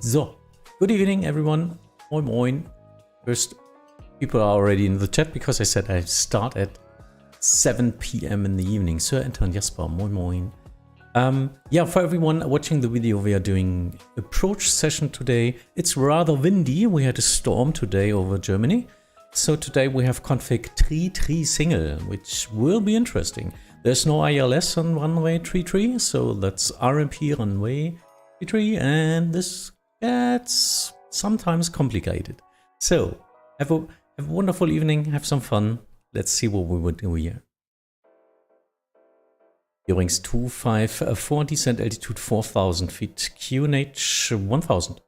So, good evening everyone. Moin moin. First, people are already in the chat because I said I start at 7 p.m. in the evening. Sir Anton Jasper, moin moin. Yeah, for everyone watching the video, we are doing approach session today. It's rather windy. We had a storm today over Germany. So today we have config 3-3 single, which will be interesting. There's no ILS on runway 33, so that's RMP runway 33, and this gets sometimes complicated. So have a wonderful evening, have some fun. Let's see what we will do here. Bearings 254, descent altitude 4,000 feet, QNH 1,000.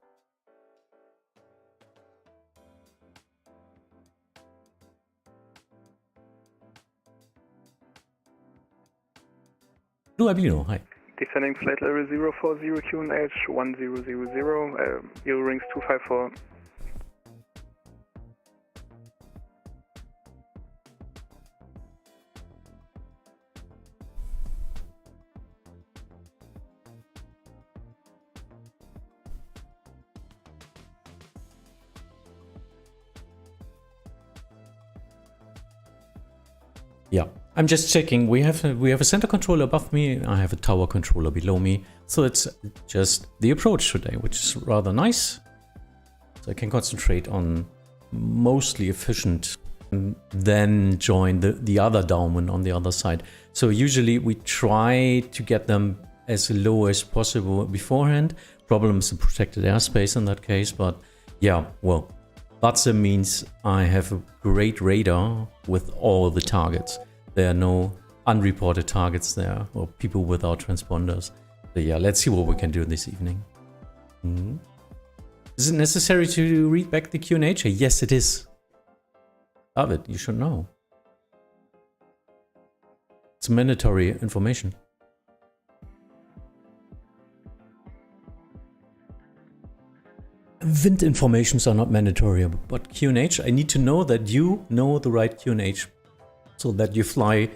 Blue Albino, hi. Descending flight level 040, QNH 1000, Eurowings 254. Yeah, I'm just checking. We have a center controller above me. I have a tower controller below me. So it's just the approach today, which is rather nice. So I can concentrate on mostly efficient and then join the other downwind on the other side. So usually we try to get them as low as possible beforehand. Problem is the protected airspace in that case. But yeah, well, Vatsim means I have a great radar with all the targets. There are no unreported targets there or people without transponders. So yeah, let's see what we can do this evening. Is it necessary to read back the QNH? Yes, it is. David, you should know. It's mandatory information. Wind informations are not mandatory, but QNH, I need to know that you know the right QNH so that you fly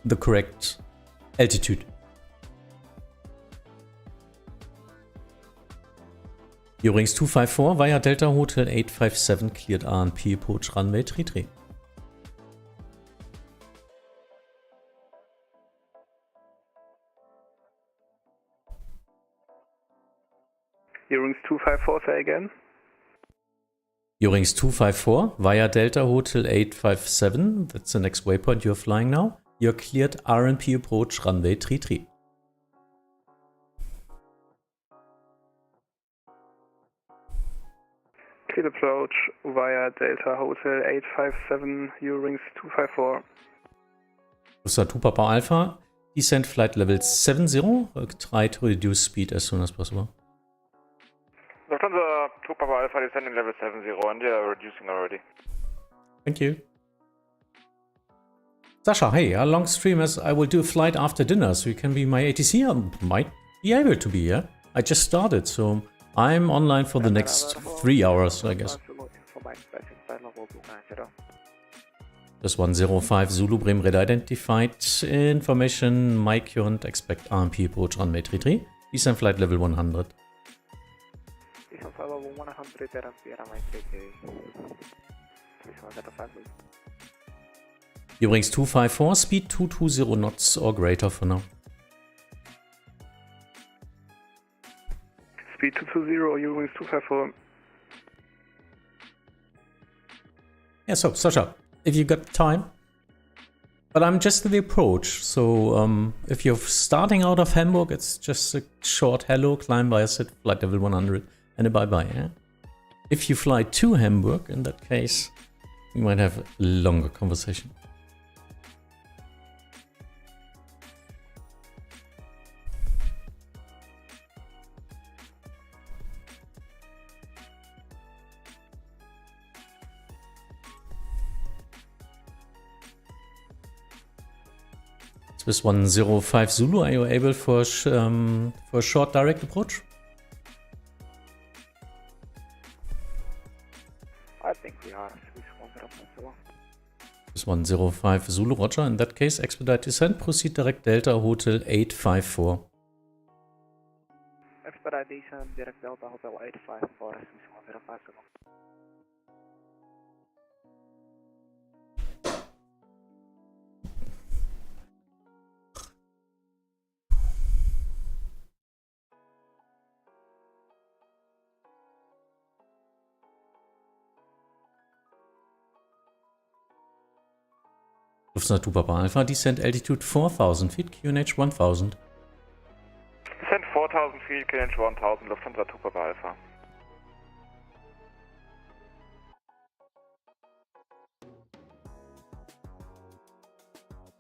the correct altitude. Eurowings 254 via Delta Hotel 857 cleared RNP approach runway 33. Eurowings 254, say again. Eurowings 254 via Delta Hotel 857, that's the next waypoint you're flying now. You're cleared RNP approach runway 33. Cleared approach via Delta Hotel 857, Eurowings 254. Usa 2 Papa Alpha, descent flight level 70, try to reduce speed as soon as possible. Lufthansa 2 Papa Alpha descending level 70 and they are reducing already. Thank you. Sasha, hey, a long stream as I will do a flight after dinner, so you can be my ATC. I might be able to be, yeah? I just started, so I'm online for the next 3 hours, I guess. Just 105 Zulu Bremen red identified. Information, Mike Current, expect RMP approach runway 33. Descent flight level 100. Eurowings 254, speed 220 knots or greater for now. Speed 220, Eurowings 254. Yeah, so Sasha, if you got time, but I'm just at the approach, so if you're starting out of Hamburg, it's just a short hello, climb via set flight level 100 and a bye-bye, yeah? If you fly to Hamburg, in that case, we might have a longer conversation. Swiss 105 Zulu, are you able for a short direct approach? I think we are. Swiss 105 Zulu, roger. In that case, expedite descent, proceed direct Delta Hotel 854. expedition, direct Delta Hotel 854, resume 105 seconds. Lufthansa Papa Alpha, descent altitude 4000 feet, QNH 1000. Descent 4000 feet, QNH 1000, Lufthansa Papa Alpha.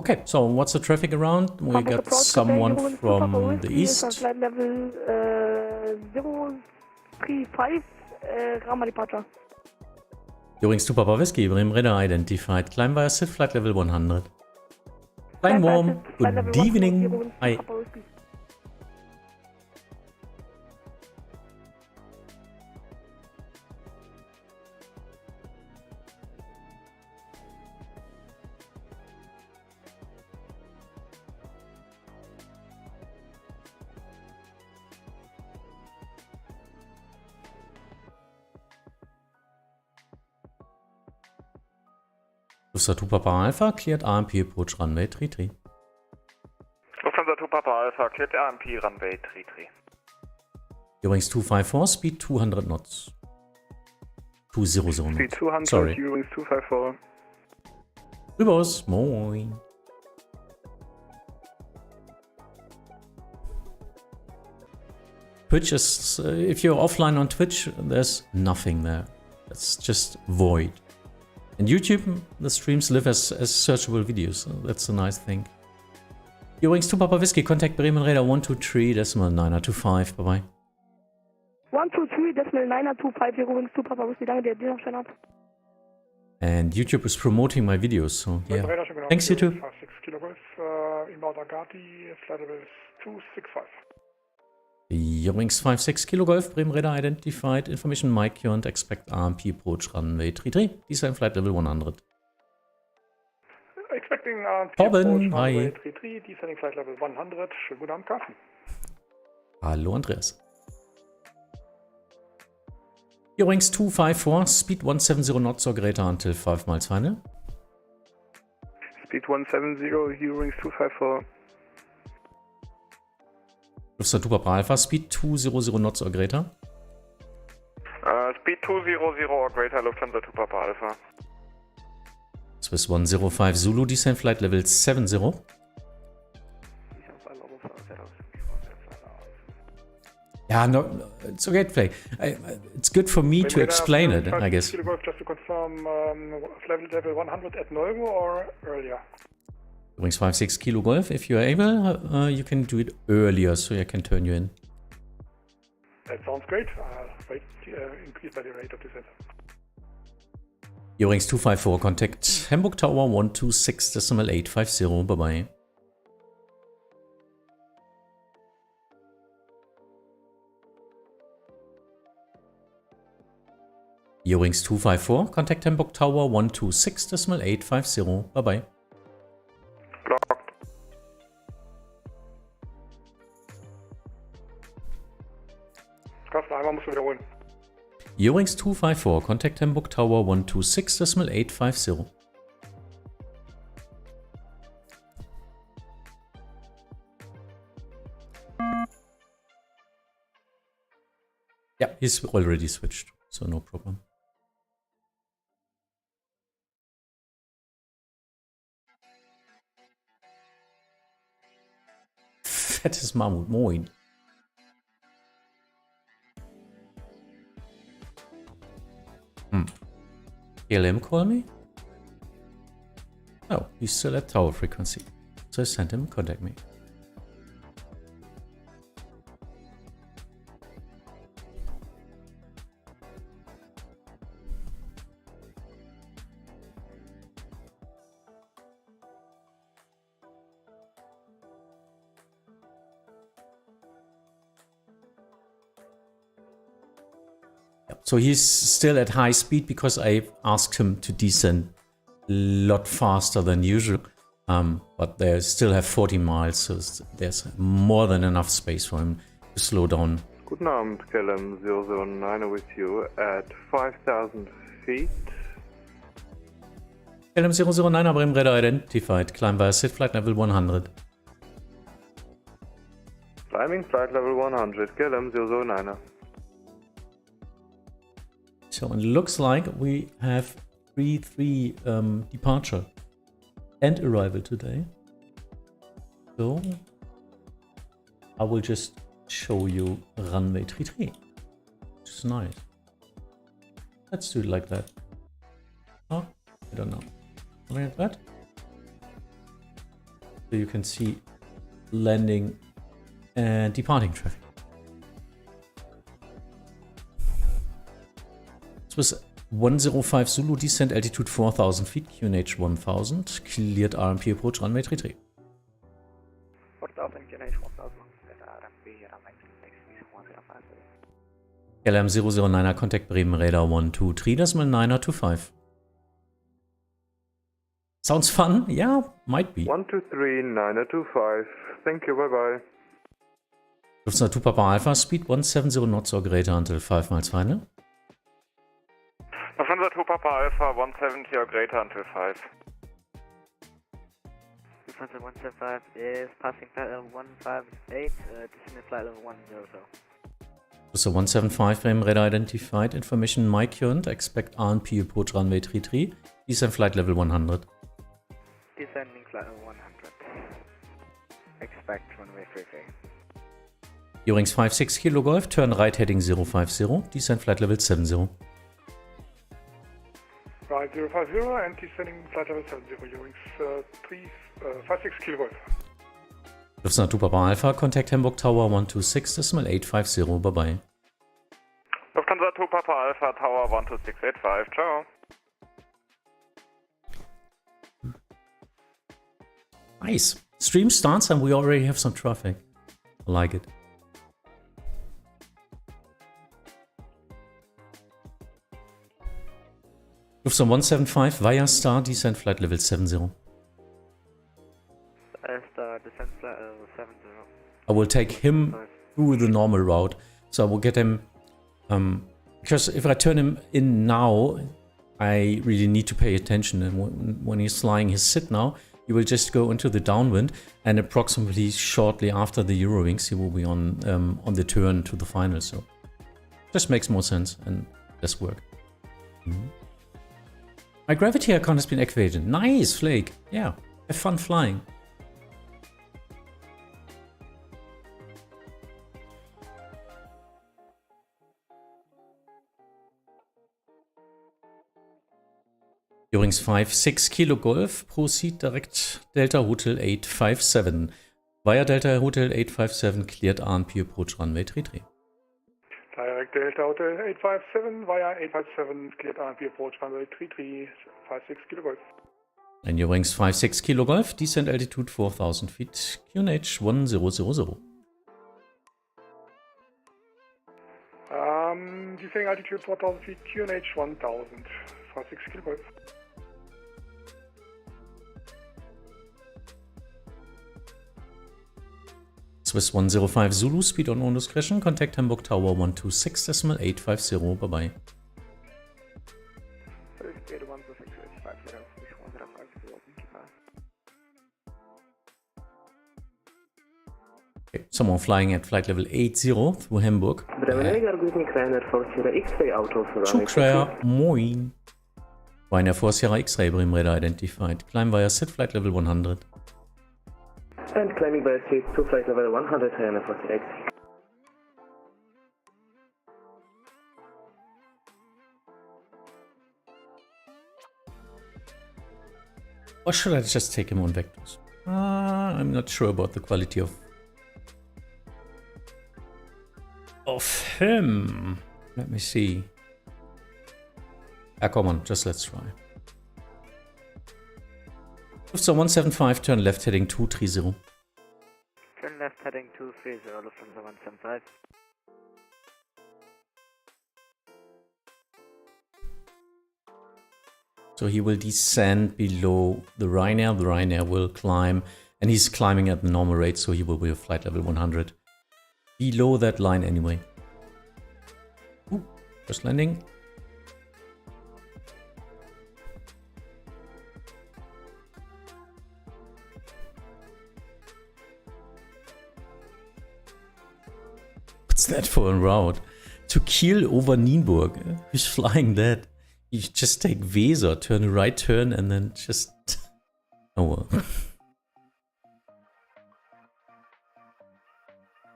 Okay, so what's the traffic around? We got someone from the east. Flight level 035, Gamma departure. Eurings to Papa Whiskey, Bremen Radar identified. Climb via SIF, flight level 100. Flying warm, good evening. Hi. Lufthansa Papa Alpha, cleared AMP approach runway 33. Lufthansa Papa Alpha, cleared AMP runway 33. Eurings 254, speed 200 knots. 200 knots. Speed 200, Sorry. Eurings 254. Übers, moin. Twitch is, if you're offline on Twitch, there's nothing there. It's just void. And YouTube, the streams live as searchable videos. So that's a nice thing. Eurings 2 Papa Whiskey, contact Bremen Radar 123.925. Bye bye. 123.925, Eurings 2 Papa Whiskey, danke dir, dir noch schönen Abend. And YouTube is promoting my videos, so yeah. Thanks, YouTube. 6 Kilo Golf, inbound Agati, flight level 265. Eurings 56 Kilo Golf, Bremen Radar identified. Information Mike here and expect AMP approach runway 33. Descent flight level 100. Expecting AMP Torben, approach hi. runway 33, descending flight level 100. Schönen guten Abend, Carsten. Hallo Andreas. Eurings 254, speed 170 knots or greater until 5 miles final. Speed 170, Eurings 254. Lufthansa Papa Alpha, speed 200 knots or greater. Speed 200 or greater, Lufthansa Papa Alpha. Swiss 105 Zulu, descent flight level 70. Yeah, no, it's okay to play. It's good for me to explain it, I guess. Kilo Golf, just to confirm, flight level 100 at Neugo or earlier? Eurings 56 Kilo Golf, if you are able, you can do it earlier, so I can turn you in. That sounds great. Rate increase by the rate of descent. Eurings 254, contact Hamburg Tower 126.850. Bye bye. Eurings 254, contact Hamburg Tower 126.850. Bye bye. Blocked. Carsten, einmal musst du wiederholen. Eurings 254, contact Hamburg Tower 126.850. Yeah, he's already switched, so no problem. Fettes Mammut, moin. KLM call me? Oh, he's still at tower frequency. So I sent him contact me. So he's still at high speed because I asked him to descend a lot faster than usual. But they still have 40 miles, so there's more than enough space for him to slow down Guten Abend, KLM 009 with you at 5,000 feet. KLM 009, Bremen radar identified. Climb via SID flight level 100. Climbing flight level 100, KLM 009. So it looks like we have 3 departure and arrival today. So I will just show you runway 33, which is nice. Let's do it like that. Oh, I don't know. Something like that. So you can see landing and departing traffic. This was 105 Zulu, descent altitude 4,000 feet, QNH 1000, cleared RMP approach runway 33. 4,000 QNH 1000, RMP runway 33, 105. KLM 009er, contact Bremen radar 123.925. Sounds fun? Yeah, might be. 123.925, thank you, bye bye. Lufthansa 2 Papa Alpha, speed 170 knots or greater until 5 miles final. Lufthansa 2 Papa Alpha 170 or greater until 5. Lufthansa 175 is passing flight level 158, descending flight level 100. So 175 Bremen radar identified. Information Mike current. Expect RNP approach runway 33. Descend flight level 100. Descending flight level 100. Expect runway 33. Eurings 56 Kilo Golf. Turn right heading 050. Descend flight level 70. Right, 050 and descending flight level 70, Eurings 56 Kilo Golf. Lufthansa 2 Papa Alpha. Contact Hamburg Tower 126.850. Bye bye. Lufthansa 2 Papa Alpha Tower 12685. Ciao. Nice. Stream starts and we already have some traffic. I like it. Lufthansa 175 via Star, descent flight level 70. Star, descent flight level 70. I will take him through the normal route. So I will get him, because if I turn him in now, I really need to pay attention. And when he's flying his SID now, he will just go into the downwind, and approximately shortly after the Eurowings, he will be on the turn to the final. So just makes more sense and less work. My gravity icon has been activated. Nice, Flake. Yeah, have fun flying. Eurings 56 Kilo Golf, proceed direct Delta Hotel 857. Via Delta Hotel 857, cleared RNP approach runway 33. Direct Delta Hotel 857 via 857, cleared RMP approach runway 33, 56 Kilo Golf. And Eurings 56 Kilo Golf, descent altitude 4,000 feet, QNH 1000. Descending altitude 4,000 feet, QNH 1000, 56 Kilo Golf. Swiss 105 Zulu, speed on discretion, contact Hamburg Tower 126.850, bye bye. Okay, someone flying at flight level 80 through Hamburg. Chukshire, moin. Ryanair 4 Sierra X-Ray, Bremen radar identified. Climb via SID flight level 100. And climbing by street to flight level 100, Ryanair 48. Or should I just take him on vectors? I'm not sure about the quality of him. Let me see. Ah, come on, just let's try. Lufthansa 175, turn left heading 230. Turn left heading 230, Lufthansa 175. So he will descend below the Ryanair. The Ryanair will climb, and he's climbing at the normal rate, so he will be at flight level 100. Below that line anyway. First landing. What's that for a route? To Kiel over Nienburg. Who's flying that? You just take Weser, turn a right turn, and then just... Oh well.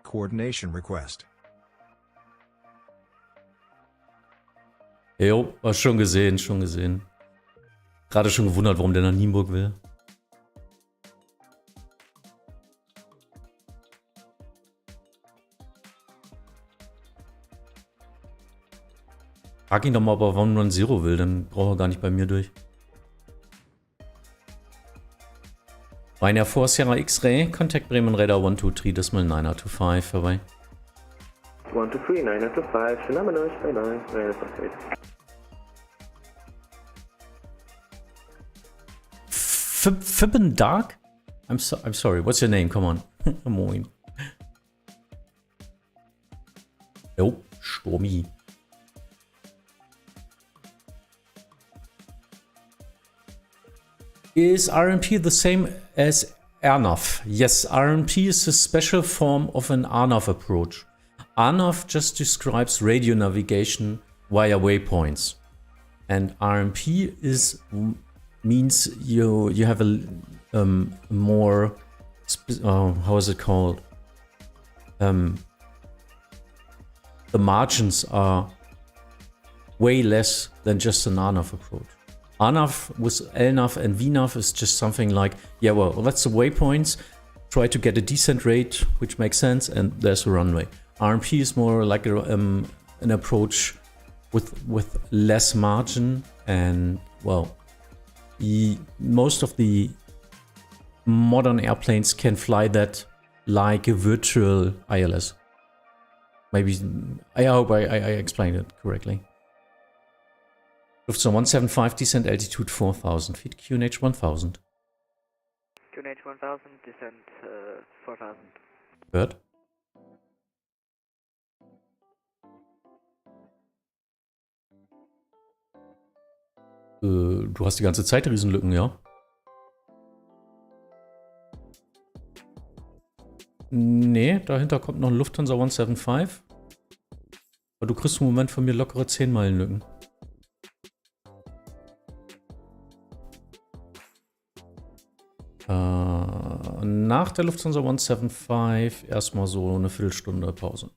Coordination request. Jo, war schon gesehen, schon gesehen. Gerade schon gewundert, warum der nach Nienburg will. Frag ihn doch mal, ob er One Run Zero will, dann braucht er gar nicht bei mir durch. Ryanair 4 Sierra X-Ray, Contact Bremen Radar 123, Decimal 925, vorbei. 123, 925, phenomenal, bye bye, Ryanair 48. Fibben Dark? I'm sorry, what's your name? Come on. Moin. Jo, Sturmi. Is RNP the same as RNAV? Yes, RNP is a special form of an RNAV approach. RNAV just describes radio navigation via waypoints. And RNP means you have a more, how is it called? The margins are way less than just an RNAV approach. RNAV with LNAV and VNAV is just something like, yeah, well, that's the waypoints. Try to get a decent rate, which makes sense, and there's a runway. RNP is more like an approach with less margin, and well, most of the modern airplanes can fly that like a virtual ILS. Maybe I hope I explained it correctly. Lufthansa 175, descent altitude 4000 feet, QNH 1000. QNH 1000, descent 4000. Hört? Du hast die ganze Zeit Riesenlücken, ja? Nee, dahinter kommt noch ein Lufthansa 175. Aber du kriegst im Moment von mir lockere 10 Meilenlücken. Nach der Lufthansa 175 erstmal so eine Viertelstunde Pause.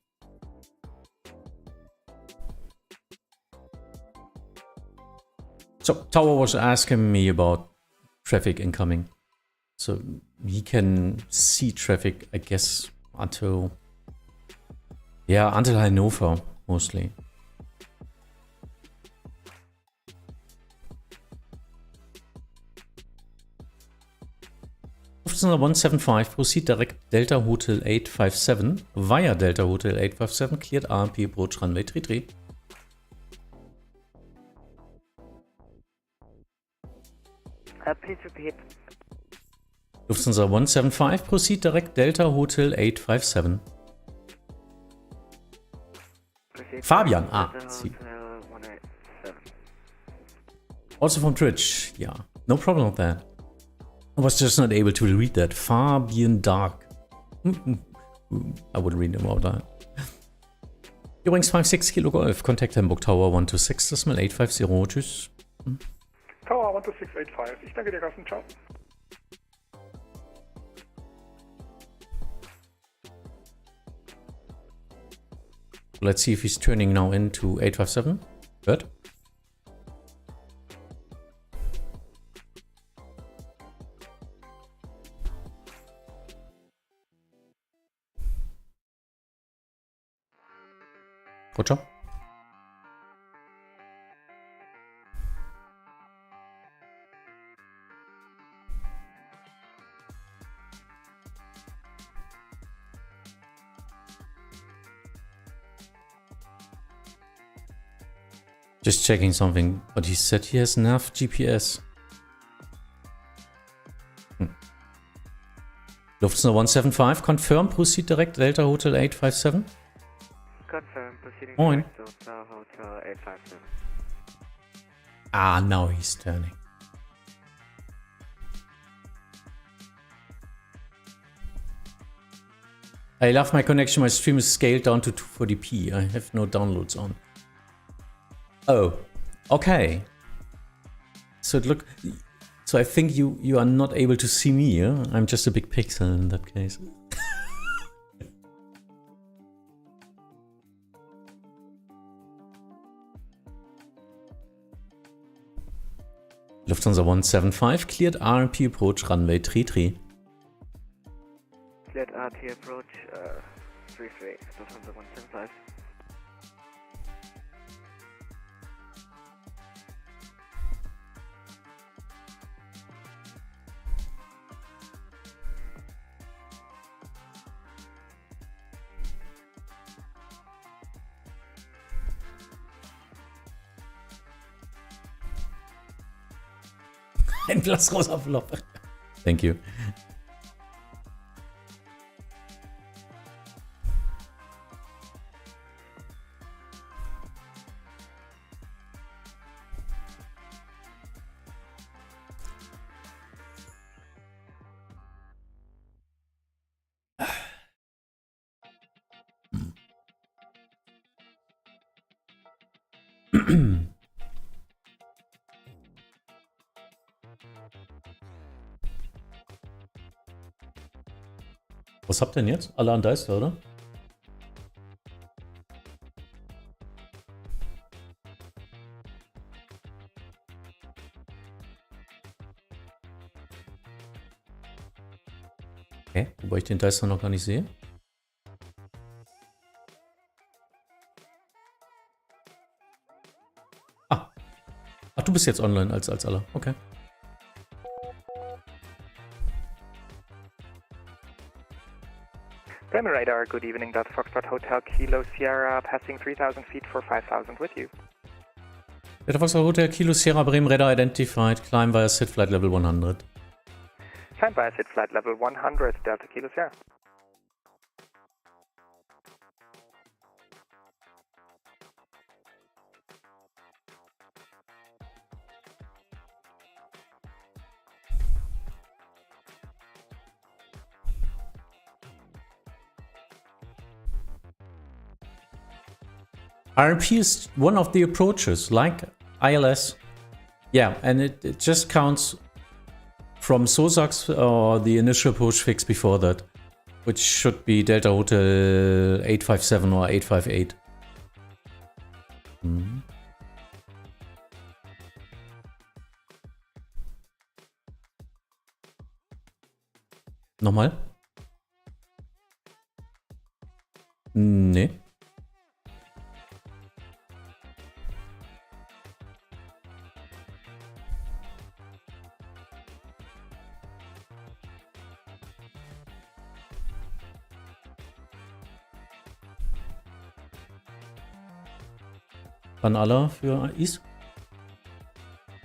So, Tower was asking me about traffic incoming. So he can see traffic, I guess, until Hannover, mostly. Lufthansa 175, proceed direct Delta Hotel 857 via Delta Hotel 857, cleared RMP approach runway 33. Please repeat. Lufthansa 175, proceed direct Delta Hotel 857. Proceed Fabian, Delta see. Hotel 187. Also from Twitch, yeah, no problem with that. I was just not able to read that. Fabian Dark. I would read about that. Übrigens 56 Kilo Golf. Contact Hamburg Tower 126, Decimal 850. Tschüss. Tower 12685. Ich danke dir, Carsten. Ciao. Let's see if he's turning now into 857. Good. Roger. Just checking something, but he said he has enough GPS. Lufthansa 175, confirm, proceed direct Delta Hotel 857. Confirm, Confirm proceeding Moin. to Hotel 857. Ah, now he's turning. I love my connection. My stream is scaled down to 240p. I have no downloads on. Oh, okay. So I think you are not able to see me. Huh? I'm just a big pixel in that case. Lufthansa 175 cleared RMP approach runway 33. Cleared RT approach 33, Lufthansa 175. Ein Glas rosa Flop. Thank you. Was habt ihr denn jetzt? Alle an Deister, oder? Okay, wobei ich den Deister noch gar nicht sehe. Ah. Ach, du bist jetzt online als aller. Okay. Bremer Radar, good evening. That's Foxtrot Hotel Kilo Sierra, passing 3,000 feet for 5,000 with you. Delta Foxtrot Hotel Kilo Sierra Bremen Radar identified. Climb via SID flight level 100. Climb via SID flight level 100, Delta Kilo Sierra. RP is one of the approaches, like ILS. Yeah, and it just counts from SOSAX or the initial approach fix before that, which should be Delta Hotel 857 or 858. Mhm. Nochmal? Nee. Dann alle für Is.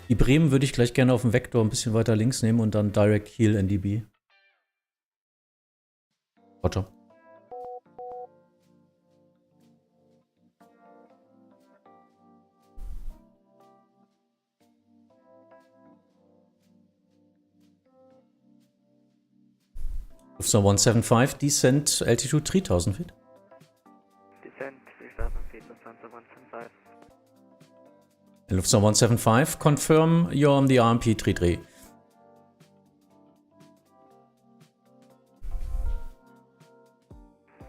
Die Bremen würde ich gleich gerne auf dem Vektor ein bisschen weiter links nehmen und dann Direct Heel NDB. Roger. Lufthansa 175, descent altitude 3000 feet. Descent 3,000 feet, Lufthansa 175. Lufthansa 175, confirm you're on the RMP 33.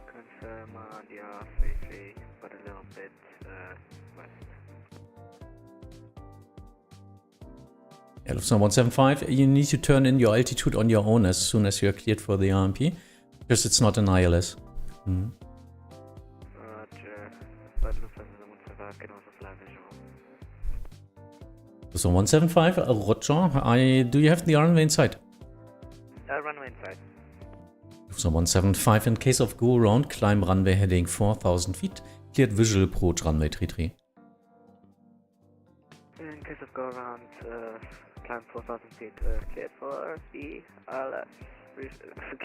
Confirm on the R33, but a little bit west. Yeah, Lufthansa 175, you need to turn in your altitude on your own as soon as you're cleared for the RMP, because it's not an ILS. Mhm. Roger, but Lufthansa 175 can also fly visual. So 175, Roger. Do you have the runway in sight? Runway inside. So 175, in case of go around, climb runway heading 4000 feet. Cleared visual approach runway 33. In case of go around, climb 4,000 feet, cleared for the ILS.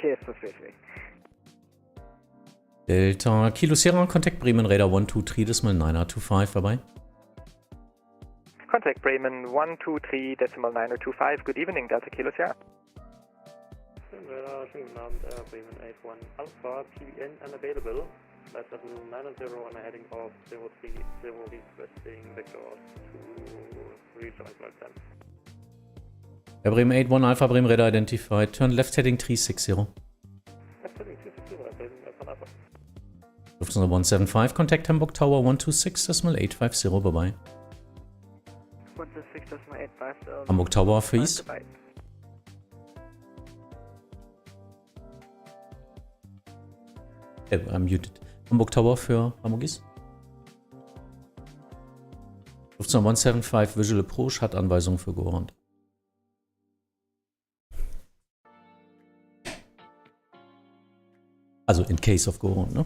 Cleared for 33. Delta Kilo Sierra, contact Bremen Radar 123.9025, bye-bye. Contact Bremen 123.9025. Good evening, Delta Kilo Sierra. Schönen Abend, Bremen 81 Alpha, TBN unavailable. Flight level 90 and heading off 030 requesting vectors to rejoin flight 10. Bremen 81 Alpha, Bremen Radar identified. Turn left heading 360. Left heading 360, Bremen 81 Alpha. Lufthansa 175, contact Hamburg Tower 126.850, bye-bye. 126.850. Hamburg Tower, freeze. I'm muted. Hamburg Tower für Hamburgis. Lufthansa 175, Visual Approach, hat Anweisungen für Gorand. Also in case of Gorand, ne?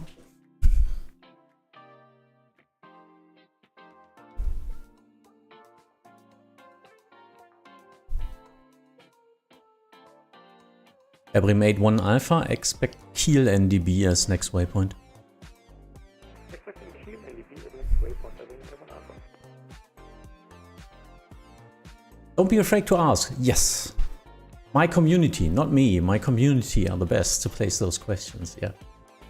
Bremen 81 Alpha, expect Kiel NDB as next waypoint. Expecting Kiel NDB as next waypoint, Bremen 81 Alpha. Don't be afraid to ask. Yes. My community, not me, my community are the best to place those questions, yeah.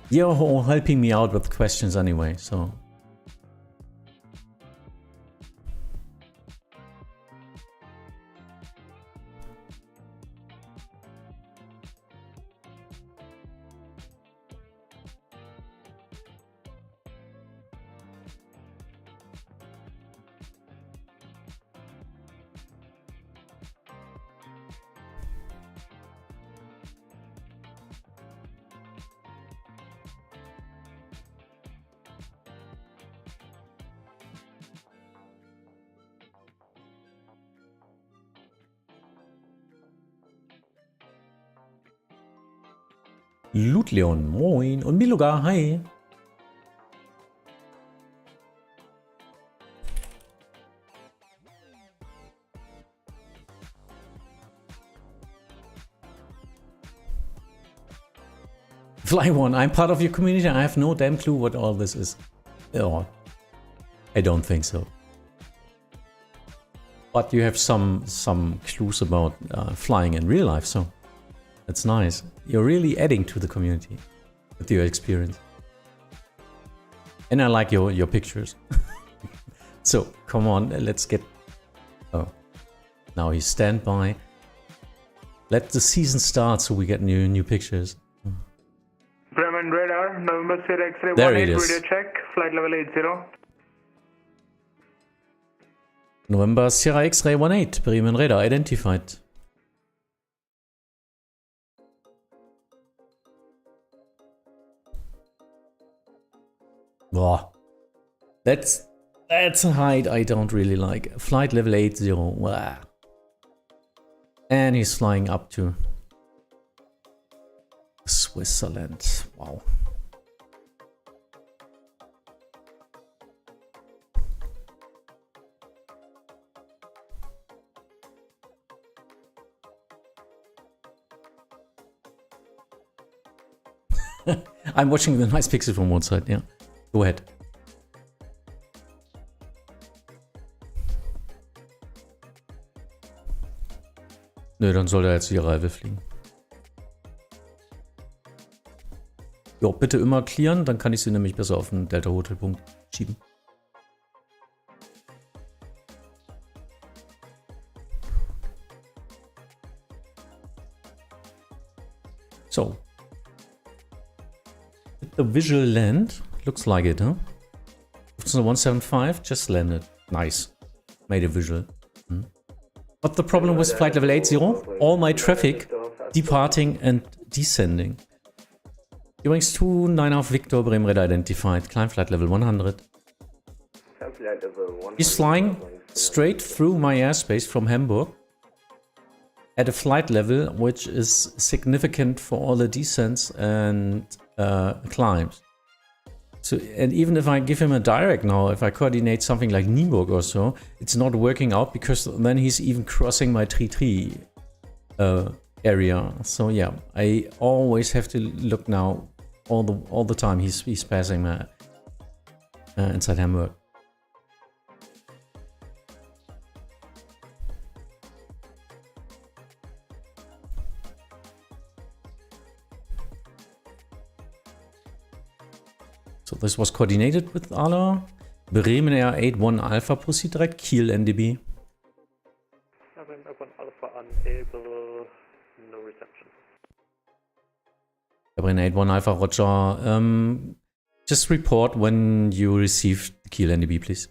You're all helping me out with questions anyway, so... Ludleon, moin. Und Miluga, hi. Fly one, I'm part of your community. I have no damn clue what all this is. Oh, I don't think so. But you have some clues about flying in real life, so that's nice. You're really adding to the community with your experience. And I like your pictures. So, come on, let's get... Oh, now you stand by. Let the season start so we get new pictures. Bremen Radar, November Sierra X-ray There 18, it is. radio check, flight level 80. November Sierra X-ray 18, Bremen Radar identified. Wow. That's a height I don't really like. Flight level 80. Wow. And he's flying up to Switzerland. Wow. I'm watching the nice picture from one side, yeah. Go ahead. Nö, dann soll er jetzt die Reihe fliegen. Jo, bitte immer clearen, dann kann ich sie nämlich besser auf den Delta-Hotel-Punkt schieben. So. The visual land. Looks like it, huh? 175 just landed. Nice. Made a visual. What's the problem with flight level 80? All my traffic departing and descending. Übrigens 29 auf Victor, Bremen Radar identified. Climb flight level 100. He's flying straight through my airspace from Hamburg at a flight level which is significant for all the descents and climbs. So, and even if I give him a direct now, if I coordinate something like Nienburg or so, it's not working out because then he's even crossing my 3-3 area. So yeah, I always have to look now all the time he's passing inside Hamburg. So this was coordinated with Ala. Bremen Air 81 Alpha proceed direct, Kiel NDB. Bremen Air 1 Alpha unable, no reception. Bremen 81 Alpha, Roger. Just report when you receive the Kiel NDB, please.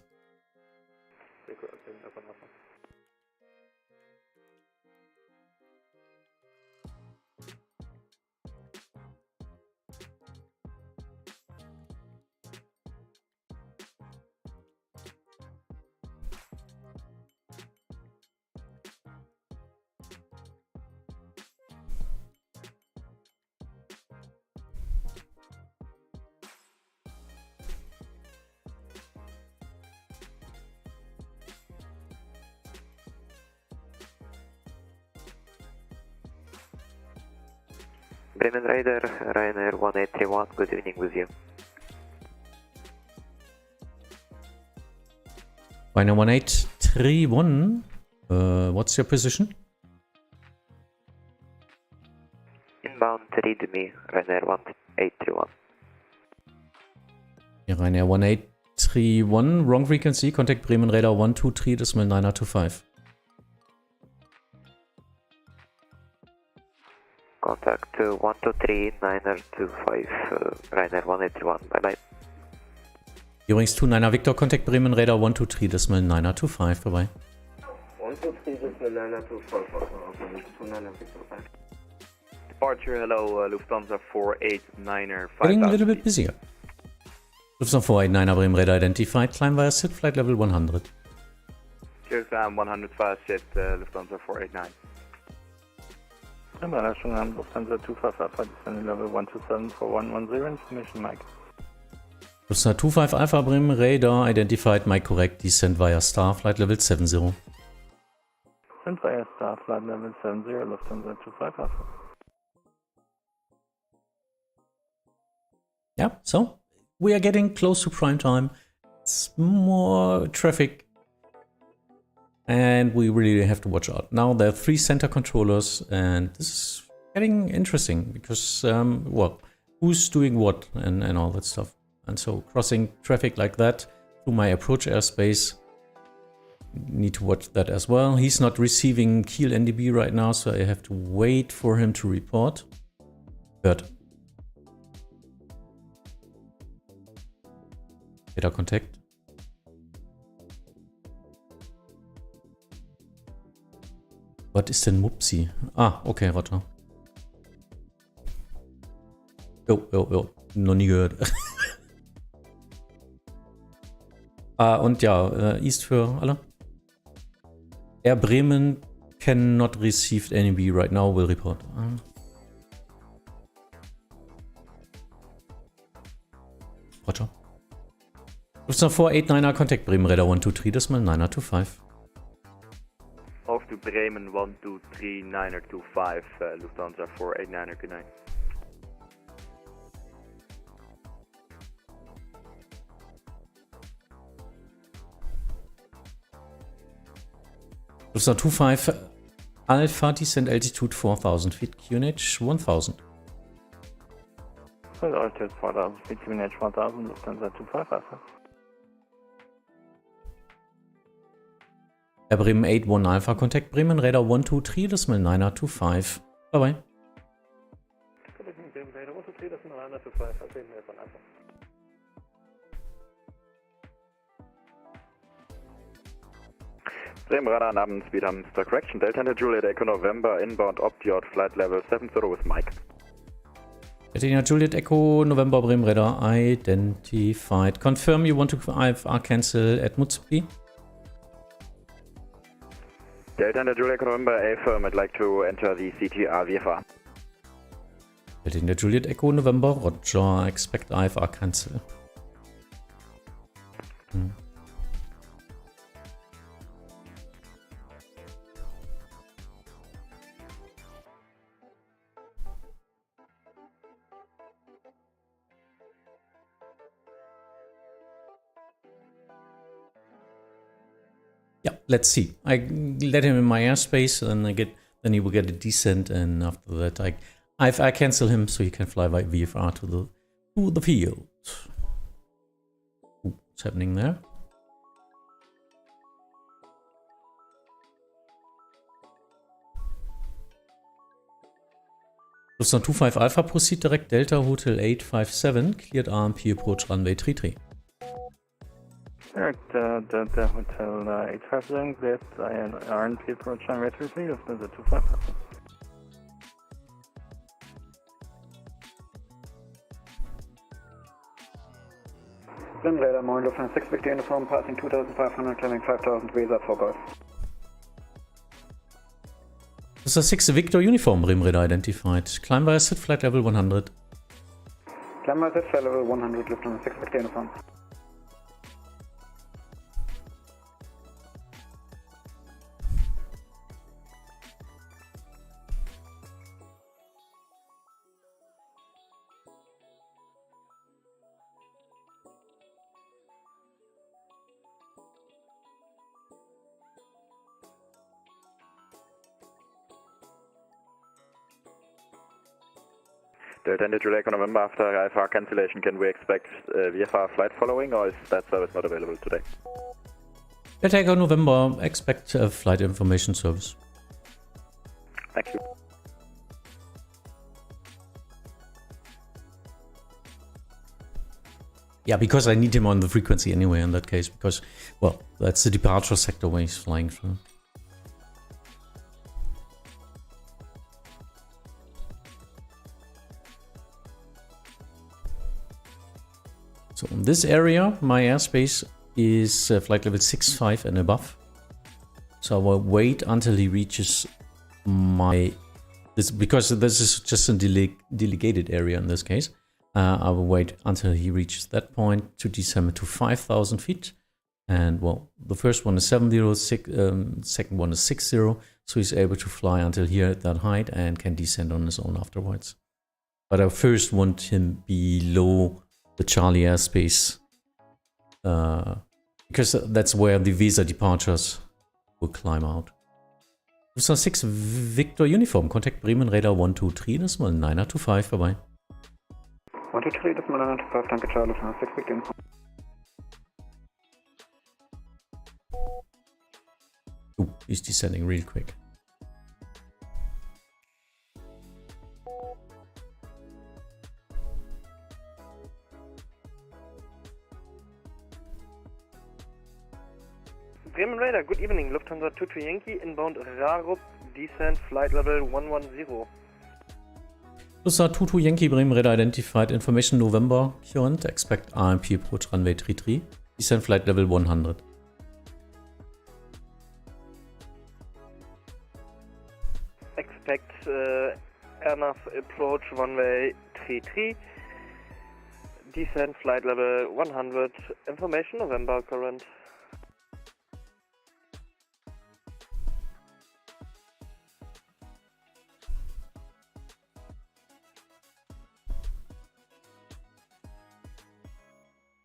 Bremen Raider, Ryanair 1831, good evening with you. Ryanair 1831, what's your position? Inbound, read me, Ryanair 1831. Ja, Ryanair 1831, wrong frequency, contact Bremen Radar 123.925. Contact 123.925, Ryanair 1831, bye bye. Übrigens 29er Victor, contact Bremen Radar 123.925, bye bye. 123.925, Victor. Departure, hello, Lufthansa 489er 5000. Getting a little bit busier. Lufthansa 489er Bremen Radar identified, climb via SIT, flight level 100. Cheers, 105 SIT, Lufthansa 489. Lufthansa 25 Alpha, descending level 127 for 110, information Mike. Lufthansa 25 Alpha Bremen Radar identified, Mike correct, descend via star, flight level 70. Descend via star, flight level 70, Lufthansa 25 Alpha. Yeah, so we are getting close to prime time. It's more traffic. And we really have to watch out. Now there are 3 center controllers, and this is getting interesting because, well, who's doing what and all that stuff. And so crossing traffic like that through my approach airspace, need to watch that as well. He's not receiving Kiel NDB right now, so I have to wait for him to report. Good. Radar contact. Was ist denn Mupsi? Ah, okay, Roger. Jo, noch nie gehört. Und ja, East für alle. Air Bremen cannot receive NEB right now, will report. Roger. Lufthansa 489er, contact Bremen Radar 123.925. Off to Bremen 123.925, Lufthansa 489er, good night. Lufthansa 25 Alpha, descent altitude 4000 feet, QNH 1000. Altitude 4000 feet, QNH 1000, Lufthansa 25 Alpha. Air Bremen 81 Alpha, contact Bremen Radar 123.925. Bye bye. Bremen Radar 123.925, Bremen Air 1 Alpha. Bremen Radar, Namen, Speed haben Star Correction, Delta and Juliet Echo November, inbound opt-out, flight level 70 with Mike. Delta Juliet Echo November Bremen Radar identified. Confirm you want to IFR cancel at Mutsupi. Delta and Juliet Echo November, A firm, I'd like to enter the CTR VFR. Delta Juliet Echo November, Roger, expect IFR cancel. Yeah, let's see. I let him in my airspace, and then he will get a descent, and after that I cancel him so he can fly by VFR to the field. Ooh, what's happening there? Lufthansa 25 Alpha, proceed direct Delta Hotel 857, cleared RMP approach runway 33. Direct Delta Hotel 857, cleared RMP approach runway 33, Lufthansa 25 Alpha. Wind radar, Moin, Lufthansa 6 Victor uniform, passing 2500, climbing 5000, Visa for Golf. This is 6 Victor uniform, Bremen radar identified. Climb via SID flight level 100. Climb via SID flight level 100, Lufthansa 6 Victor uniform. Delta July Echo November, after IFR cancellation, can we expect VFR flight following, or is that service not available today? Delta Echo November, expect a flight information service. Thank you. Yeah, because I need him on the frequency anyway in that case, because, well, that's the departure sector where he's flying through. So in this area, my airspace is flight level 65 and above. So I will wait until he reaches because this is just a delegated area in this case. I will wait until he reaches that point to descend to 5,000 feet. And well, the first one is 70, second one is 60. So he's able to fly until here at that height and can descend on his own afterwards. But I first want him below the Charlie airspace, because that's where the Visa departures will climb out. Lufthansa 6 Victor uniform, contact Bremen radar 123, das mal 925, bye-bye. 123, das mal 925, danke, Charlie, Lufthansa 6 Victor uniform. Ooh, he's descending real quick. Bremen Radar, good evening. Lufthansa 22 Yankee, inbound Rarup, descent flight level 110. Lufthansa 22 Yankee, Bremen radar identified, information November, current, expect RMP approach runway 33, descent flight level 100. Expect airnav approach runway 33, descent flight level 100, information November, current.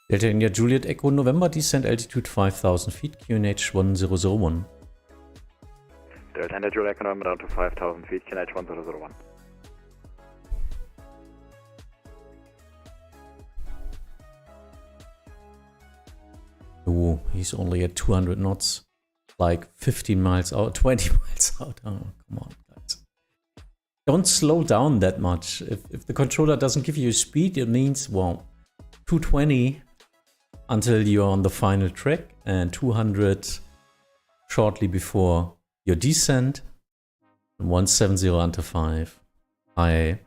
Delta India Juliet Echo November, descent altitude 5,000 feet, QNH 1001. Delta India Juliet Echo November down to 5,000 feet, QNH 1001. Oh, he's only at 200 knots, like 15 miles out, 20 miles out. Oh, come on, guys. Don't slow down that much. If the controller doesn't give you speed, it means, well, 220 until you're on the final track and 200 shortly before your descent, and 170 until 5. IA.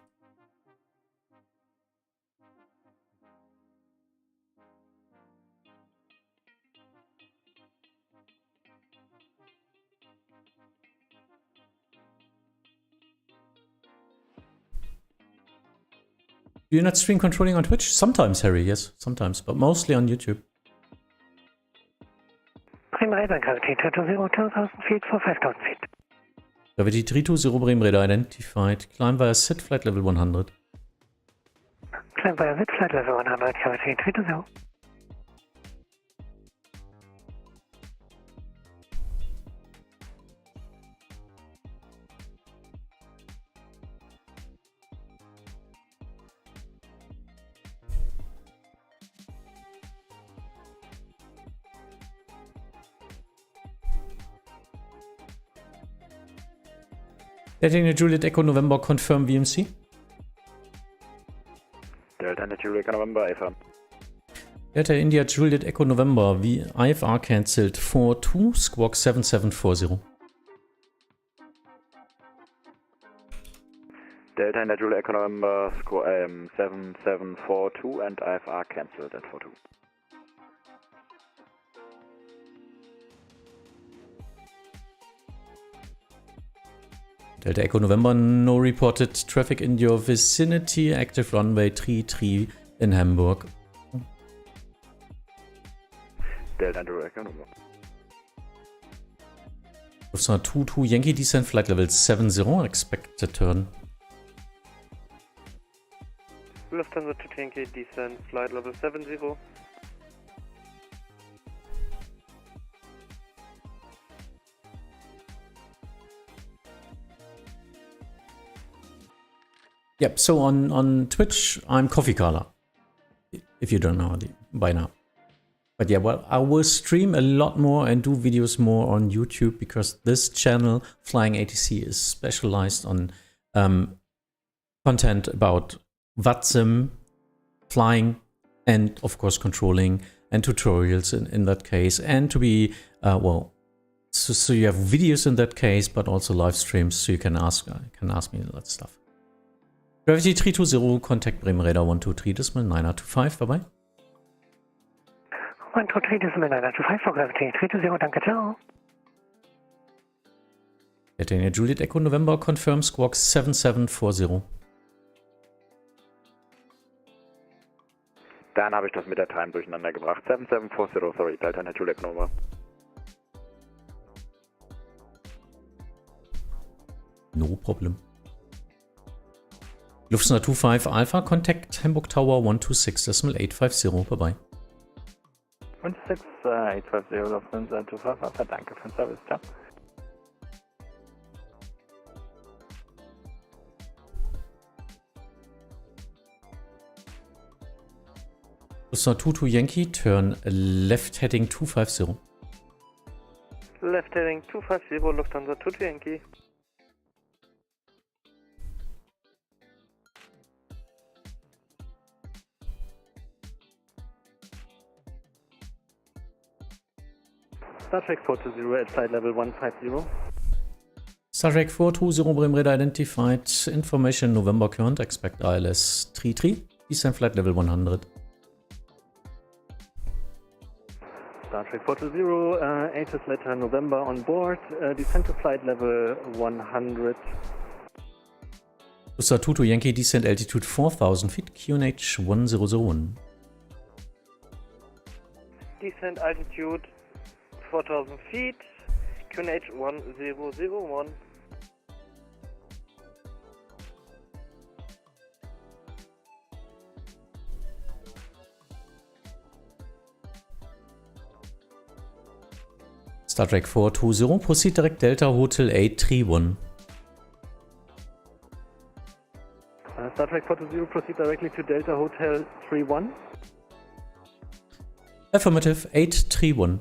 Do you not stream controlling on Twitch? Sometimes, Harry, yes, sometimes, but mostly on YouTube. Bremen Radar, gravity 320, 2,000 feet for 5,000 feet. Gravity 320, Bremen radar identified. Climb via SID, flight level 100. Climb via SID, flight level 100, gravity 320. Delta India Juliet Echo November confirm VMC. Delta India Juliet Echo November, IFR. Delta India Juliet Echo November, IFR cancelled 42, squawk 7740. Delta India Juliet Echo November, 7742 and IFR cancelled at 42. Delta Echo November, no reported traffic in your vicinity, active runway 33 in Hamburg. Delta India Juliet Echo November. Lufthansa 22 Yankee descent flight level 70, expected turn. Lufthansa 2 Yankee descent flight level 70. Yep, so on Twitch, I'm Coffee Color, if you don't know by now. But yeah, well, I will stream a lot more and do videos more on YouTube because this channel, Flying ATC, is specialized on content about Vatsim, flying, and of course controlling, and tutorials in that case, and to be, so you have videos in that case, but also live streams, so you can ask me that stuff. Gravity 320, contact Bremen Radar 123.925, bye-bye. 123.925 for Gravity 320, danke, ciao. Delta India Juliet Echo November, confirm squawk 7740. Dann habe ich das mit der Time durcheinander gebracht. 7740, sorry, Delta India Juliet Echo November. No problem. Lufthansa 25 Alpha, contact Hamburg Tower 126.850, bye-bye. 16850 Lufthansa 25 Alpha, danke für den Service, ciao. Lufthansa 22 Yankee, turn left heading 250. Left heading 250, Lufthansa 22 Yankee. Star Trek 420 at flight level 150. Star Trek 420 Bremen Radar identified. Information November current. Expect ILS 33. Descent flight level 100. Star Trek 420, ATIS letter November on board. Descent to flight level 100. Lufthansa 22 Yankee descent altitude 4000 feet. QNH 1001. Descent altitude 4000 feet, QNH 1001. Star Trek 420, proceed direct Delta Hotel 831. Star Trek 420, proceed directly to Delta Hotel 31. Affirmative 831.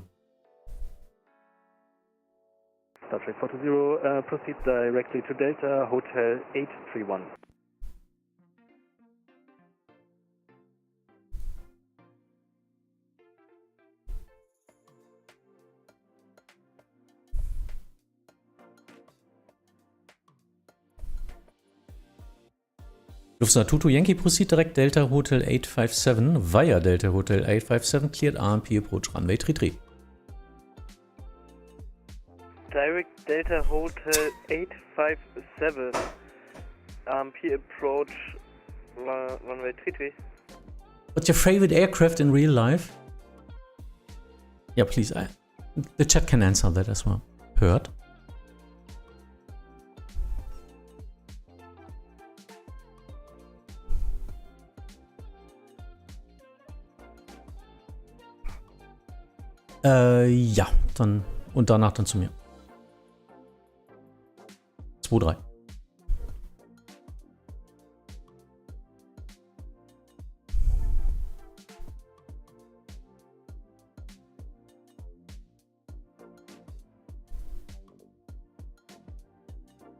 Star Trek 420, proceed directly to Delta Hotel 831. Lufthansa 22 Yankee, proceed direct Delta Hotel 857 via Delta Hotel 857, cleared RMP approach runway 33. Direct Delta Hotel 857, RMP approach runway 33. What's your favorite aircraft in real life? Yeah, please. The chat can answer that as well. Heard? Ja, dann und danach dann zu mir. 2, 3.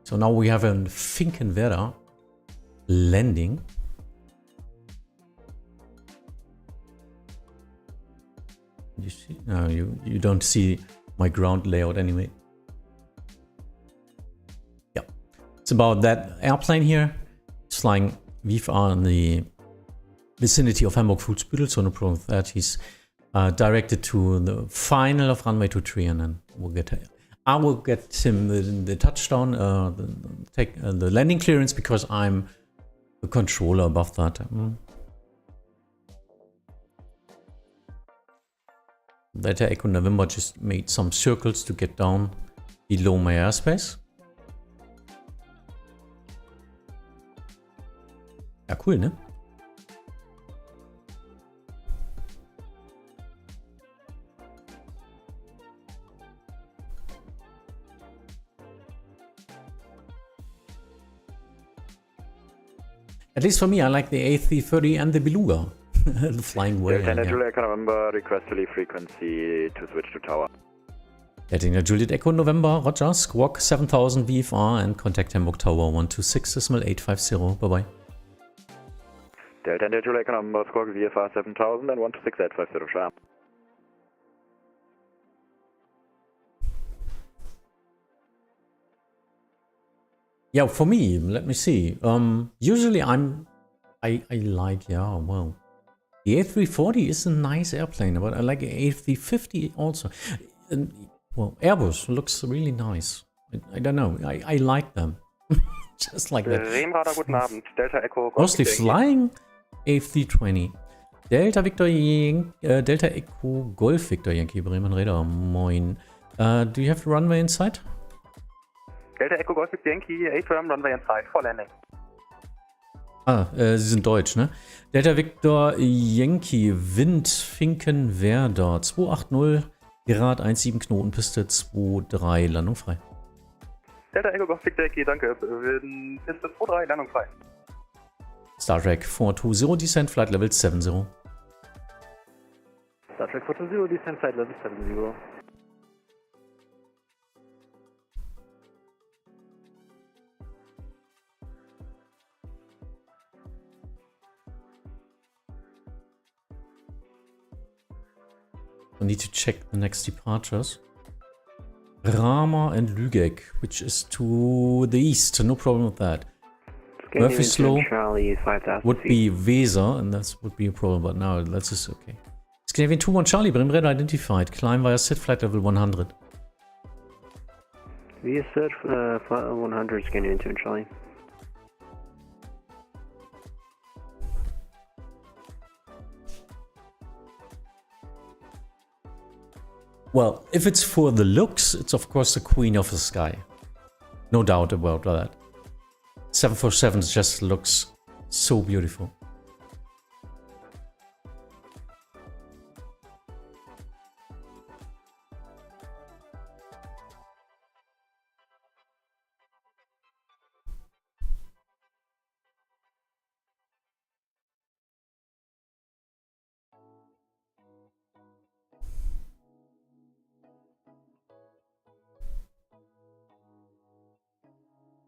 So now we have a Finkenwerder landing. You see? No, you don't see my ground layout anyway. Yeah, it's about that airplane here. It's flying VFR in the vicinity of Hamburg-Fuhlsbüttel, so no problem with that. He's directed to the final of runway 23, and then I will get him the touchdown, the landing clearance, because I'm the controller above that. Delta Echo November just made some circles to get down below my airspace. Ja, cool, ne? At least for me, I like the A330 and the Beluga. The flying way. Delta Juliet Echo November, request to leave frequency to switch to tower. Delta Juliet Echo November, Roger, Squawk 7000 VFR and contact Hamburg Tower 126.850. Bye bye. Delta Juliet Echo November, Squawk VFR 7000 and 126.850. Sharp. Yeah, for me, let me see. Usually I like, yeah, well, the A340 is a nice airplane, but I like the A350 also. And, well, Airbus looks really nice. I don't know, I like them. Just like that. Bremenradar, guten Abend. Delta Echo. Mostly flying A320. Delta Echo Golf Victor Yankee, Bremenradar, moin. Do you have the runway in sight? Delta Echo Golf Yankee, A-Firm, Runway in sight, for landing. Sie sind deutsch, ne? Delta Victor Yankee, Wind Finkenwerder, 280, Grad 17 Knoten, Piste 23, Landung frei. Delta Echo Golf Yankee, danke. Piste 23, Landung frei. Star Trek 420, Descent Flight Level 70. Star Trek 420, Descent Flight Level 70. I need to check the next departures. Rama and Lübeck, which is to the east, no problem with that. Murphy-Slow would be Weser, and that would be a problem, but now that's just okay. Scandinavian 2-1 Charlie, Bremenred identified. Climb via set flight level 100. We set flight level 100, Scandinavian 2 Charlie. Well, if it's for the looks, it's of course the queen of the sky. No doubt about that. 747 just looks so beautiful.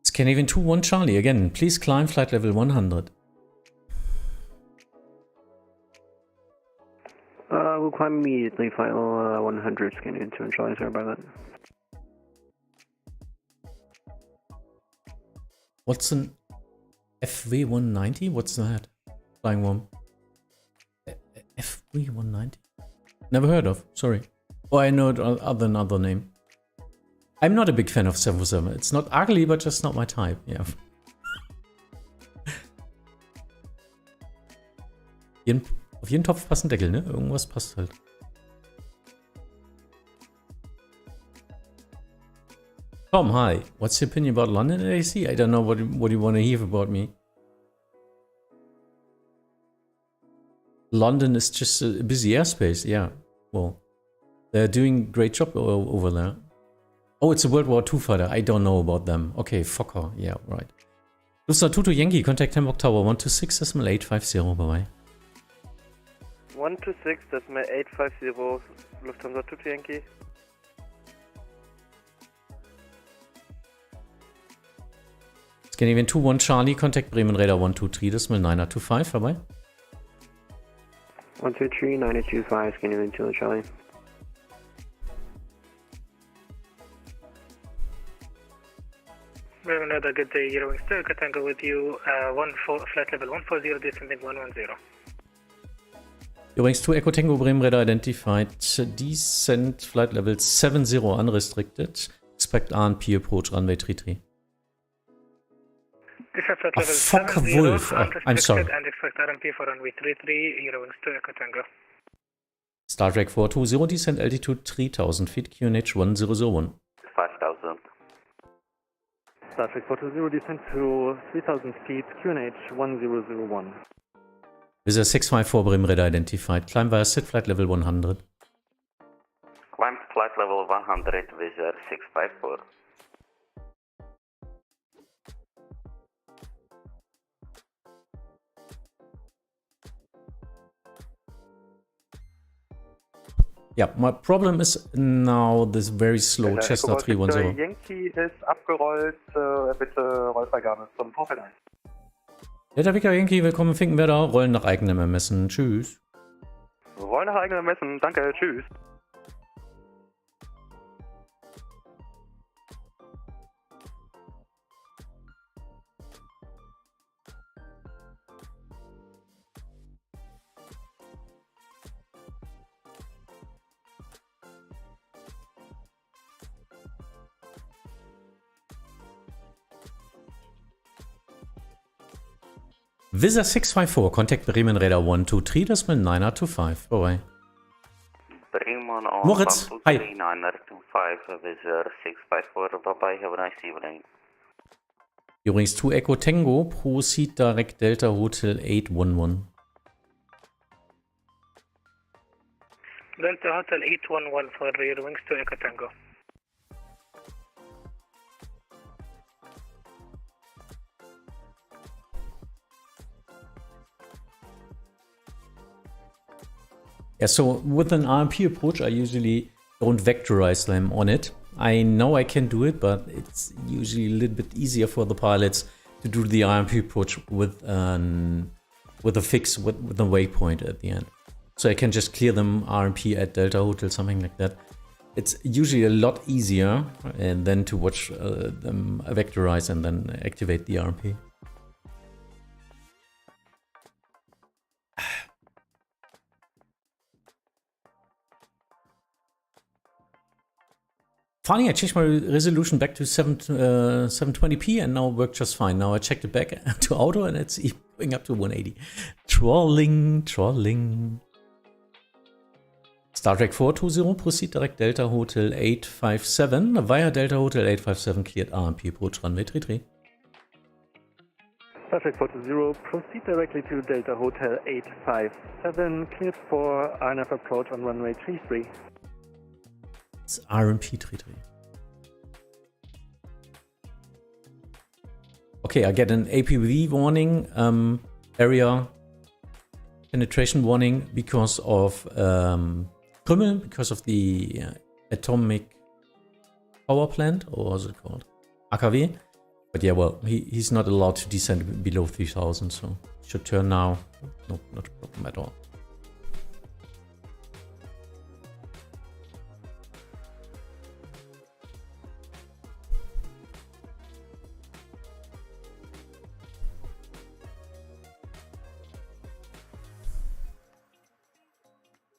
Scandinavian 2-1 Charlie, again, please climb flight level 100. We'll climb immediately, flight level 100, Scandinavian 2 Charlie, sorry about that. What's an FV190? What's that? Flying one. FV190? Never heard of, sorry. Oh, I know another name. I'm not a big fan of 747. It's not ugly, but just not my type. Yeah. Auf jeden Topf passt ein Deckel, ne? Irgendwas passt halt. Tom, hi. What's your opinion about London ATC? I don't know what you want to hear about me. London is just a busy airspace, yeah. Well, they're doing a great job over there. Oh, it's a World War II fighter. I don't know about them. Okay, Fokker. Yeah, right. Lufthansa Tutu Yankee, contact Hamburg Tower 126.850. Bye-bye. 126.850, Lufthansa Tutu Yankee. Scandinavian 2-1 Charlie, contact Bremen Radar 123.925, vorbei. 123, 925, Scandinavian 2 Charlie. Bremen Radar, good day, Eurowings 2, Echo Tango with you, flight level 140, descending 110. Eurowings 2 Echo Tango Bremen Radar identified, descent flight level 70 unrestricted, expect RNP approach runway 33. Flight level fuck 70, Wolf. Oh, I'm sorry. and expect RNP for runway 33, Eurowings 2 Echo Tango. Star Trek 420, descent altitude 3000 feet, QNH 1001. 5000. Star Trek 420, descent to 3000 feet, QNH 1001. Visa 654 Bremen Radar identified, climb via SIT flight level 100. Climb flight level 100, Visa 654. Yeah, my problem is now this very slow Cessna 310. Yankee ist abgerollt, bitte Rollfreigabe zum Vorfeld 1. Delta Victor Yankee, willkommen in Finkenwerder, rollen nach eigenem Ermessen, tschüss. Rollen nach eigenem Ermessen, danke, tschüss. Visa 654, contact Bremen Radar 123.925. Bye. Bremen on Moritz, hi. 123.925, Visa 654, bye-bye, have a nice evening. Übrigens 2 Echo Tango, proceed direct Delta Hotel 811. Delta Hotel 811 for Eurowings 2 Echo Tango. Yeah, so with an RMP approach, I usually don't vectorize them on it. I know I can do it, but it's usually a little bit easier for the pilots to do the RMP approach with a fix, with a waypoint at the end. So I can just clear them RMP at Delta Hotel, something like that. It's usually a lot easier and then to watch them vectorize and then activate the RMP. Funny, I changed my resolution back to 720p and now it worked just fine. Now I checked it back to auto and it's going up to 180. Trolling. Star Trek 420, proceed direct Delta Hotel 857. Via Delta Hotel 857, cleared RMP approach runway 33. Star Trek 420, proceed directly to Delta Hotel 857, cleared for RNF approach on runway 33. It's RMP 33. Okay, I get an APV warning, area penetration warning because of Krümmel, because of the atomic power plant, or what's it called? AKW. But yeah, well, he's not allowed to descend below 3000, so should turn now. No, not a problem at all.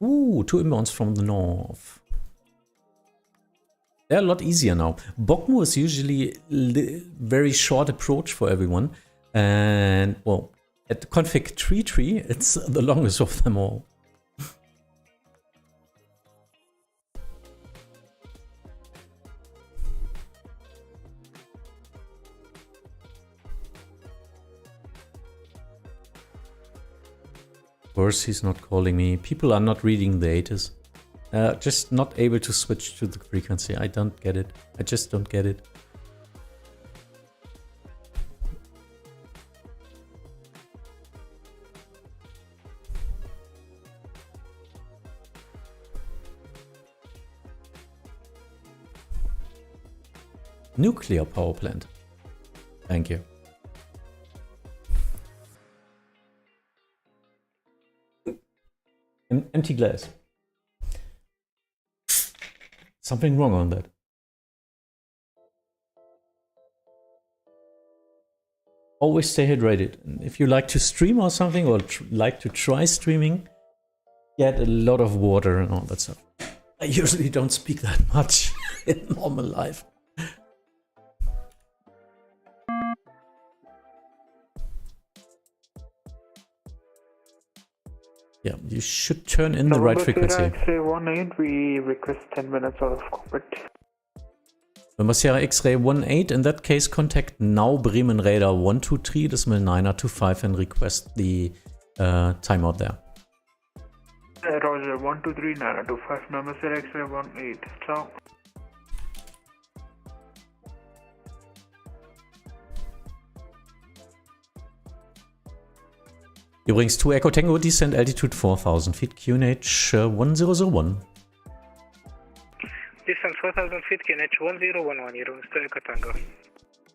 Ooh, 2 inbounds from the north. They're a lot easier now. Bokmu is usually a very short approach for everyone. And, well, at config tree, it's the longest of them all. Of course, he's not calling me. People are not reading the ATIS. Just not able to switch to the frequency. I don't get it. I just don't get it. Nuclear power plant. Thank you. An empty glass. Something wrong on that. Always stay hydrated. And if you like to stream or something, or like to try streaming, get a lot of water and all that stuff. I usually don't speak that much in normal life. Yeah, you should turn in the right frequency. X-ray 18, we request 10 minutes out of corporate. Number Sierra X-ray 18, in that case, contact now Bremen Radar 123.925 and request the timeout there. Roger, 123.925, number Sierra X-ray 18, ciao. Übrigens, 2 Echo Tango, descent altitude 4000 feet, QNH 1001. Descent 4000 feet, QNH 1011, you're on 2 Echo Tango.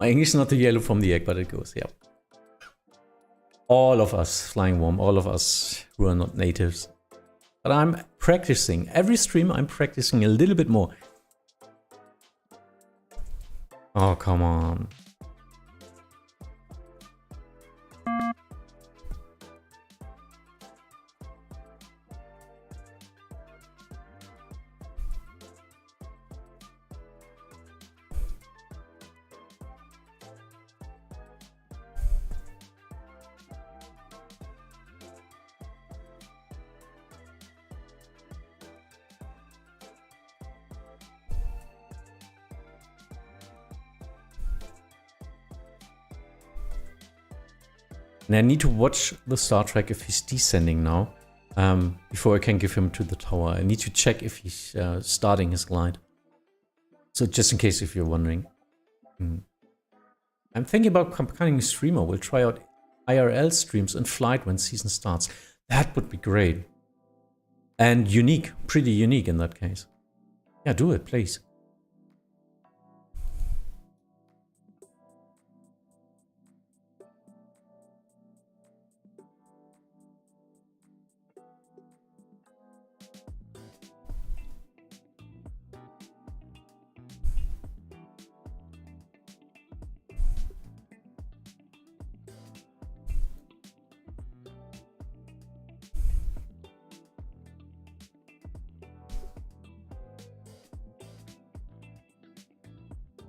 My English is not the yellow from the egg, but it goes, yeah. All of us flying warm, all of us who are not natives. But I'm practicing. Every stream I'm practicing a little bit more. Oh, come on. And I need to watch the Star Trek if he's descending now, before I can give him to the tower. I need to check if he's starting his glide. So just in case if you're wondering. I'm thinking about becoming a streamer. We'll try out IRL streams in flight when season starts. That would be great. And unique, pretty unique in that case. Yeah, do it, please.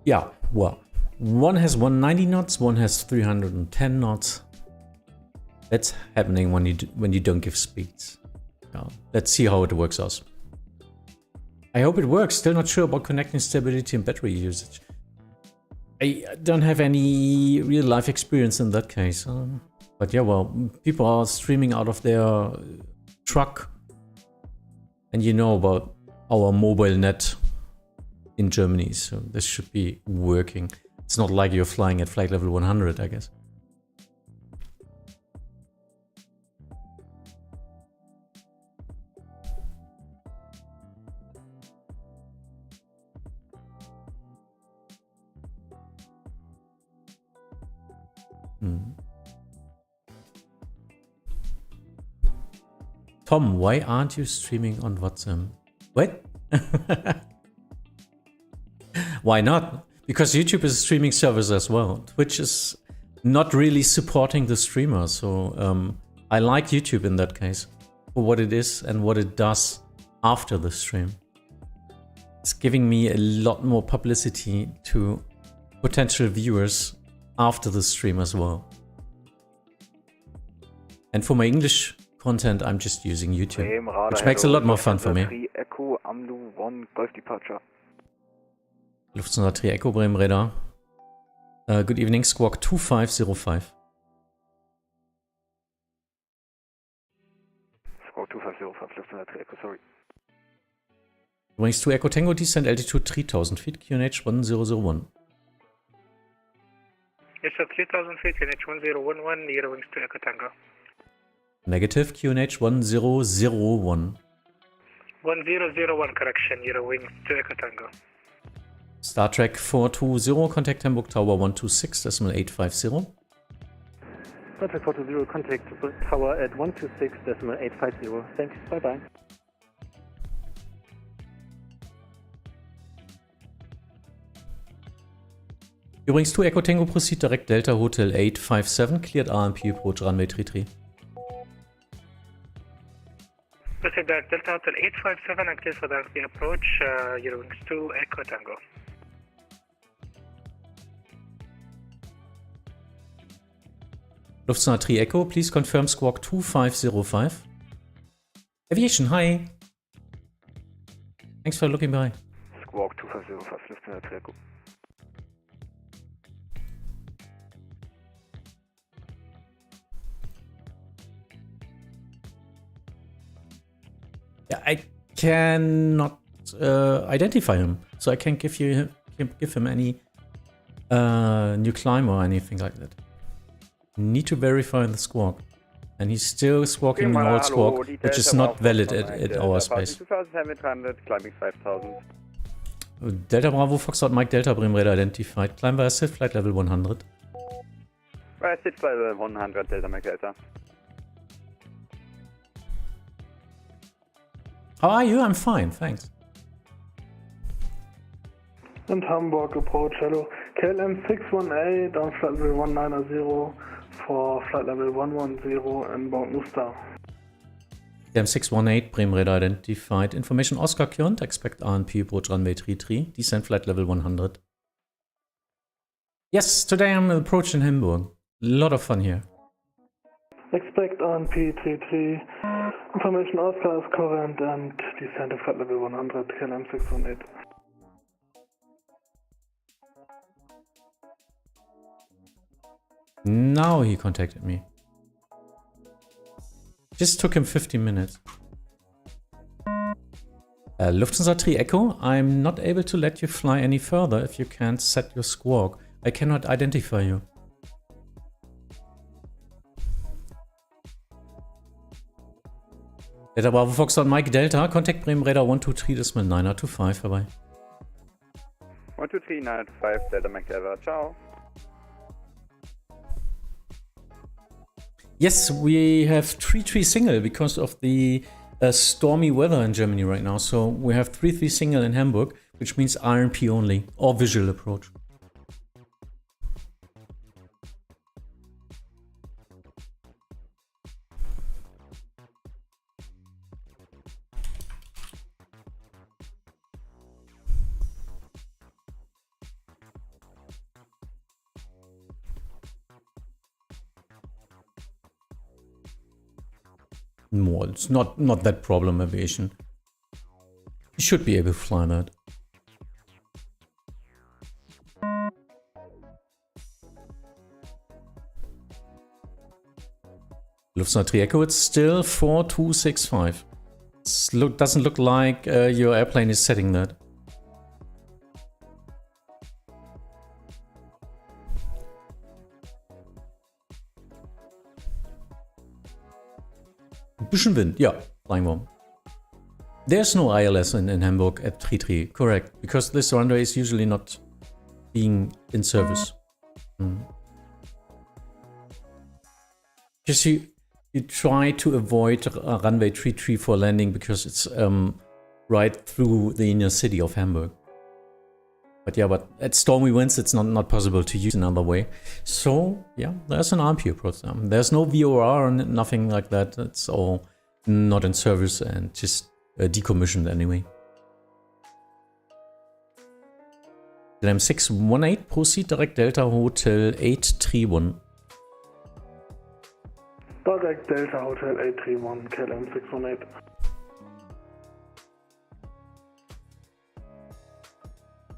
Yeah, well, one has 190 knots, one has 310 knots. That's happening when you don't give speeds. Let's see how it works out. I hope it works. Still not sure about connecting stability and battery usage. I don't have any real life experience in that case. But yeah, well, people are streaming out of their truck. And you know about our mobile net in Germany, so this should be working. It's not like you're flying at flight level 100, I guess. Tom, why aren't you streaming on Vatsim? What? Why not? Because YouTube is a streaming service as well. Twitch is not really supporting the streamer, so I like YouTube in that case for what it is and what it does after the stream. It's giving me a lot more publicity to potential viewers after the stream as well. And for my English content, I'm just using YouTube, which makes a lot more fun for me. Echo Amlu 1 Golf departure. Lufthansa 3 Echo Bremen Radar. Good evening, Squawk 2505. Squawk 2505, Lufthansa 3 Echo, sorry. Übrigens 2 Echo Tango, descent altitude 3000 feet, QNH 1001. Yes, sir, 3000 feet, QNH 1011, near wings 2 Echo Tango. Negative, QNH 1001. 1001, correction, near wings 2 Echo Tango. Star Trek 420, contact Hamburg Tower 126.850. Contact 420, contact tower at 126.850. Thanks, bye bye. Übrigens, 2 Echo Tango proceed direct Delta Hotel 857, cleared RMP approach runway 33. Proceed direct Delta Hotel 857 and clear for the approach, Eurowings 2 Echo Tango. Lufthansa 3 Echo, please confirm squawk 2505. Aviation, hi. Thanks for looking by. Squawk 2505, Lufthansa 3 Echo. Yeah, I cannot identify him, so I can't give him any new climb or anything like that. Need to verify the squawk, and he's still squawking an old squawk, which is not valid at our space. 2700, climbing 5000. Delta Bravo Foxtrot Mike Delta Bremen radar identified. Climb via SID flight level 100. Via SID flight level 100, Delta Mike Delta. How are you? I'm fine, thanks. And Hamburg approach, hello. KLM 618 on flight level 190 for flight level 110 inbound Mostar. KLM 618, Bremen radar identified. Information Oscar current, expect RNP approach runway 33, descent flight level 100. Yes, today I'm approaching Hamburg. A lot of fun here. Expect RNP 33. Information Oscar is current and descent to flight level 100, KLM 618. Now he contacted me. Just took him 15 minutes. Lufthansa 3 Echo, I'm not able to let you fly any further if you can't set your squawk. I cannot identify you. Delta Bravo Fox on Mike Delta, contact Bremen radar 123.925, bye bye. 123.925, Delta Mike Delta, ciao. Yes, we have 3-3 single because of the stormy weather in Germany right now. So we have 3-3 single in Hamburg, which means RNP only or visual approach. No, it's not that problem, aviation. You should be able to fly that. Lufthansa 3 Echo, it's still 4265. Doesn't look like your airplane is setting that. Bisschen Wind, yeah, flying warm. There's no ILS in Hamburg at 3-3, correct, because this runway is usually not being in service. Because you try to avoid runway 33 for landing because it's right through the inner city of Hamburg. But yeah, but at stormy winds, it's not possible to use another way. So yeah, there's an RMP approach. There's no VOR or nothing like that. It's all not in service and just decommissioned anyway. KLM 618, proceed direct Delta Hotel 831. Direct Delta Hotel 831, KLM 618.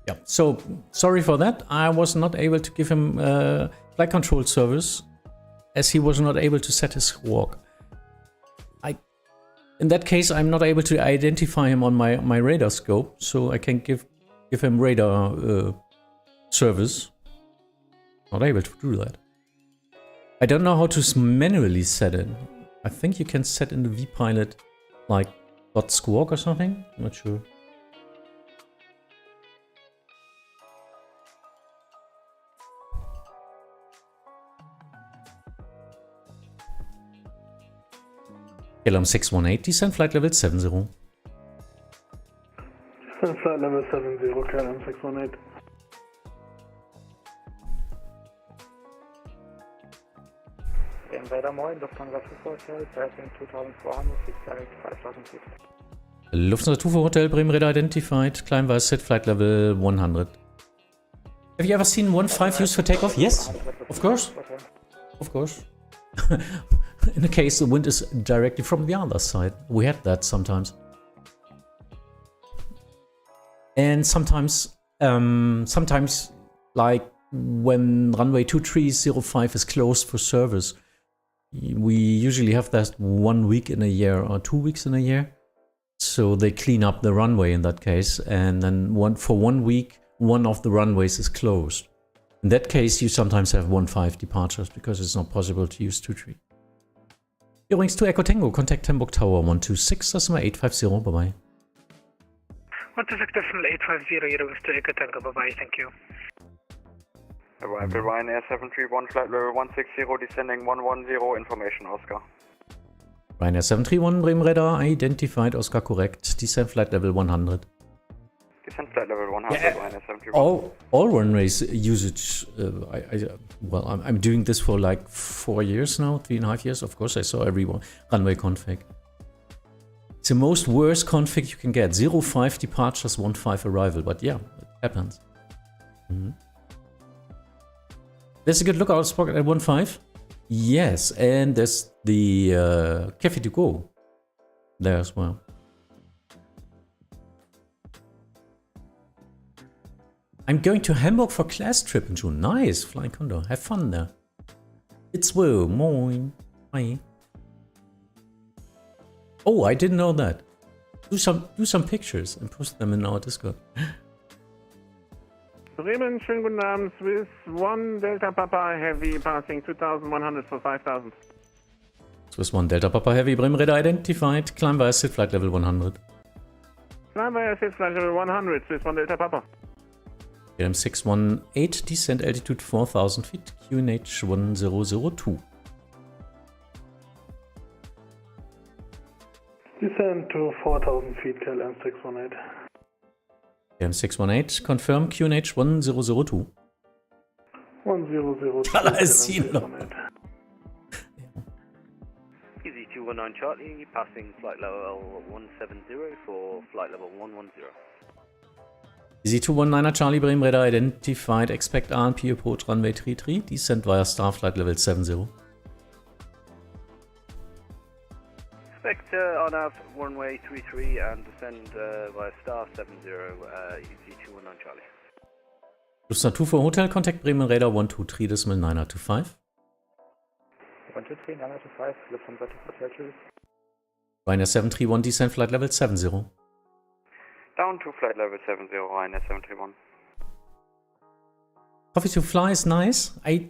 Yeah, so sorry for that. I was not able to give him flight control service as he was not able to set his squawk. In that case, I'm not able to identify him on my radar scope, so I can give him radar service. Not able to do that. I don't know how to manually set it. I think you can set in the vPilot like .squawk or something. I'm not sure. KLM 618, descend flight level 70. Descend flight level 70, KLM 618. Invader moin, Lufthansa 2 Hotel, passing 2400, feet direct 5000 feet. Lufthansa 2 Hotel, Bremen Radar identified, climb via set flight level 100. Have you ever seen 15 used for takeoff? Yes, of course. Of course. In the case the wind is directly from the other side. We had that sometimes. And sometimes, like when runway 2305 is closed for service, we usually have that 1 week in a year or 2 weeks in a year. So they clean up the runway in that case, and then for 1 week, one of the runways is closed. In that case, you sometimes have 15 departures because it's not possible to use 23. Eurowings to Echo Tango, contact Hamburg Tower 126, decimal 850, bye-bye. 126 decimal 850, Eurowings to Echo Tango, bye-bye, thank you. Arrival Ryanair 731, flight level 160, descending 110, information Oscar. Ryanair 731, Bremen Radar, identified, Oscar correct, descend flight level 100. Descend flight level 100, Yeah. Ryanair 731. All runways usage, I'm doing this for like 4 years now, 3.5 years, of course I saw every runway config. It's the most worst config you can get, 05 departures, 15 arrival, but yeah, it happens. There's a good lookout spot at 15. Yes, and there's the Cafe to Go there as well. I'm going to Hamburg for class trip in June. Nice, Flying Condor. Have fun there. It's Will. Moin. Hi. Oh, I didn't know that. Do some pictures and post them in our Discord. Bremen, schönen guten Abend. Swiss 1 Delta Papa Heavy passing 2100 for 5000. Swiss 1 Delta Papa Heavy, Bremen Radar identified, climb via SID flight level 100. Climb via SID flight level 100, Swiss 1 Delta Papa. KLM 618, descent altitude 4000 feet, QNH 1002. Descend to 4000 feet, KLM 618. KLM 618, confirm QNH 1002. 1002. I see it. Easy 219 Charlie, passing flight level 170 for flight level 110. Easy 219 Charlie, Bremen Radar identified, expect RNP approach runway 33, descent via star flight level 70. Expect on out runway 33 and descend via star 70, easy 219 Charlie. Lufthansa 2 for hotel, contact Bremen Radar 123 decimal 925. 123, 925, Lufthansa 2 Hotel, tschüss. Ryanair 731, descent flight level 70. Down to flight level 70, Ryanair 731. Coffee to Fly is nice. I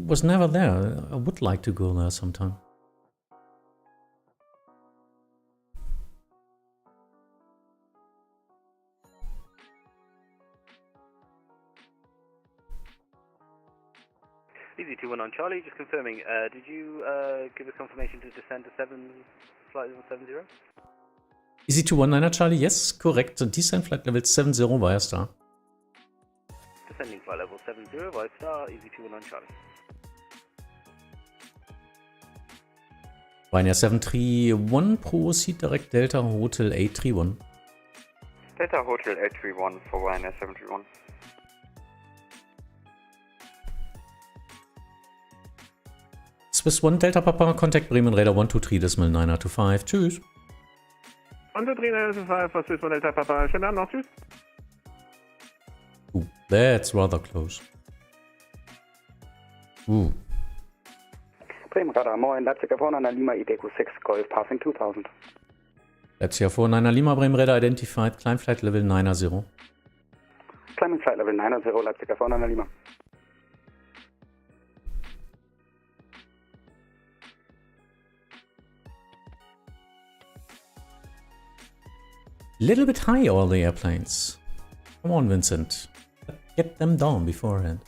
was never there. I would like to go there sometime. Easy 219 Charlie, just confirming, did you give us confirmation to descend to flight level 70? Easy 219 Charlie, yes, correct. Descent flight level 70 via star. Descending flight level 70 via star, easy 219 Charlie. Ryanair 731, proceed direct Delta Hotel 831. Delta Hotel 831 for Ryanair 731. Swiss 1 Delta Papa, contact Bremen Radar 123 decimal 925. Tschüss. 123, 925 for Swiss 1 Delta Papa. Schönen Abend noch, tschüss. Ooh, that's rather close. Ooh. Bremen Radar, moin, Leipzig Airport, Lima, EDDH 6, Golf, passing 2000. Leipzig Airport, Lima, Bremen Radar identified, climb flight level 90. Climbing flight level 90, Leipzig Airport, Lima. Little bit high, all the airplanes. Come on, Vincent. Get them down beforehand.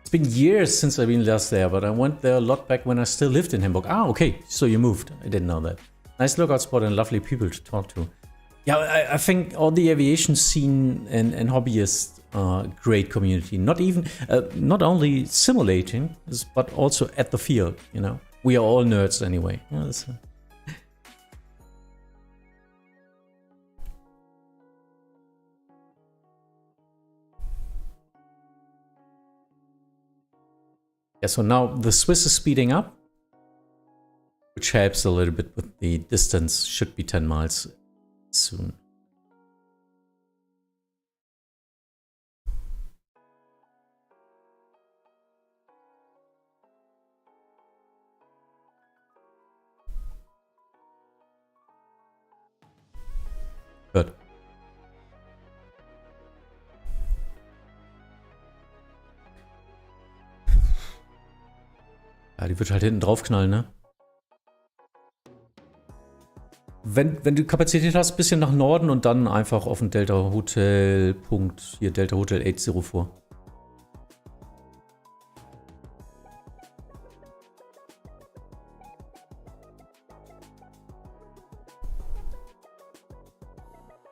It's been years since I've been last there, but I went there a lot back when I still lived in Hamburg. Ah, okay, so you moved. I didn't know that. Nice lookout spot and lovely people to talk to. Yeah, I think all the aviation scene and hobbyists are a great community. Not only simulating, but also at the field, you know. We are all nerds anyway. Yeah, yeah, so now the Swiss is speeding up, which helps a little bit with the distance. Should be 10 miles soon. Good. Ja, die wird halt hinten draufknallen, ne? Wenn du Kapazität hast, ein bisschen nach Norden und dann einfach auf den Delta Hotel Punkt, hier Delta Hotel 80 vor.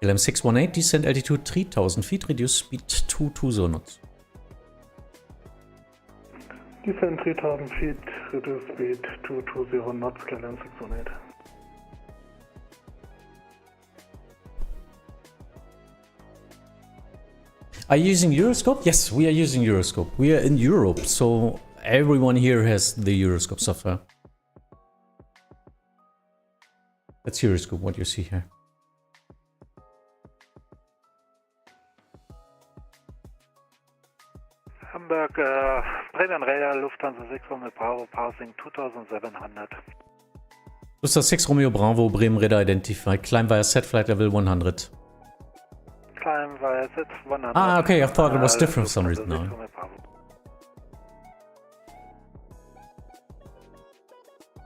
LM 618, descent altitude 3000 feet, reduce speed to 20 knots. Descent 3000 feet, reduce speed to 20 knots, LM 618. Are you using Euroscope? Yes, we are using Euroscope. We are in Europe, so everyone here has the Euroscope software. That's Euroscope, what you see here. Hamburg, Bremen Radar, Lufthansa 6 Romeo Bravo, passing 2700. Lufthansa 6 Romeo Bravo, Bremen Radar identified, climb via set flight level 100. Climb via set 100. Ah, okay, I thought it was different for some reason now.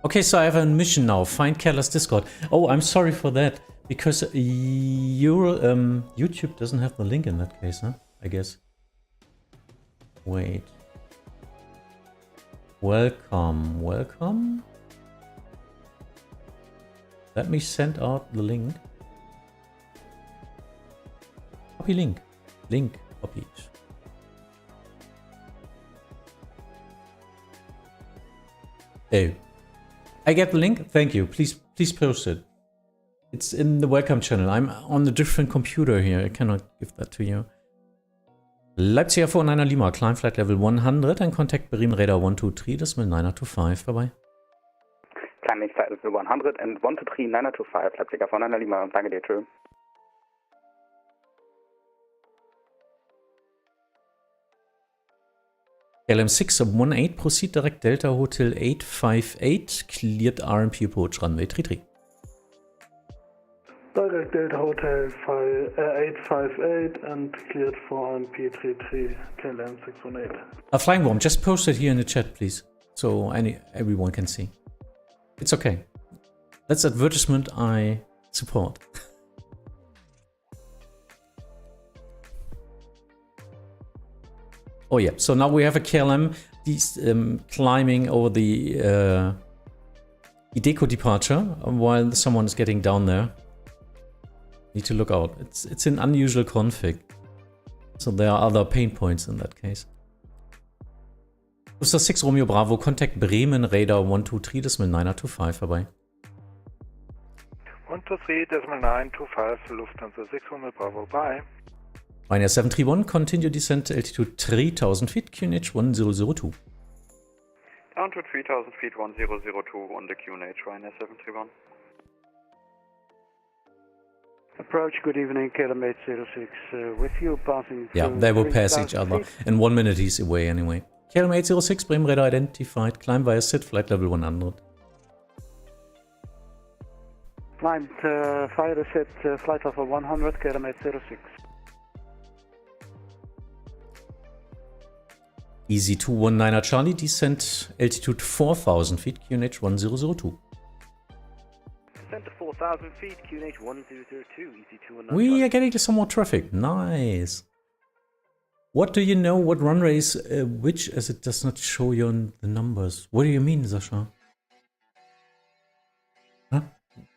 Okay, so I have a mission now, find Keller's Discord. Oh, I'm sorry for that, because YouTube doesn't have the link in that case, huh? I guess. Wait. Welcome, welcome. Let me send out the link. Copy link. Link copied. Oh. I get the link? Thank you. Please post it. It's in the welcome channel. I'm on a different computer here. I cannot give that to you. Leipzig Air 49 Lima, climb flight level 100 and contact Bremen Radar 123, decimal 925. Bye-bye. Climbing flight level 100 and 123 925, Leipzig Air 49 Lima. Danke dir, tschö. LM618, proceed direct Delta Hotel 858, cleared RMP approach runway 33. Direct Delta Hotel 858 and cleared for RMP 33, KLM 618. A flying bomb, just post it here in the chat, please, so everyone can see. It's okay. That's advertisement I support. Oh yeah, so now we have a KLM climbing over the EDDH departure while someone is getting down there. Need to look out. It's an unusual config, so there are other pain points in that case. Lufthansa 6 Romeo Bravo, contact Bremen Radar 123, decimal 925, bye-bye. 123, decimal 925, Lufthansa 6 Romeo Bravo, bye. Ryanair 731, continue descent altitude 3000 feet, QNH 1002. Down to 3000 feet, 1002 on the QNH, Ryanair 731. Approach, good evening, KLM 806, with you, passing through. Yeah, they will pass each other. In 1 minute he's away anyway. KLM 806, Bremen Radar identified, climb via SIT, flight level 100. Climbed via the SIT, flight level 100, KLM 806. Easy 219er Charlie, descent altitude 4000 feet, QNH 1002. Descent to 4,000 feet, QNH 1002, easy 219. We are getting to some more traffic, nice. What do you know? What runway is which, as it does not show you on the numbers? What do you mean, Sasha? Huh?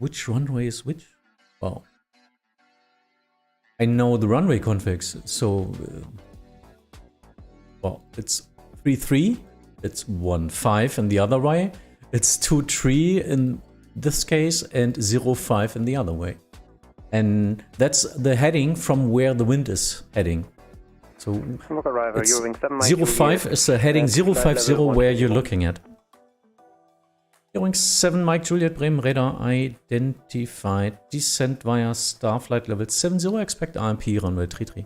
Which runway is which? Wow. I know the runway configs, so... well, it's 3-3, it's 1-5 in the other way, it's 2-3 in this case, and 0-5 in the other way. And that's the heading from where the wind is heading. So it's 0-5 is the heading 050 where you're looking at. Hearing 7 Mike Juliet Bremen radar identified. Descent via Starflight level 70. Expect RMP runway 33.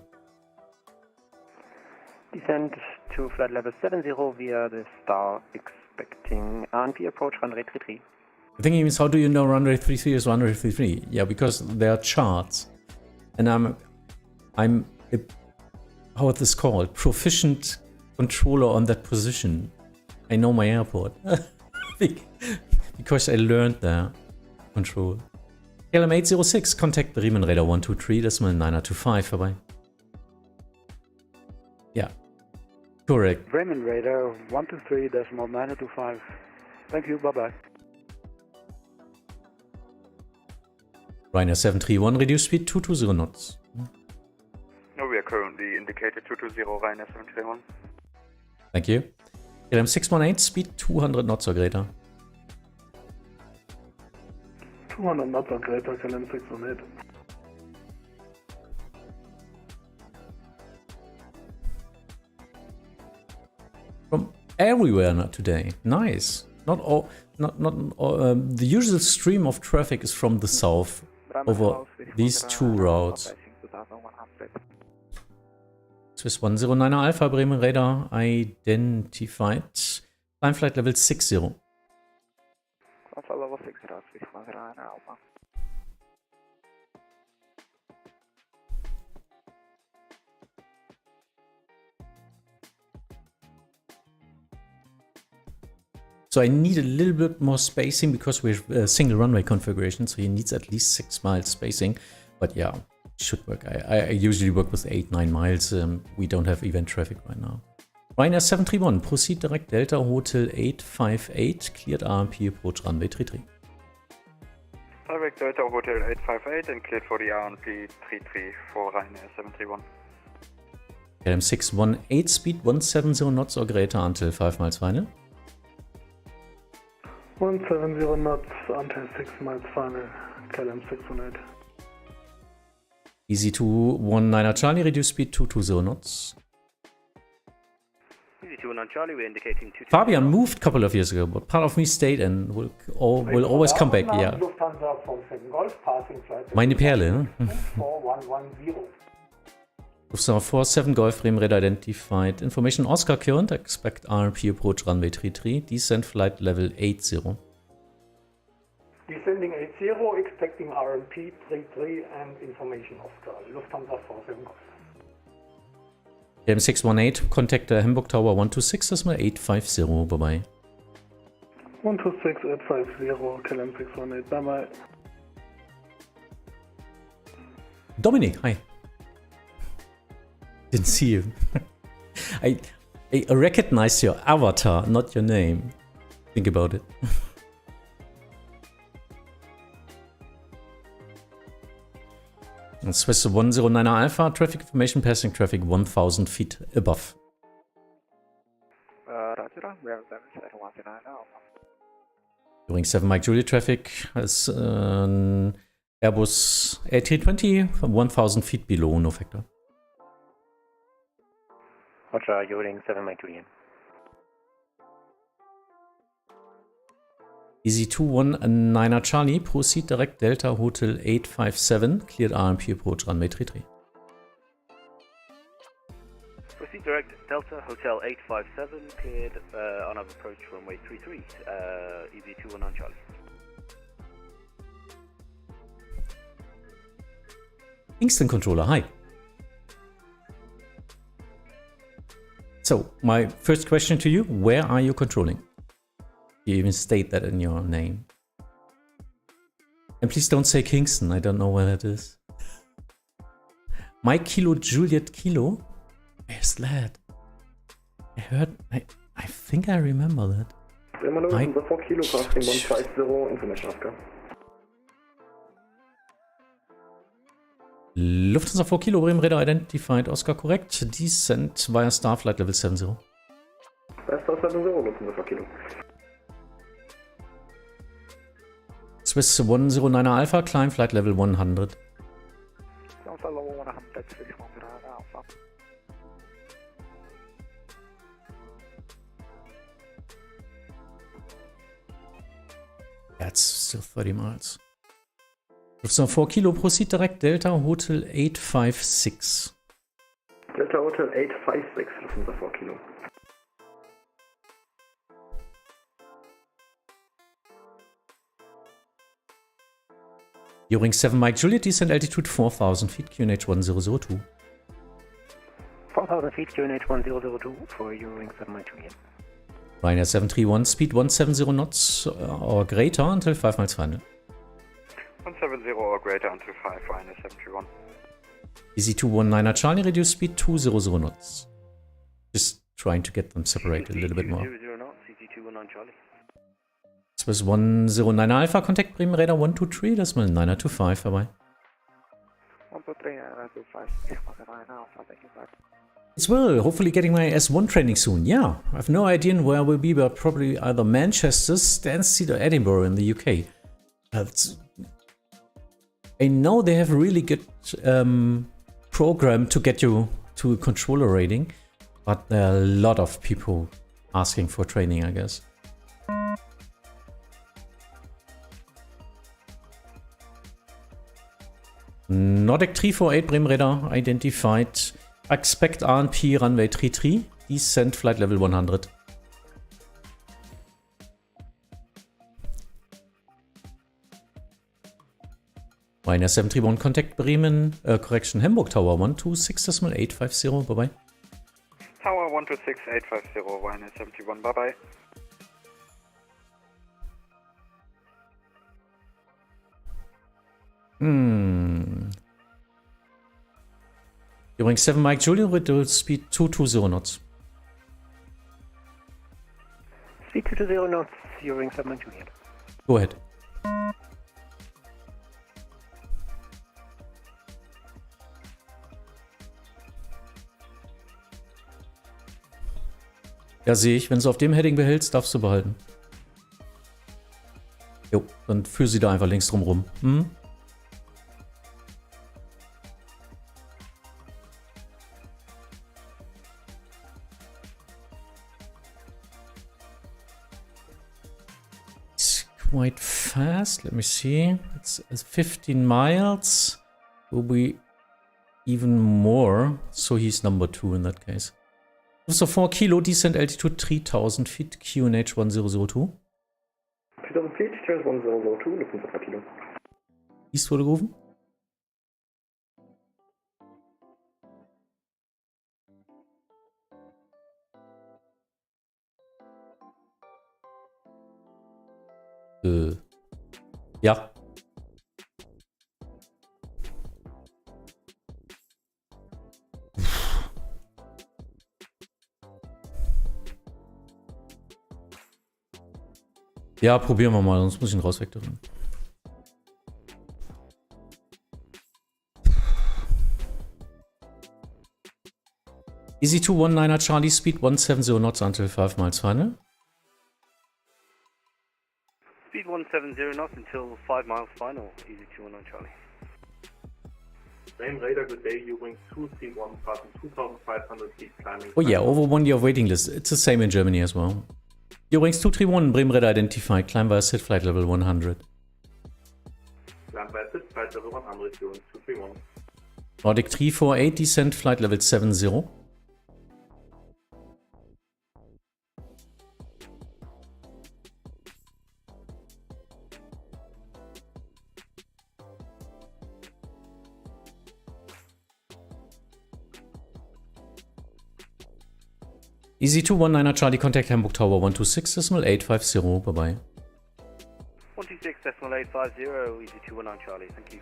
Descent to flight level 70 via the Star, expecting RMP approach runway 33. The thing is, how do you know runway 33 is runway 33? Yeah, because there are charts. And I'm a, how is this called? Proficient controller on that position. I know my airport. Because I learned there. Control. KLM 806, contact Bremen Radar 123.925 vorbei. Yeah. Correct. Bremen Radar 123.925. Thank you, bye-bye. Ryanair 731, reduce speed 220 knots. No, we are currently indicated 220 Ryanair 731. Thank you. KLM 618, speed 200 knots or greater. 200 knots or greater, KLM 618. From everywhere not today. Nice. Not all. Not the usual stream of traffic is from the south over these two routes. Swiss 109 Alpha Bremen radar identified. Climb flight level 60. Level 60, Swiss 109 Alpha. So I need a little bit more spacing because we're a single runway configuration, so he needs at least 6 miles spacing. But yeah, it should work. I usually work with 8-9 miles. We don't have event traffic right now. Ryanair 731, proceed direct Delta Hotel 858, cleared RMP approach runway 33. Direct Delta Hotel 858 and cleared for the RMP 33 for Ryanair 731. KLM 618, speed 170 knots or greater until 5 miles final. 170 knots until 6 miles final, KLM 618. Easy 219 Charlie, reduce speed 220 knots. Easy 219 Charlie, we're indicating 220. Fabian moved a couple of years ago, but part of me stayed and will always come back, yeah. Meine Perle, ne? 4110. Lufthansa 47 Golf Bremen radar identified. Information Oscar current, expect RMP approach runway 33, descent flight level 80. Descending 80, expecting RMP 33 and information Oscar. Lufthansa 47 Golf. KLM 618, contact Hamburg Tower 126.850, bye-bye. 126.850, KLM 618, bye-bye. Dominic, hi. Didn't see you. I recognize your avatar, not your name. Think about it. Swiss 109 Alpha, traffic information passing traffic 1000 feet above. During 7 Mike Juliet traffic is Airbus A320 from 1000 feet below, no factor. Roger, Yoling 7 Mike Juliet. Easy 219 Charlie, proceed direct Delta Hotel 857, cleared RMP approach runway 33. Proceed direct Delta Hotel 857, cleared on approach runway 33, Easy 219 Charlie. Kingston controller, hi. So, my first question to you, where are you controlling? You even state that in your name. And please don't say Kingston, I don't know where that is. Mike Kilo Juliet Kilo. Where's that? I think I remember that. Bremen Lufthansa 4 Kilo passing 150, information Oscar. Lufthansa 4 Kilo, Bremen Radar identified, Oscar correct. Descent via star flight level 70. Star 70, Lufthansa 4 Kilo. Swiss 109 Alpha, climb flight level 100. That's still 30 miles. Lufthansa 4 Kilo, proceed direct, Delta Hotel 856. Delta Hotel 856, Lufthansa 4 Kilo. During 7 Mike Juliet, descent altitude 4,000 feet, QNH 1002. 4,000 feet, QNH 1002 for Uring 7 Mike Juliet. Ryanair 731, speed 170 knots or greater until 5 miles final. 170 or greater until 5, Ryanair 731. Easy 219er Charlie, reduce speed 200 knots. Just trying to get them separated a little bit more. 200 knots, Easy 219 Charlie. Swiss 109 Alpha, Contact Bremen Radar 123, das ist mal 925 vorbei. 123, 925, Alpha, thank you, bye. As well, hopefully getting my S1 training soon. Yeah, I have no idea where I will be, but probably either Manchester, Stansted or Edinburgh in the UK. I know they have a really good program to get you to a controller rating, but there are a lot of people asking for training, I guess. Nordic 348 Bremen Radar identified. Expect RNP runway 33. Descent flight level 100. Ryanair 731 contact Bremen. Correction Hamburg Tower 126.850. Bye bye. Tower 126.850. Ryanair 71. Bye bye. During 7 Mike Juliet, reduce speed 220 knots. Speed 220 knots, during 7 Mike Juliet. Go ahead. Ja, sehe ich. Wenn du auf dem Heading behältst, darfst du behalten. Jo, dann führ sie da einfach links drum rum. Hm? Quite fast. Let me see. It's 15 miles. Will be even more. So he's number 2 in that case. So 4 Kilo, descent altitude 3000 feet, QNH 1002. 3000 feet, QNH 1002, Lufthansa 4 Kilo. East wurde gerufen? Ja. Ja, probieren wir mal, sonst muss ich ihn rausvektorieren. Easy 219er Charlie, speed 170 knots until 5 miles final. Speed 170 knots until 5 miles final, Easy 219 Charlie. Bremen Radar, good day, Uring 231, passing 2,500 feet, climbing. Oh yeah, over 1 year waiting list. It's the same in Germany as well. Urings 231, Bremen Radar identified, climb via SID flight level 100. Climb via SID flight level 100, Uring 231. Nordic 348, descent flight level 70. Easy 219er Charlie, contact Hamburg Tower 126.850. Bye bye. 126.850, Easy 219 Charlie, thank you.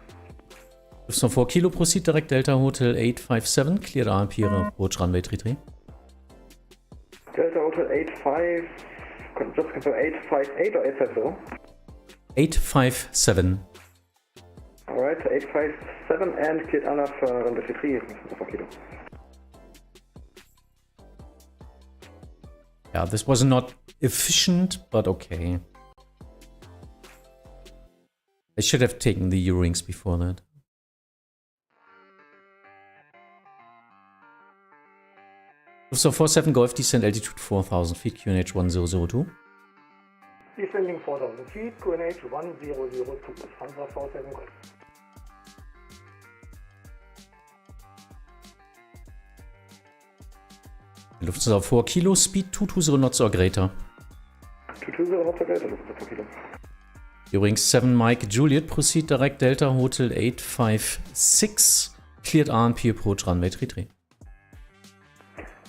Lufthansa 4 Kilo, proceed direct Delta Hotel 857, cleared RMP approach runway 33. Delta Hotel 85, just confirm 858 or 850? 857. Alright, 857 and cleared Anna for runway 33, 4 Kilo. Yeah, this was not efficient, but okay. I should have taken the U-rings before that. So 47 Golf descent altitude 4000 feet, QNH 1002. Descending 4,000 feet, QNH 1002, Lufthansa 47 Golf. Lufthansa 4 Kilo, speed 220 knots or greater. 220 knots or greater, Lufthansa 4 Kilo. During 7 Mike Juliet, proceed direct Delta Hotel 856, cleared RMP approach runway 33.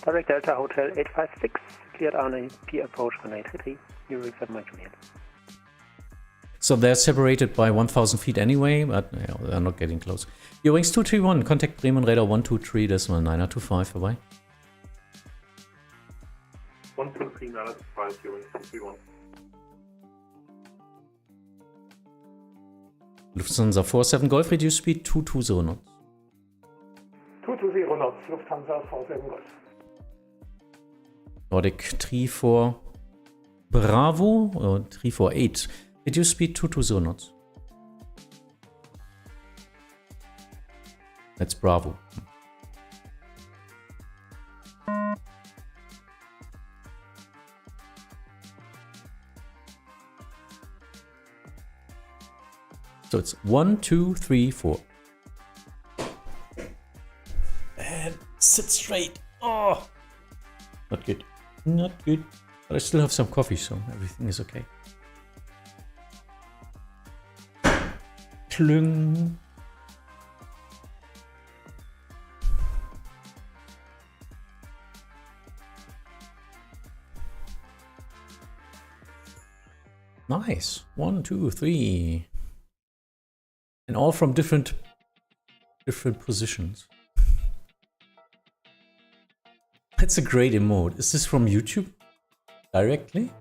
Direct Delta Hotel 856, cleared RMP approach runway 33, during 7 Mike Juliet. So they're separated by 1000 feet anyway, but yeah, they're not getting close. Eurowings 231, contact Bremen radar 123.925, bye-bye. 123.925, Eurowings 231. Lufthansa 47 Golf, reduce speed 220 knots. 220 knots, Lufthansa 47 Golf. Nordic 34 Bravo, or 348, reduce speed 220 knots. That's Bravo. So it's 1, 2, 3, 4. And sit straight. Oh, not good. Not good. But I still have some coffee, so everything is okay. Klung. Nice. 1, 2, 3. And all from different positions. That's a great emote. Is this from YouTube? Directly?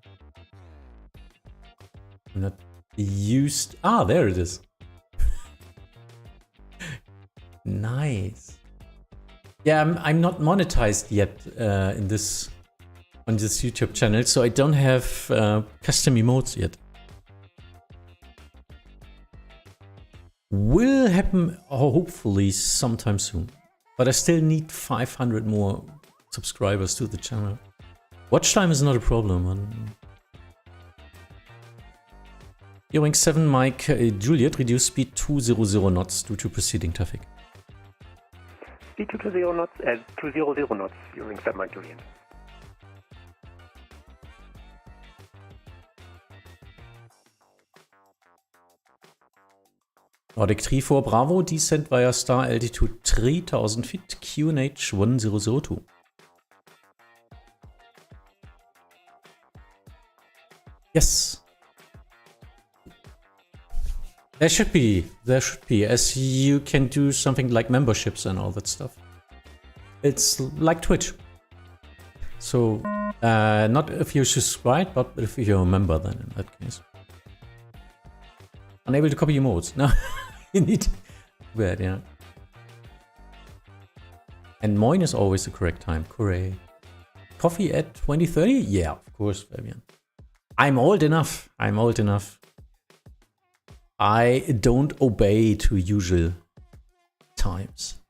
Not used. Ah, there it is. Nice. Yeah, I'm not monetized yet on this YouTube channel, so I don't have custom emotes yet. Will happen hopefully sometime soon, but I still need 500 more subscribers to the channel. Watch time is not a problem. Eurowings 7 Mike Juliet, reduce speed 200 knots due to preceding traffic. Speed 220 knots, 200 knots, Eurowings 7 Mike Juliet. Nordic 34 Bravo, descent via star altitude 3000 feet, QNH 1002. Yes. There should be, as you can do something like memberships and all that stuff. It's like Twitch. So, not if you subscribe, but if you're a member then in that case. Unable to copy emotes. No, you need bad, yeah. And Moin is always the correct time. Correct. Coffee at 2030? Yeah, of course, Fabian. I'm old enough. I'm old enough. I don't obey to usual times.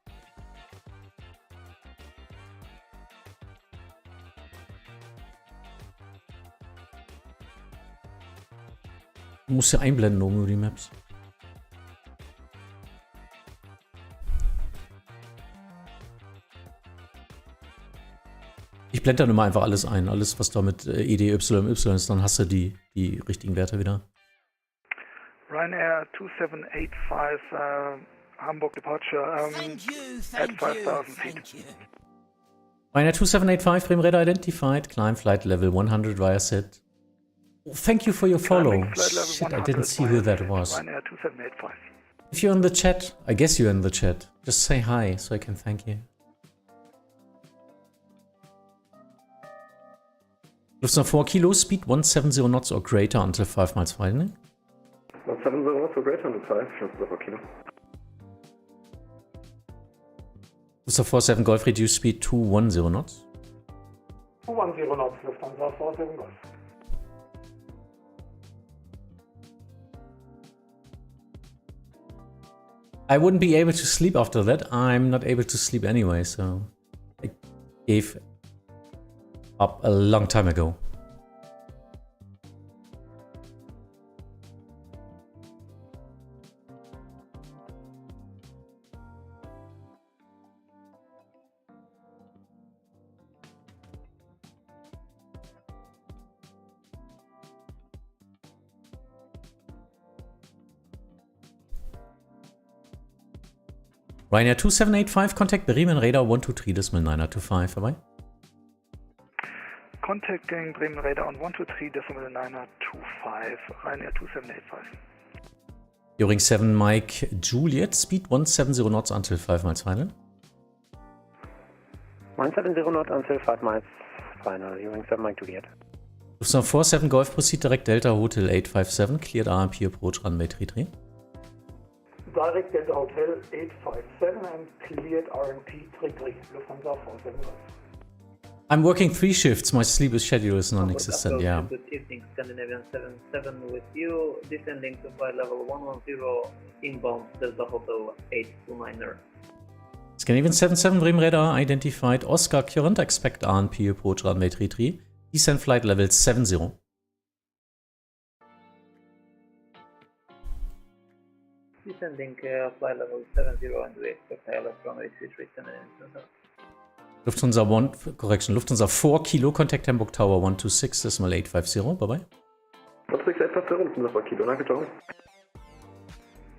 Ich muss ja einblenden oben über die Maps. Ich blende dann immer einfach alles ein. Alles, was da mit EDDH ist, dann hast du die richtigen Werte wieder. Ryanair 2785, Hamburg departure at 5,000 feet. Ryanair 2785, Bremen radar identified, climb flight level 100 via set. Oh, thank you for your follow. Shit, I didn't see who that was. Ryanair 2785. If you're in the chat, I guess you're in the chat. Just say hi so I can thank you. Lufthansa 4 Kilo, speed 170 knots or greater until 5 miles final. 170 knots or greater until 5, Lufthansa 4 Kilo. Lufthansa 47 Golf, reduce speed 210 knots. 210 knots, Lufthansa 47 Golf. I wouldn't be able to sleep after that. I'm not able to sleep anyway, so I gave up a long time ago. Ryanair 2785, contact Bremen Radar 123.925, vorbei. Contacting Bremen Radar on 123.925, Ryanair 2785. During 7 Mike Juliet, speed 170 knots until 5 miles final. 170 knots until 5 miles final, during 7 Mike Juliet. Lufthansa 47 Golf, proceed direct Delta Hotel 857, cleared RMP approach runway 33. Direct Delta Hotel 857 and cleared RMP 33, Lufthansa 47 Golf. I'm working 3 shifts, my sleep schedule is non-existent, yeah. Good evening, Scandinavian 77 with you, descending to flight level 110, inbound Delta Hotel 829er. Scandinavian 77 Bremen Radar identified Oscar current, expect RMP approach runway 33, descend flight level 70. Descending flight level 70 and we expect ILS runway 33 Lufthansa 1, correction, Lufthansa 4 Kilo, contact Hamburg Tower 126.850, bye bye. 126.850, Lufthansa 4 Kilo, danke, ciao.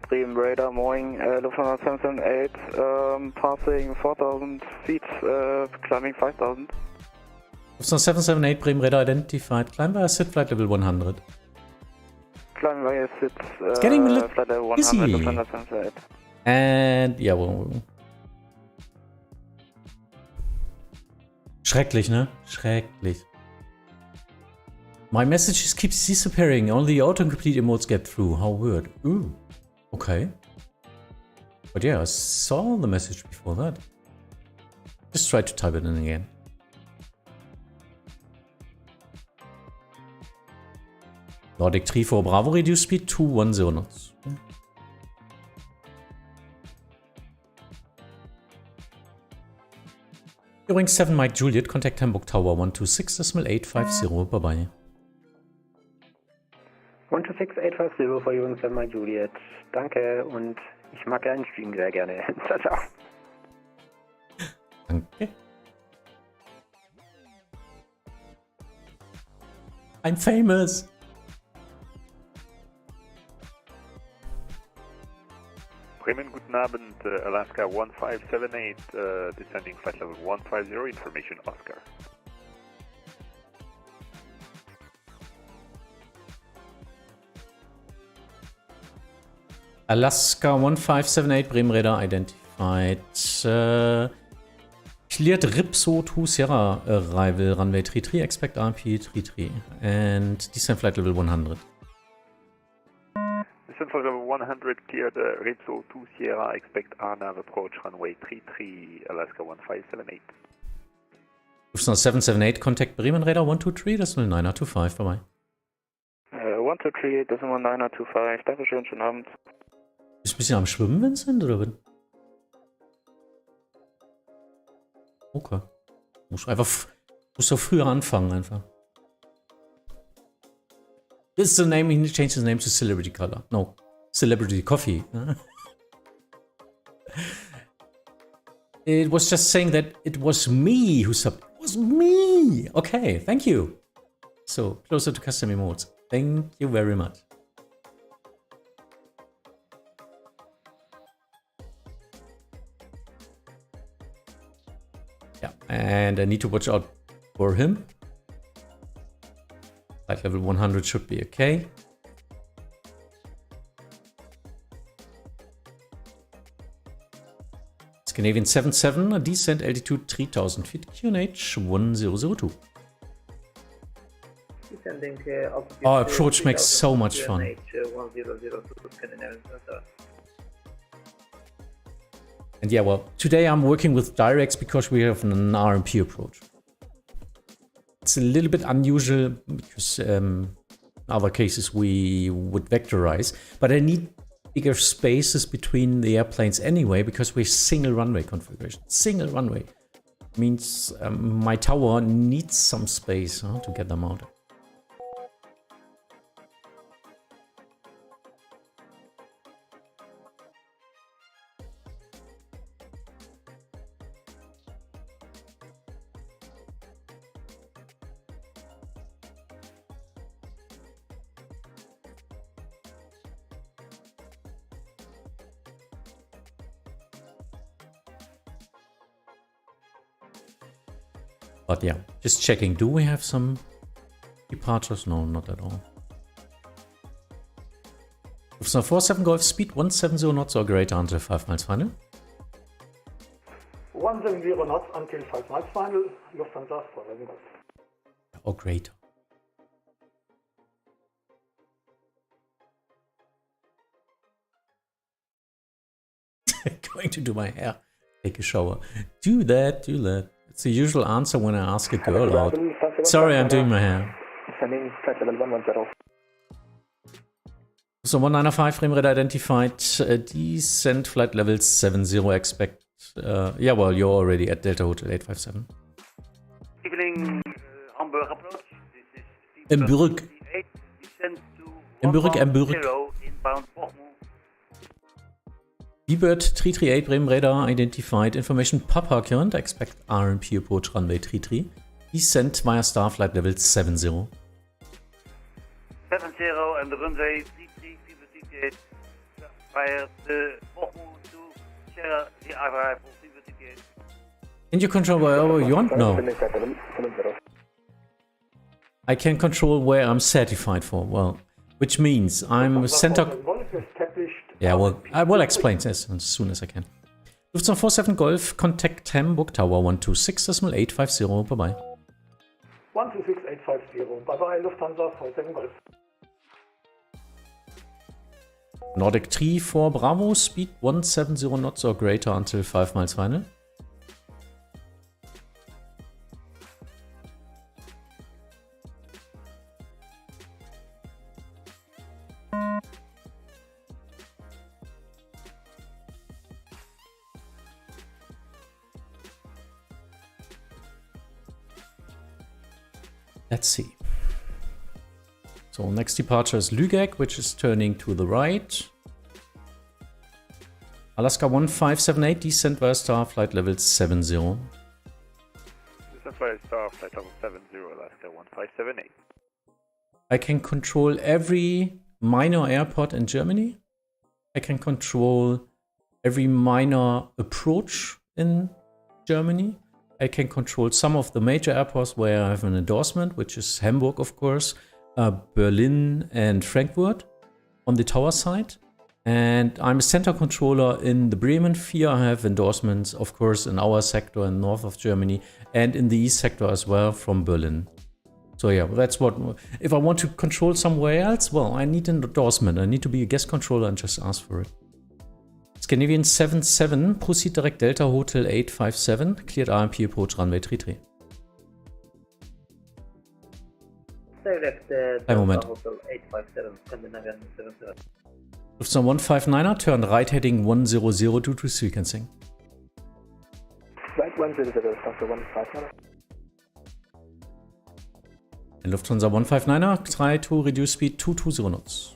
Bremen Radar, morning, Lufthansa 778, passing 4,000 feet, climbing 5,000. Lufthansa 778, Bremen Radar identified, climb by sit flight level 100. Climbing by sit, it's getting a little flight level 100, busy. Lufthansa 778. And, ja, schrecklich, ne? Schrecklich. My messages keeps disappearing, only autocomplete emotes get through. How weird. Ooh. Okay. But yeah, I saw the message before that. Just try to type it in again. Nordic 34 Bravo, reduce speed 210 knots. During 7 Mike Juliet, contact Hamburg Tower 126.850, bye bye. 126.850 for you und 7 Mike Juliet. Danke und ich mag deinen Stream sehr gerne. Ciao, ciao. Danke. I'm famous. Bremen, guten Abend, Alaska 1578, descending flight level 150, information Oscar. Alaska 1578, Bremen Radar identified. Cleared Ripso 2 Sierra arrival, runway 33, expect RMP 33, and descend flight level 100. Descent flight level 100, cleared Ripso 2 Sierra, expect RNAV approach runway 33, Alaska 1578. Lufthansa 778, contact Bremen Radar 123.925, bye bye. 123.925, dankeschön, schönen Abend. Bist du ein bisschen am Schwimmen, Vincent, oder was? Okay. Musst doch früher anfangen, einfach. This is the name, he changed his name to Celebrity Color. No, Celebrity Coffee. It was just saying that it was me who subbed. It was me! Okay, thank you. So, closer to custom emotes. Thank you very much. Yeah, and I need to watch out for him. Flight level 100 should be okay. Scandinavian 77, descent altitude 3000 feet, QNH 1002. Descending altitude. Oh, approach makes so much fun. 1002 Scandinavian Center. And yeah, well, today I'm working with directs because we have an RMP approach. It's a little bit unusual because in other cases we would vectorize, but I need bigger spaces between the airplanes anyway because we're single runway configuration. Single runway means my tower needs some space to get them out. But yeah, just checking. Do we have some departures? No, not at all. So 47 Golf speed 170 knots or greater until 5 miles final. 170 knots until 5 miles final. Lufthansa 47 Golf. Or greater. Going to do my hair. Take a shower. Do that, do that. It's the usual answer when I ask a girl out. Sorry, I'm doing my hair. Descending flight level 110. So 195 frame radar identified. Descent flight level 70 expect. Yeah, well, you're already at Delta Hotel 857. Evening, Hamburg approach. Emburg. Emburg. Inbound vBird 338 Bremen radar identified. Information Papa current. Expect RMP approach runway 33. Descent via star flight level 70. 70 and the runway 33 via the Bochum to share the arrival 38. Can you control wherever you want? No. I can control where I'm certified for. Well, which means I'm center. Yeah, well, I will explain this as soon as I can. Lufthansa 47 Golf, contact Hamburg Tower 126.850. Bye bye. 126850. Bye bye, Lufthansa 47 Golf. Nordic 3 for Bravo, speed 170 knots or greater until 5 miles final. Let's see. So next departure is Lübeck, which is turning to the right. Alaska 1578, descent via star, flight level 70. Descent via star, flight level 70, Alaska 1578. I can control every minor airport in Germany. I can control every minor approach in Germany. I can control some of the major airports where I have an endorsement, which is Hamburg, of course, Berlin and Frankfurt on the tower side. And I'm a center controller in the Bremen sphere. I have endorsements, of course, in our sector in north of Germany and in the east sector as well from Berlin. So yeah, that's what, if I want to control somewhere else, well, I need an endorsement. I need to be a guest controller and just ask for it. Scandinavian 77, proceed direct Delta Hotel 857, cleared RMP approach runway 33. Direct Ein Moment. Delta Hotel 857, Scandinavian 77. Lufthansa 159er, turn right heading 100 due to sequencing. Right 100, Lufthansa 159er. And Lufthansa 159er, try to reduce speed 220 knots.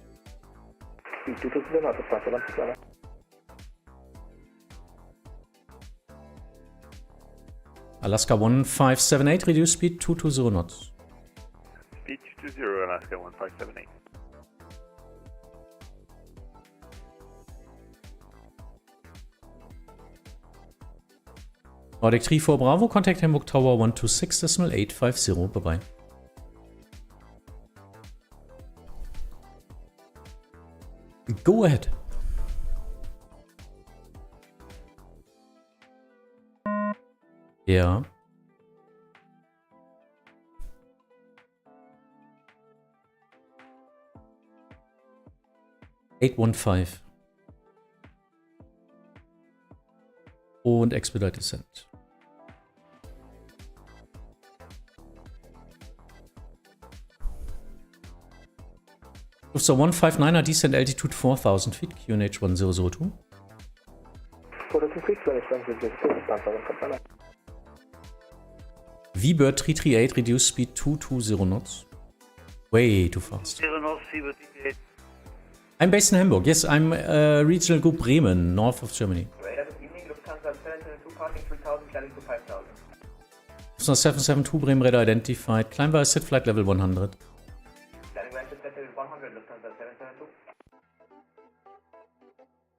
Speed 220 knots, Lufthansa 159er. Alaska 1578, reduce speed 220 knots. Speed 220, Alaska 1578. Nordic 3 for Bravo, contact Hamburg Tower 126.850. Bye bye. Go ahead. Ja. $815. Und Expedite Descent. Lufthansa 159er Descent Altitude 4000 feet, QNH 1002. vBird 338, reduce speed 220 knots. Way too fast. 0 knots, vBird 338. I'm based in Hamburg. Yes, I'm regional group Bremen, north of Germany. Lufthansa 772 passing 3000, climbing to 5000. Lufthansa 772 Bremen radar identified. Climb by set flight level 100. Climbing by set level 100, Lufthansa 772.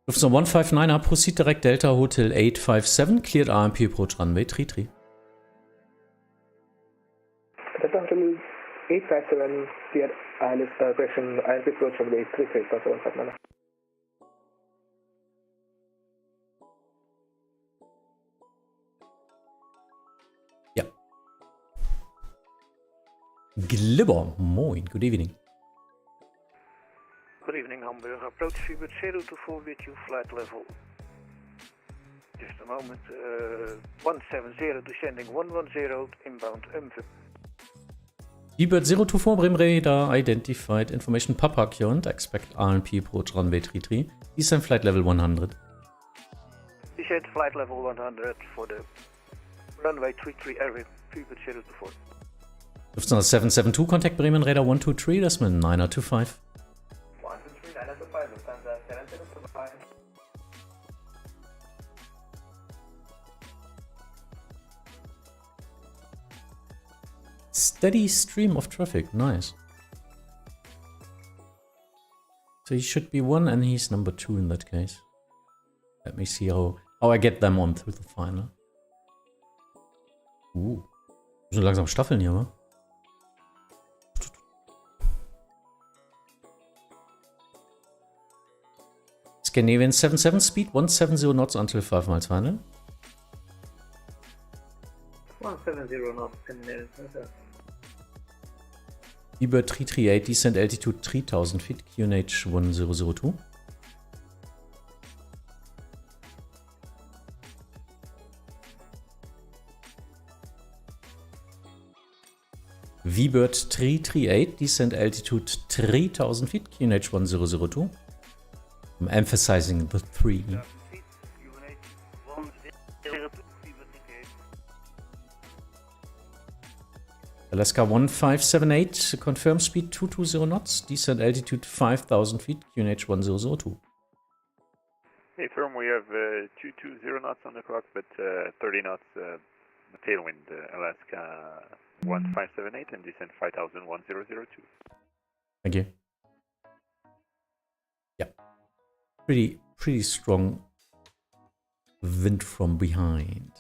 Lufthansa 159er, proceed direct Delta Hotel 857, cleared RMP approach runway 33. Delta Hotel 857, cleared ILS correction, ILS approach runway 33, Lufthansa 159er. Ja. Glibber, moin, good evening. Good evening, Hamburg. Approach vBird 024 with you, flight level. Just a moment. 170, descending 110, inbound MV. vBird 024 Bremen radar identified. Information Papa current. Expect RMP approach runway 33. Descent flight level 100. Descent flight level 100 for the runway 33 area, vBird 024. Lufthansa 772 contact Bremen radar 123, Desmond 925. 123, 925, Lufthansa 772. Steady stream of traffic, nice. So he should be 1 and he's number 2 in that case. Let me see how I get them on through the final. So langsam staffeln hier, wa? Scandinavian 77 speed, 170 knots until 5 miles final. 170 knots, Scandinavian 77. vBird 338, descent altitude 3000 feet, QNH 1002. vBird 338, descent altitude 3000 feet, QNH 1002. I'm emphasizing the 3. Alaska 1578, confirm speed 220 knots, descent altitude 5000 feet, QNH 1002. Hey, firm, we have 220 knots on the clock, but 30 knots tailwind, Alaska 1578 and descent 5000 1002. Thank you. Yeah. Pretty strong wind from behind.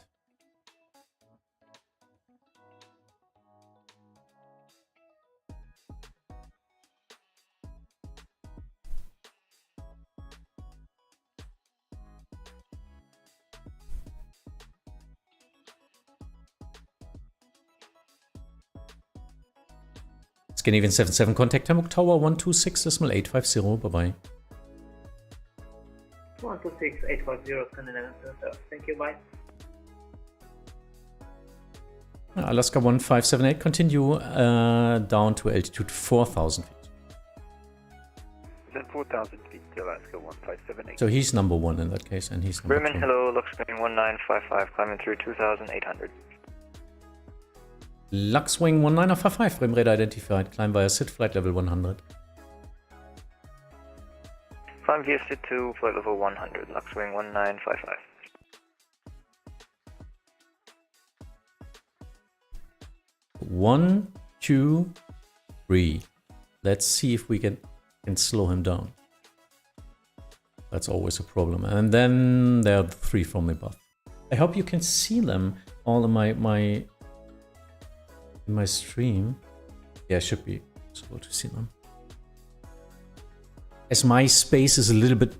Scandinavian 77 contact Hamburg Tower 126.850. Bye bye. 126.850 Scandinavian 77. Thank you, bye. Alaska 1578, continue down to altitude 4000 feet. Then 4000 feet, Alaska 1578. So he's number 1 in that case, and he's number Bremen, 2. hello, Luxwing 1955, climbing through 2800. Luxwing 1955, Bremen radar identified, climb via SID, flight level 100. Climb via SID to flight level 100, Luxwing 1955. One, 2, 3. Let's see if we can slow him down. That's always a problem. And then there are the 3 from above. I hope you can see them all in my stream. Yeah, it should be possible to see them. As my space is a little bit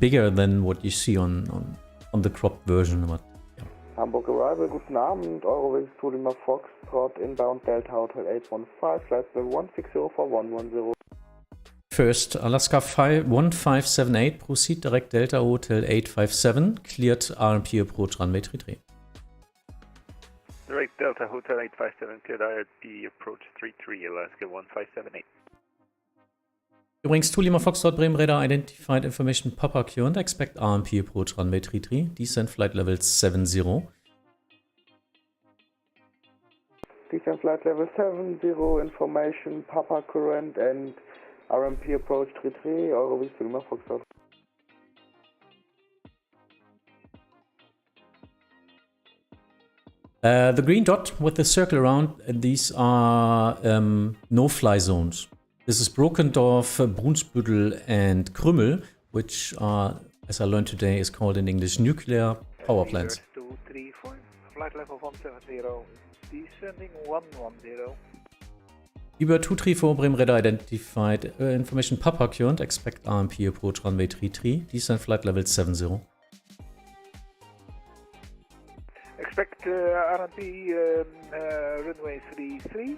bigger than what you see on the cropped version, but yeah. Hamburg Arrival, guten Abend, Eurowings to Lima Foxtrot, inbound Delta Hotel 815, flight level 160 for 110. First, Alaska 1578, proceed direct Delta Hotel 857, cleared RMP approach runway 33. Direct Delta Hotel 857, cleared RMP approach 33, Alaska 1578. Eurowings to Lima Foxtrot, Bremen radar identified information Papa current, expect RMP approach runway 33, descent flight level 70. Descent flight level 70, information Papa current and RMP approach 33, Eurowings to Lima Foxtrot. The green dot with the circle around, these are no-fly zones. This is Brokendorf, Brunsbüttel and Krümmel, which are, as I learned today, is called in English nuclear power plants. 234, flight level 170, descending 110. Über 234, Bremen radar identified information Papa current, expect RMP approach runway 33, descent flight level 70. Expect RMP runway 33,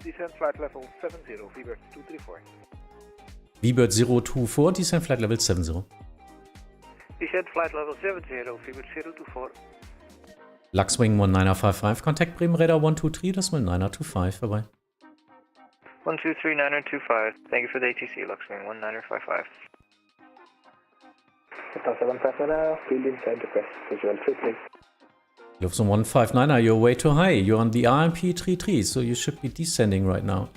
descent flight level 70, VBird 234. VBird 024, descent flight level 70. Descent flight level 70, VBird 024. Luxwing 1955, contact Bremen radar 123, decimal 925, bye-bye. 123-9025, thank you for the ATC, Luxwing 1955. 759, field inside request, visual 33. Lufthansa 159, you're way too high. You're on the RMP 33, so you should be descending right now.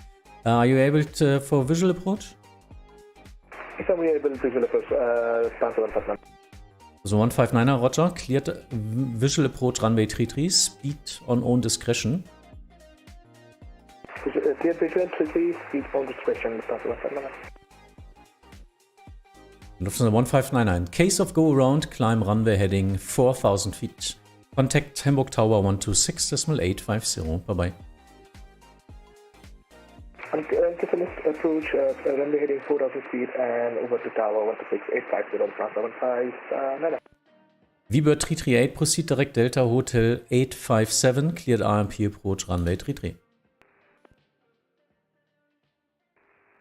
Are you able to, for visual approach? Yes, I'm able to visual approach, 759. So 159er, roger. Cleared visual approach runway 33, speed on own discretion. Cleared visual 33, speed on discretion, 759. Lufthansa 159, case of go around, climb runway heading 4,000 feet. Contact Hamburg Tower 126, decimal 850, bye-bye. Approach, runway heading 4,000 feet and over to Tower 126, 850, France 75, VBird 338, proceed direct Delta Hotel 857, cleared RMP approach runway 33.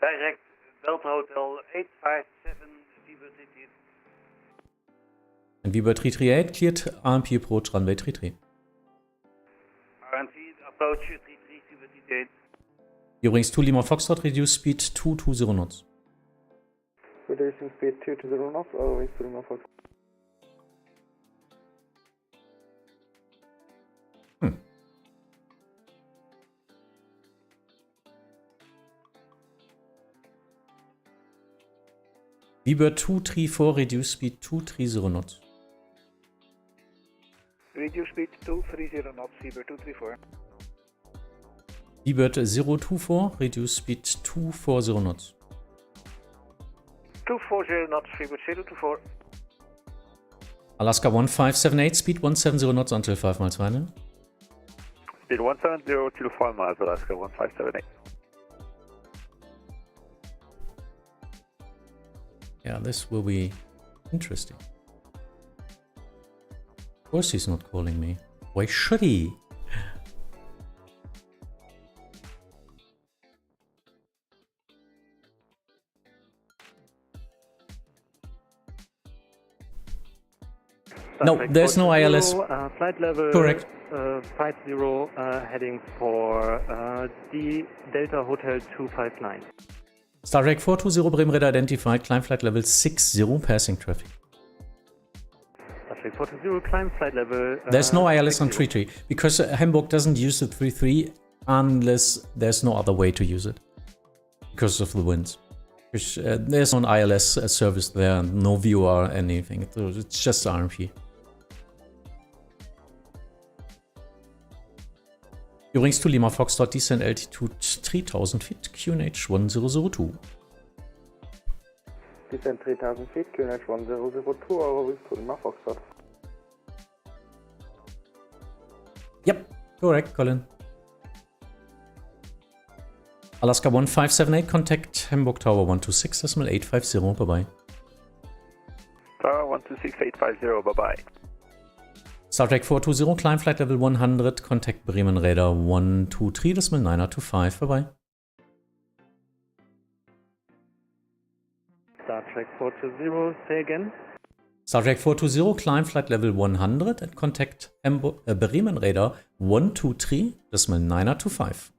Direct Delta Hotel 857, VBird 338. And VBird 338, cleared RMP approach runway 33. RMP approach 33, VBird 338. Eurowings to Lima Foxtrot, reduce speed 220 knots. Reducing speed 220 knots, Eurowings to Lima Foxtrot. VBird 234, reduce speed 230 knots. Reduce speed 230 knots, VBird 234. VBird 024, reduce speed 240 knots. 240 knots, VBird 024. Alaska 1578, speed 170 knots until 5 miles final. Speed 170 till 5 miles, Alaska 1578. Yeah, this will be interesting. Of course he's not calling me. Why should he? No, there's no ILS. Flight level correct. 50, heading for the Delta Hotel 259. Star Trek 420 Bremen radar identified, climb flight level 60, passing traffic. Star Trek 420, climb flight level... there's no ILS on 33, because Hamburg doesn't use the 33 unless there's no other way to use it. Because of the winds. There's no ILS service there, no viewer, anything. It's just RMP. Eurowings to Lima Foxtrot, descent altitude 3000 feet, QNH 1002. Descent 3000 feet, QNH 1002, Eurowings to Lima Foxtrot. Yep, correct, Colin. Alaska 1578, contact Hamburg Tower 126, decimal 850, bye-bye. Tower 126, 850, bye-bye. Star Trek 420, climb flight level 100, contact Bremen Radar 123, decimal 925, bye-bye. Star Trek 420, say again. Star Trek 420, climb flight level 100 and contact Bremen Radar 123, decimal 925.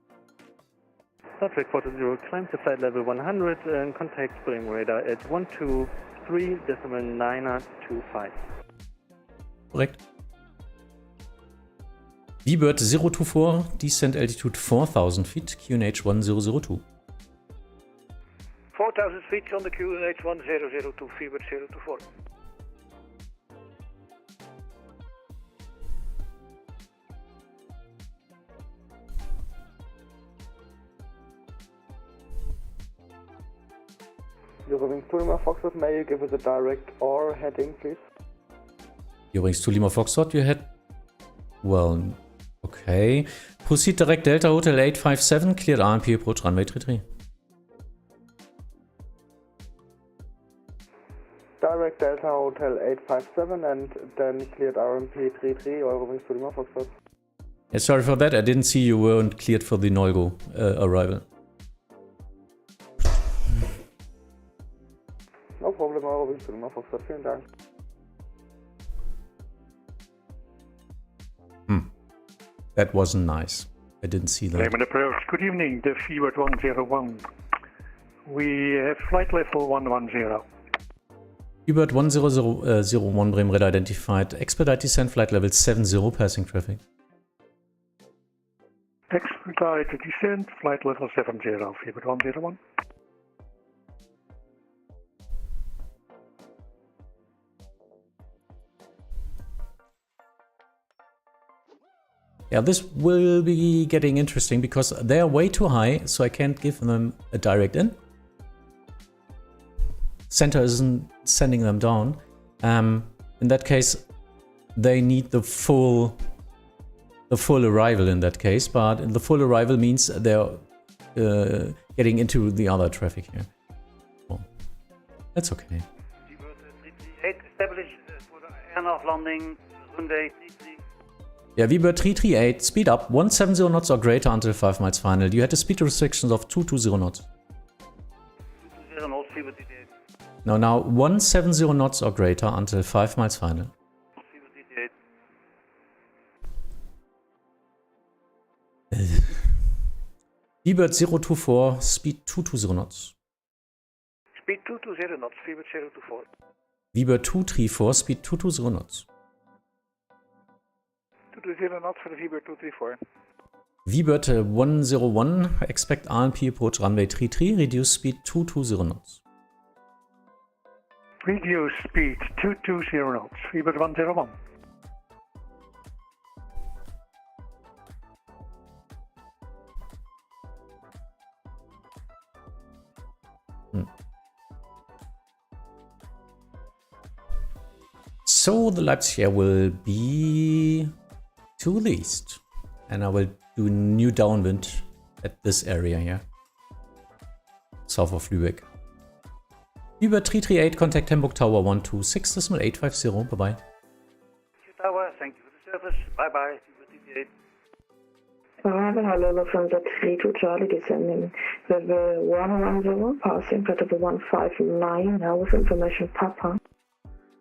Star Trek 420, climb to flight level 100 and contact Bremen Radar at 123, decimal 925. Korrekt. vBird 024, descent altitude 4000 feet, QNH 1002. 4,000 feet on the QNH 1002, vBird 024. Eurowings to Lima Foxtrot, may you give us a direct or heading, please? Eurowings to Lima Foxtrot, you had... Well, okay. Proceed direct Delta Hotel 857, cleared RMP approach runway 33. Direct Delta Hotel 857 and then cleared RMP 33, Eurowings to Lima Foxtrot. Yeah, sorry for that, I didn't see you weren't cleared for the Nolgo arrival. No problem, Eurowings to Lima Foxtrot, vielen Dank. That wasn't nice. I didn't see that. Bremen approach. Good evening, the vBird 101. We have flight level 110. vBird 1001, Bremen Radar identified. Expedite descent flight level 70, passing traffic. Expedite descent, flight level 70, vBird 101. Yeah, this will be getting interesting because they're way too high, so I can't give them a direct in. Center isn't sending them down. In that case, they need the full arrival in that case, but the full arrival means they're getting into the other traffic here. Well, that's okay. Established for the air landing, runway 33. Yeah, vBird 338, speed up 170 knots or greater until 5 miles final. You had the speed restrictions of 220 knots. 220 knots, vBird 38. No, now 170 knots or greater until 5 miles final. vBird 38. vBird 024, speed 220 knots. Speed 220 knots, vBird 024. vBird 234, speed 220 knots. 220 knots for the vBird 234. vBird 101, expect RMP approach runway 33, reduce speed 220 knots. Reduce speed 220 knots, vBird 101. So the Leipzig will be to the east, and I will do new downwind at this area here, south of Lübeck. vBird 338, contact Hamburg Tower 126, decimal 850, bye bye. Tower, thank you for the service, bye bye, vBird 38. Arrival high level from the 32 Charlie descending level 110, passing flight level 159, now with information Papa.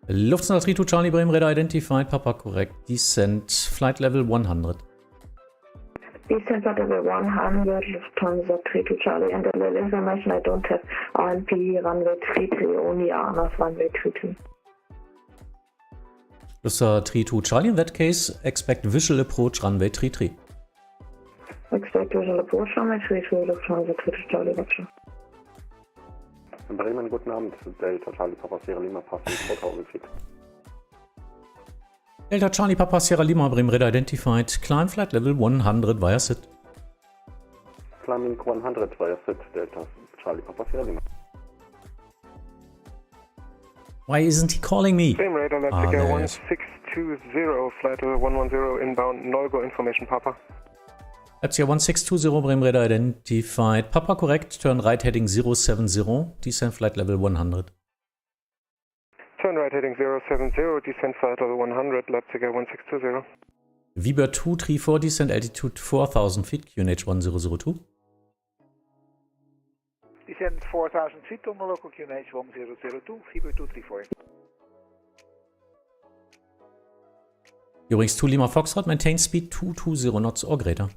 Lufthansa 32 Charlie, Bremen Radar identified, Papa correct, descent flight level 100. Descent flight level 100, Lufthansa 32 Charlie, and the little information I don't have, RMP runway 33, only ANAS runway 33. Lufthansa 32 Charlie, in that case, expect visual approach runway 33. Expect visual approach runway 33, Lufthansa 32 Charlie, Roger. Bremen, guten Abend. Delta Charlie Papa Sierra Lima, passing 4000 feet. Delta Charlie Papa Sierra Lima, Bremen Radar identified. Climb flight level 100 via SIT. Climbing 100 via SIT, Delta Charlie Papa Sierra Lima. Why isn't he calling me? Bremen Radar Leipzig 1620, flight level 110, inbound, Nolgo information, Papa. Leipzig 1620, Bremen Radar identified. Papa correct, turn right heading 070, descent flight level 100. Turn right heading 070, descend flight level 100, Leipzig 1620. vBird 234, descent altitude 4,000 feet, QNH 1002. Descend 4,000 feet on the local QNH 1002, vBird 234. Eurings 2 Lima Foxtrot, maintain speed 220 knots or greater.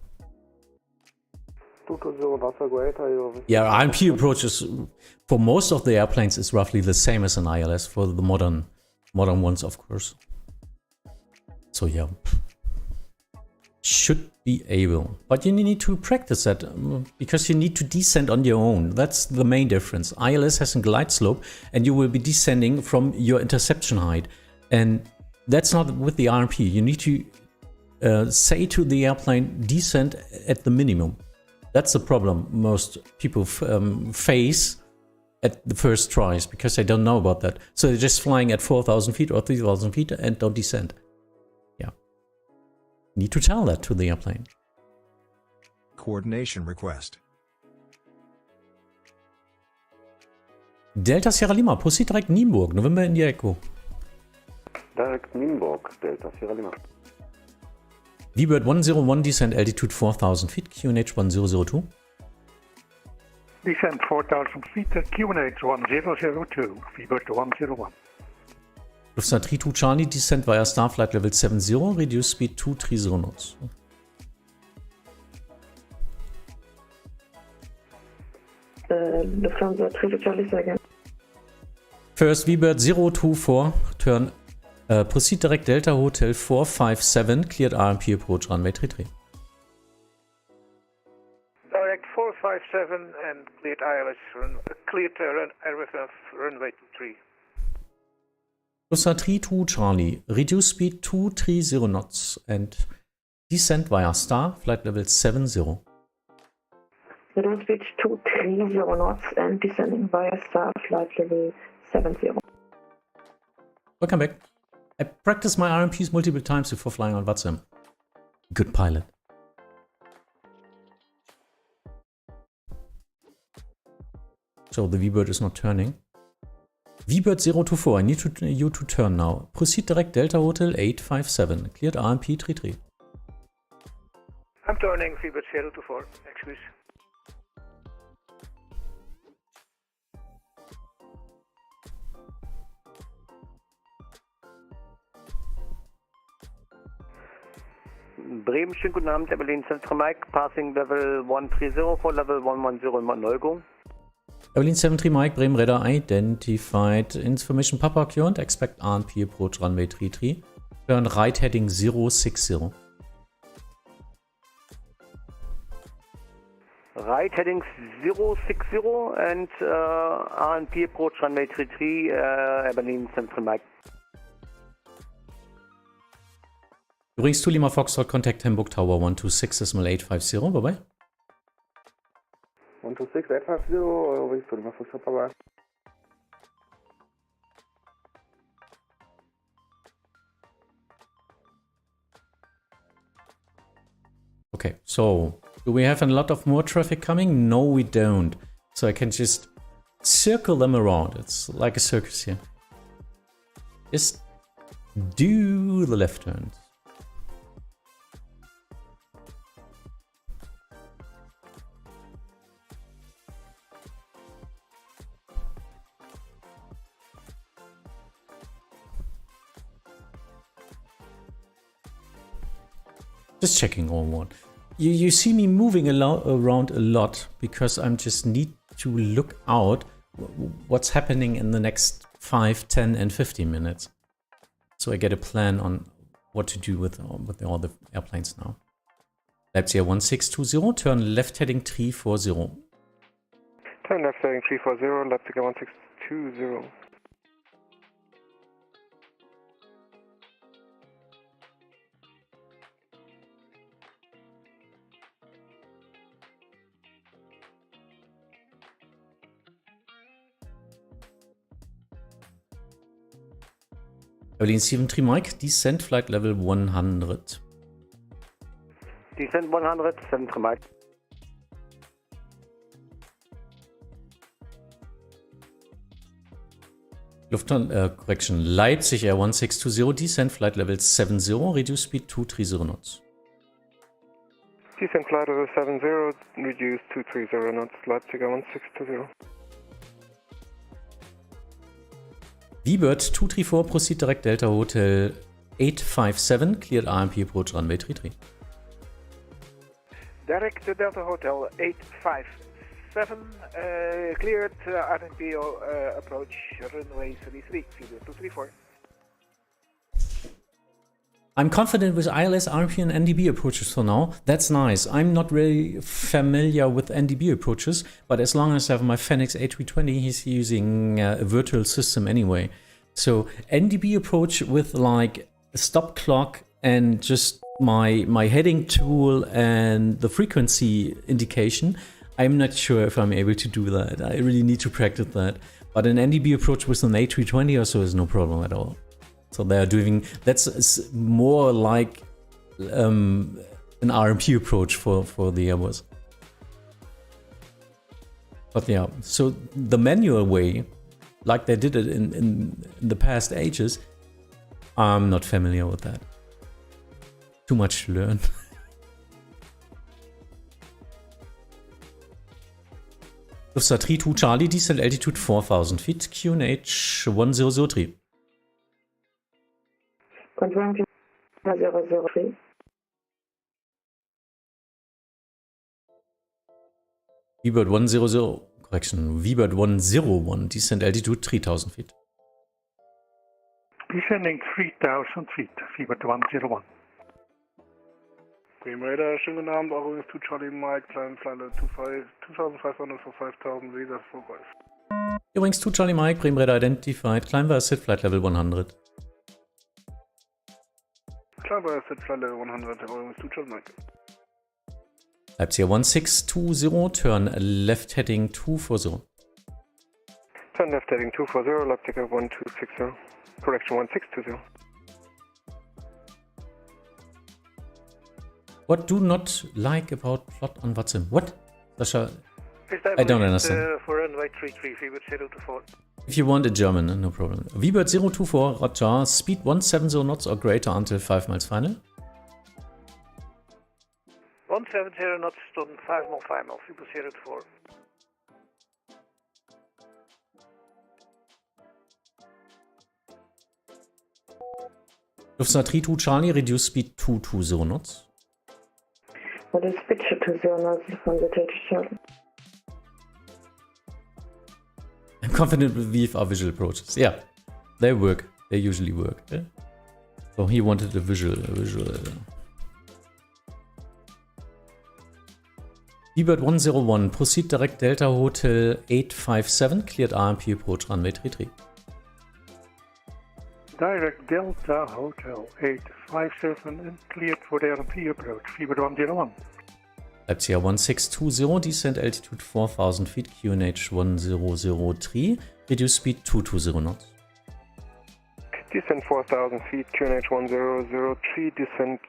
220 knots or greater. Yeah, RMP approaches for most of the airplanes is roughly the same as an ILS for the modern ones, of course. So yeah, should be able, but you need to practice that because you need to descend on your own. That's the main difference. ILS has a glide slope, and you will be descending from your interception height, and that's not with the RMP. You need to say to the airplane, descend at the minimum. That's the problem most people face at the first tries, because they don't know about that. So they're just flying at 4,000 feet or 3,000 feet and don't descend. Yeah. Need to tell that to the airplane. Coordination request. Delta Sierra Lima, proceed direct Nienburg, November India Echo. Direct Nienburg, Delta Sierra Lima. vBird 101, descent altitude 4,000 feet, QNH 1002. Descent 4,000 feet, QNH 1002, vBird 101. Lufthansa 32 Charlie, descent via Starflight level 70, reduce speed 230 knots. Lufthansa 32 Charlie, second. First, vBird 024, turn, proceed direct Delta Hotel 457, cleared RMP approach runway 33. Direct 457 and cleared ILS, cleared RFF runway 23. Lufthansa 32 Charlie, reduce speed 230 knots and descent via Star, flight level 70. Reduce speed 230 knots and descending via Star, flight level 70. Welcome back. I practiced my RMPs multiple times before flying on Vatsim. Good pilot. So the vBird is not turning. vBird 024, I need you to turn now. Proceed direct Delta Hotel 857, cleared RMP 33. I'm turning vBird 024, excuse. Bremen, schönen guten Abend, Berlin Central Mike, passing level 130 for level 110 in Neugung. Berlin 73 Mike, Bremen Radar identified, information Papa current, expect RMP approach runway 33, turn right heading 060. Right heading 060 and RMP approach runway 33, Berlin Central Mike. Übrigens 2 Lima Foxtrot, contact Hamburg Tower 126.850, bye bye. 126.850, Übrigens 2 Lima Foxtrot, bye bye. Okay, so do we have a lot of more traffic coming? No, we don't. So I can just circle them around. It's like a circus here. Just do the left turns. Just checking all one. You see me moving around a lot because I'm just need to look out what's happening in the next 5, 10 and 15 minutes. So I get a plan on what to do with all the airplanes now. Leipzig 1620, turn left heading 340. Turn left heading 340, Leipzig 1620. Berlin 73 Mike, descent flight level 100. Descent 100, 73 Mike. Correction, Leipzig Air 1620, descent flight level 70, reduce speed 230 knots. Descent flight level 70, reduce 230 knots, Leipzig Air 1620. vBird 234, proceed direct Delta Hotel 857, cleared RMP approach runway 33. Direct Delta Hotel 857, cleared RMP approach runway 33, vBird 234. I'm confident with ILS, RMP and NDB approaches for now. That's nice. I'm not really familiar with NDB approaches, but as long as I have my Fenix A320, he's using a virtual system anyway. So NDB approach with like a stop clock and just my heading tool and the frequency indication, I'm not sure if I'm able to do that. I really need to practice that. But an NDB approach with an A320 or so is no problem at all. So they are doing, that's more like an RMP approach for the Airbus. But yeah, so the manual way, like they did it in the past ages, I'm not familiar with that. Too much to learn. Lufthansa 32 Charlie, descent altitude 4,000 feet, QNH 1003. Confirm 003. vBird 100, correction, vBird 101, descent altitude 3,000 feet. Descending 3,000 feet, vBird 101. Bremen Radar, schönen guten Abend, Euro 2 Charlie Mike, climb flight level 2,500 for 5,000 visas for Golf. Übrigens 2 Charlie Mike, Bremen Radar identified, climb via SID flight level 100. Climb via SID flight level 100, Euro 2 Charlie Mike. Leipzig 1620, turn left heading 240. Turn left heading 240, Leipzig 1260, correction 1620. What do not like about plot on Vatsim? What? Sasha, I don't understand. For runway 33, vBird 024. If you want a German, no problem. vBird 024, roger, speed 170 knots or greater until 5 miles final. 170 knots, stun 5 mile final, vBird 024. Lufthansa 32 Charlie, reduce speed 220 knots. What is pitch to 0 knots from the 30 Charlie? I'm confident with VFR visual approaches. Yeah, they work. They usually work. Yeah? So he wanted a visual. vBird 101, proceed direct Delta Hotel 857, cleared RMP approach runway 33. Direct Delta Hotel 857 and cleared for the RMP approach, vBird 101. Leipzig 1620, descent altitude 4,000 feet, QNH 1003, reduce speed 220 knots. Descent 4,000 feet, QNH 1003, descent,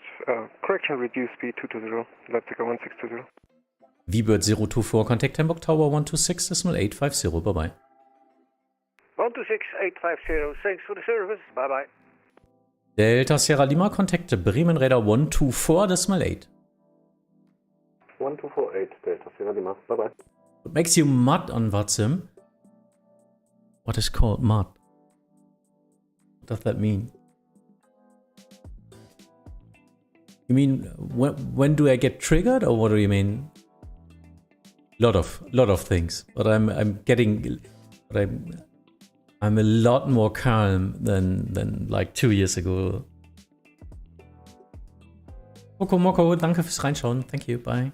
correction, reduce speed 220, Leipzig 1620. vBird 024, contact Hamburg Tower 126.850, bye bye. 126.850, thanks for the service, bye bye. Delta Sierra Lima, contact Bremen Radar 124.8. 1248, Delta Sierra Lima, bye bye. What makes you mud on Vatsim? What is called mud? What does that mean? You mean when do I get triggered, or what do you mean? Lot of things, but I'm a lot more calm than like 2 years ago. Moko, danke fürs Reinschauen. Thank you, bye.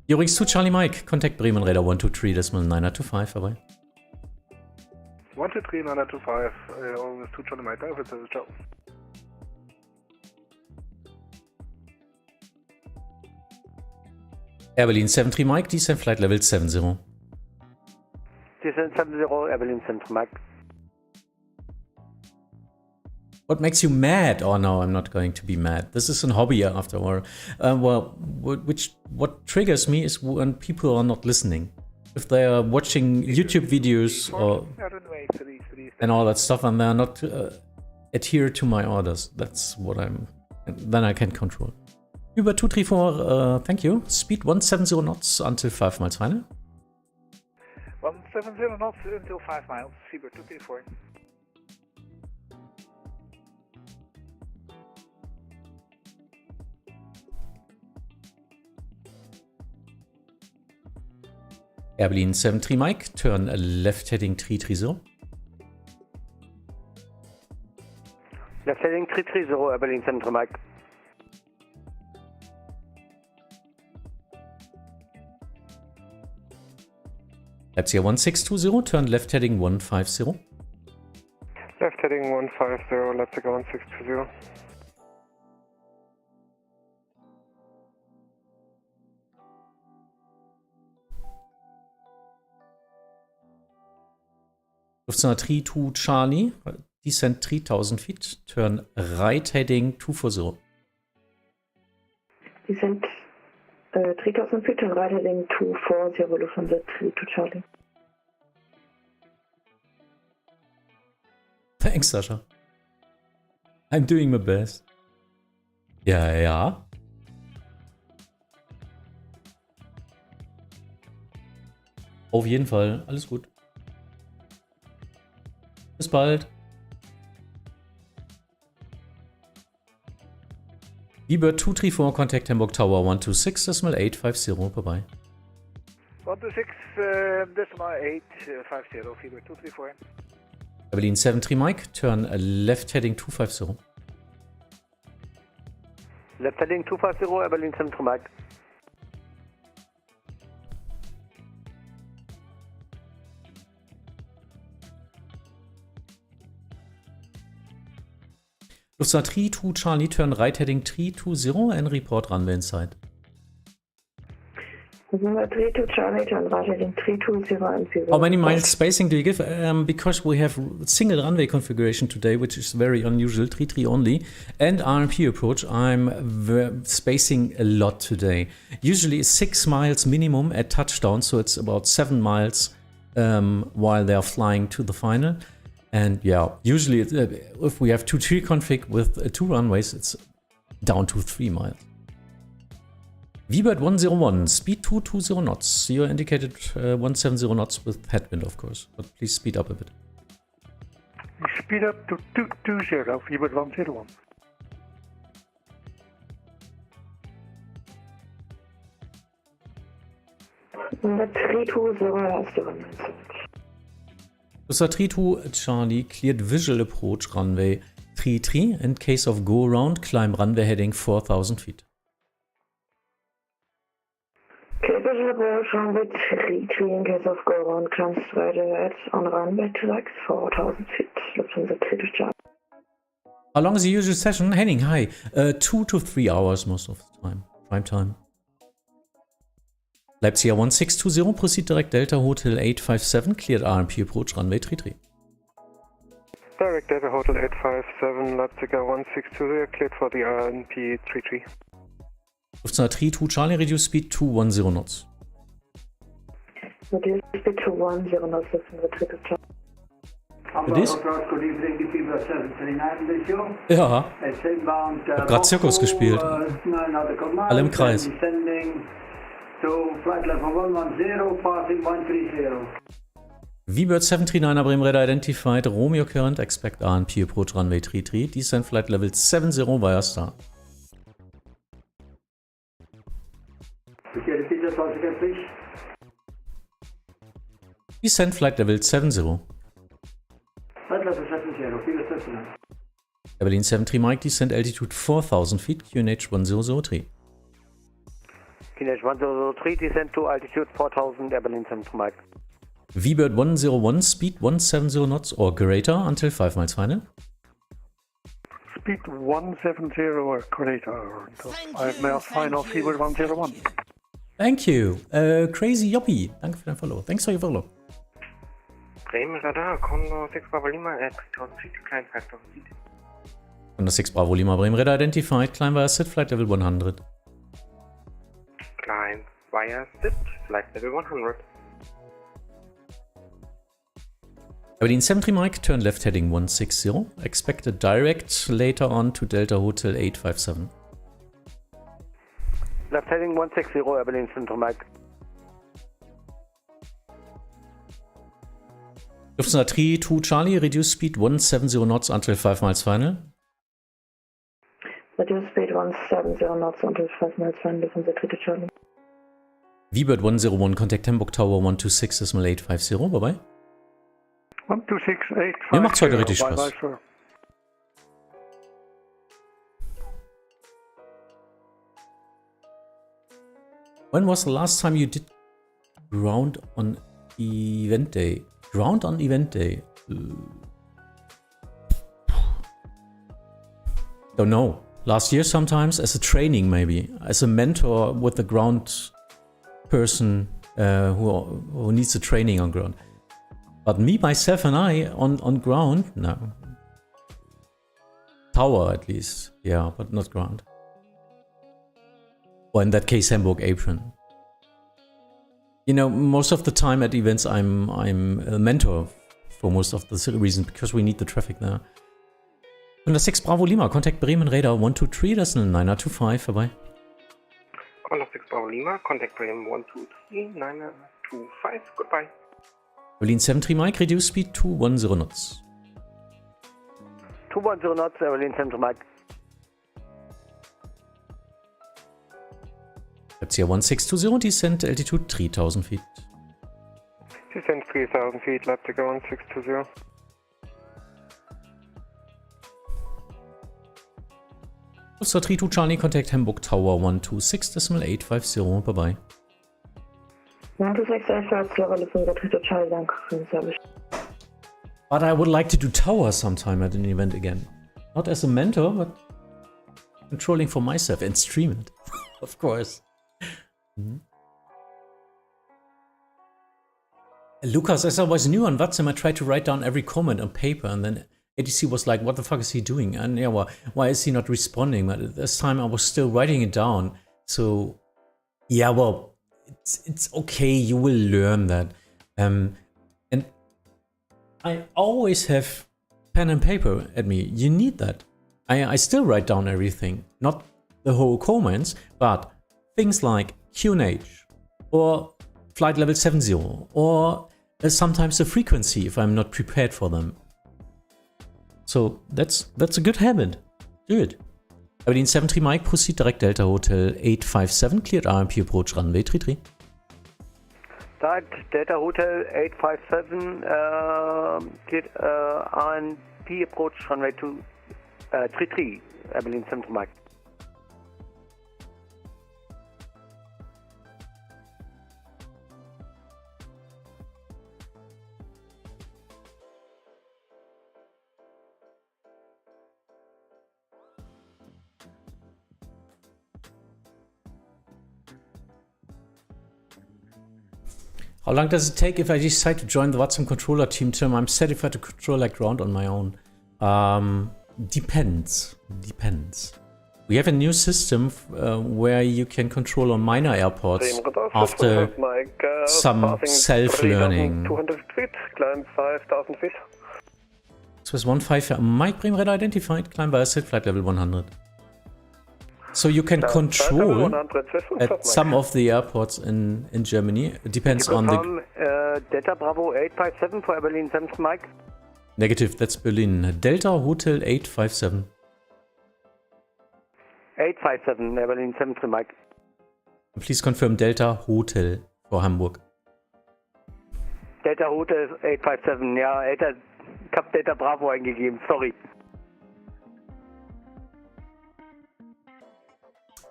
Übrigens 2 Charlie Mike, contact Bremen Radar 123.925, bye. 123.925, always 2 Charlie Mike, danke fürs Service, ciao. Air Berlin 73 Mike, descent flight level 70. Descent 70, Air Berlin 73 Mike. What makes you mad? Oh no, I'm not going to be mad. This is a hobby after all. What triggers me is when people are not listening. If they are watching YouTube videos or... Runway 33, and all that stuff, and they're not adhere to my orders. That's what then I can control. Über 234, thank you. Speed 170 knots until 5 miles final. 170 knots until 5 miles, Seabird 234. Airplane 73 Mike, turn left heading 330. Left heading 330, Airplane 73 Mike. Leipzig 1620, turn left heading 150. Left heading 150, Leipzig 1620. Lufthansa 32 Charlie, descend 3000 feet, turn right heading 240. Descend 3000 feet, turn right heading 240, Lufthansa 32 Charlie. Thanks, Sascha. I'm doing my best. Ja. Auf jeden Fall, alles gut. Bis bald. vBird 234, contact Hamburg Tower 126.850, bye-bye. 126.850, vBird 234. Berlin 73 Mike, turn left heading 250. Left heading 250, Berlin 73 Mike. Lufthansa 32 Charlie, turn right heading 320 and report runway inside. Lufthansa 32 Charlie, turn right heading 320 and view. How many miles spacing do you give? Because we have single runway configuration today, which is very unusual, 33 only, and RMP approach, I'm spacing a lot today. Usually 6 miles minimum at touchdown, so it's about 7 miles while they are flying to the final. And yeah, usually if we have 2-3 config with 2 runways, it's down to 3 miles. vBird 101, speed 220 knots. You indicated 170 knots with headwind, of course, but please speed up a bit. Speed up to 220, vBird 101. Lufthansa 320 has the runway. Lufthansa 32 Charlie, cleared visual approach runway 33. In case of go around, climb runway heading 4000 feet. Okay, visual approach runway 33. In case of go around, climb straight ahead on runway 4000 feet. Lufthansa 32 Charlie. How long is the usual session? Henning, hi. 2 to 3 hours most of the time. Prime time. Leipzig 1620, proceed direct Delta Hotel 857, cleared RMP approach runway 33. Direct Delta Hotel 857, Leipzig 1620, cleared for the RMP 33. Lufthansa 32 Charlie, reduce speed to 10 knots. Reduce speed to 10 knots, Lufthansa 32 Charlie. Good Ja. Ich hab grad Zirkus gespielt. Alle im Kreis. vBird 739 Bremen radar identified, Romeo current, expect RNP approach runway 33, descend flight level 70 via star. Descend flight level 70. Berlin 73 Mike, descend altitude 4000 feet, QNH 1003. QNH 1003, descend to altitude 4000, Berlin 73 Mike. vBird 101, speed 170 knots or greater until 5 miles final. Speed 170 or greater until 5 miles final, vBird 101. Thank you. Crazy Yoppie, danke für dein Follow. Thanks for your follow. Bremen Radar, Condor 6 Bravo Lima at 3000 feet, climb 5000 feet. Condor 6 Bravo Lima Bremen radar identified, climb via SID, flight level 100. Climb via SID, flight level 100. Berlin 73 Mike, turn left heading 160. Expect a direct later on to Delta Hotel 857. Left heading 160, Berlin 73 Mike. Lufthansa 32 Charlie, reduce speed 170 knots until 5 miles final. Reduce speed 170 knots until 5 miles final, Lufthansa 32 Charlie. vBird 101, contact Hamburg Tower 126.850, bye bye. 126.850. Mir macht's heute richtig Spaß. When was the last time you did ground on event day? Ground on event day? Don't know. Last year sometimes as a training maybe. As a mentor with the ground person who needs the training on ground. But me, myself and I on ground? No. Tower at least. Yeah, but not ground. Or in that case, Hamburg apron. You know, most of the time at events I'm a mentor for most of the reasons because we need the traffic there. 106 Bravo Lima, contact Bremen Radar 123, das ist eine 925, vorbei. 106 Bravo Lima, contact Bremen 123, 925, goodbye. Berlin 73 Mike, reduce speed 210 knots. 210 knots, Berlin 73 Mike. Leipzig 1620, descent altitude 3000 feet. Descent 3000 feet, Leipzig 1620. Ulster 32 Charlie, contact Hamburg Tower 126.850, bye bye. 126.850, Charlie, danke für den Service. But I would like to do tower sometime at an event again. Not as a mentor, but controlling for myself and stream it, of course. Lucas, as I was new on Vatsim, I tried to write down every comment on paper, and then ATC was like, what the fuck is he doing? And yeah, why is he not responding? But at this time I was still writing it down. So yeah, well, it's okay, you will learn that. And I always have pen and paper at me. You need that. I still write down everything. Not the whole comments, but things like QNH or flight level 70 or sometimes the frequency if I'm not prepared for them. So that's a good habit. Do it. Berlin 73 Mike, proceed direct Delta Hotel 857, cleared RMP approach runway 33. Direct Delta Hotel 857, cleared RMP approach runway 33, Berlin 73 Mike. How long does it take if I decide to join the Vatsim controller team, Tim? I'm certified to control like ground on my own. Depends. We have a new system where you can control on minor airports after some self-learning. 200 feet, climb 5,000 feet. Swiss 15, Mike Bremen Radar identified, climb by set flight level 100. So you can control at some of the airports in Germany. It depends on the... Delta Bravo 857 for Berlin 7th Mike. Negative, that's Berlin. Delta Hotel 857. 857, Berlin 7th Mike. Please confirm Delta Hotel for Hamburg. Delta Hotel 857, ja, ich hab Delta Bravo eingegeben, sorry.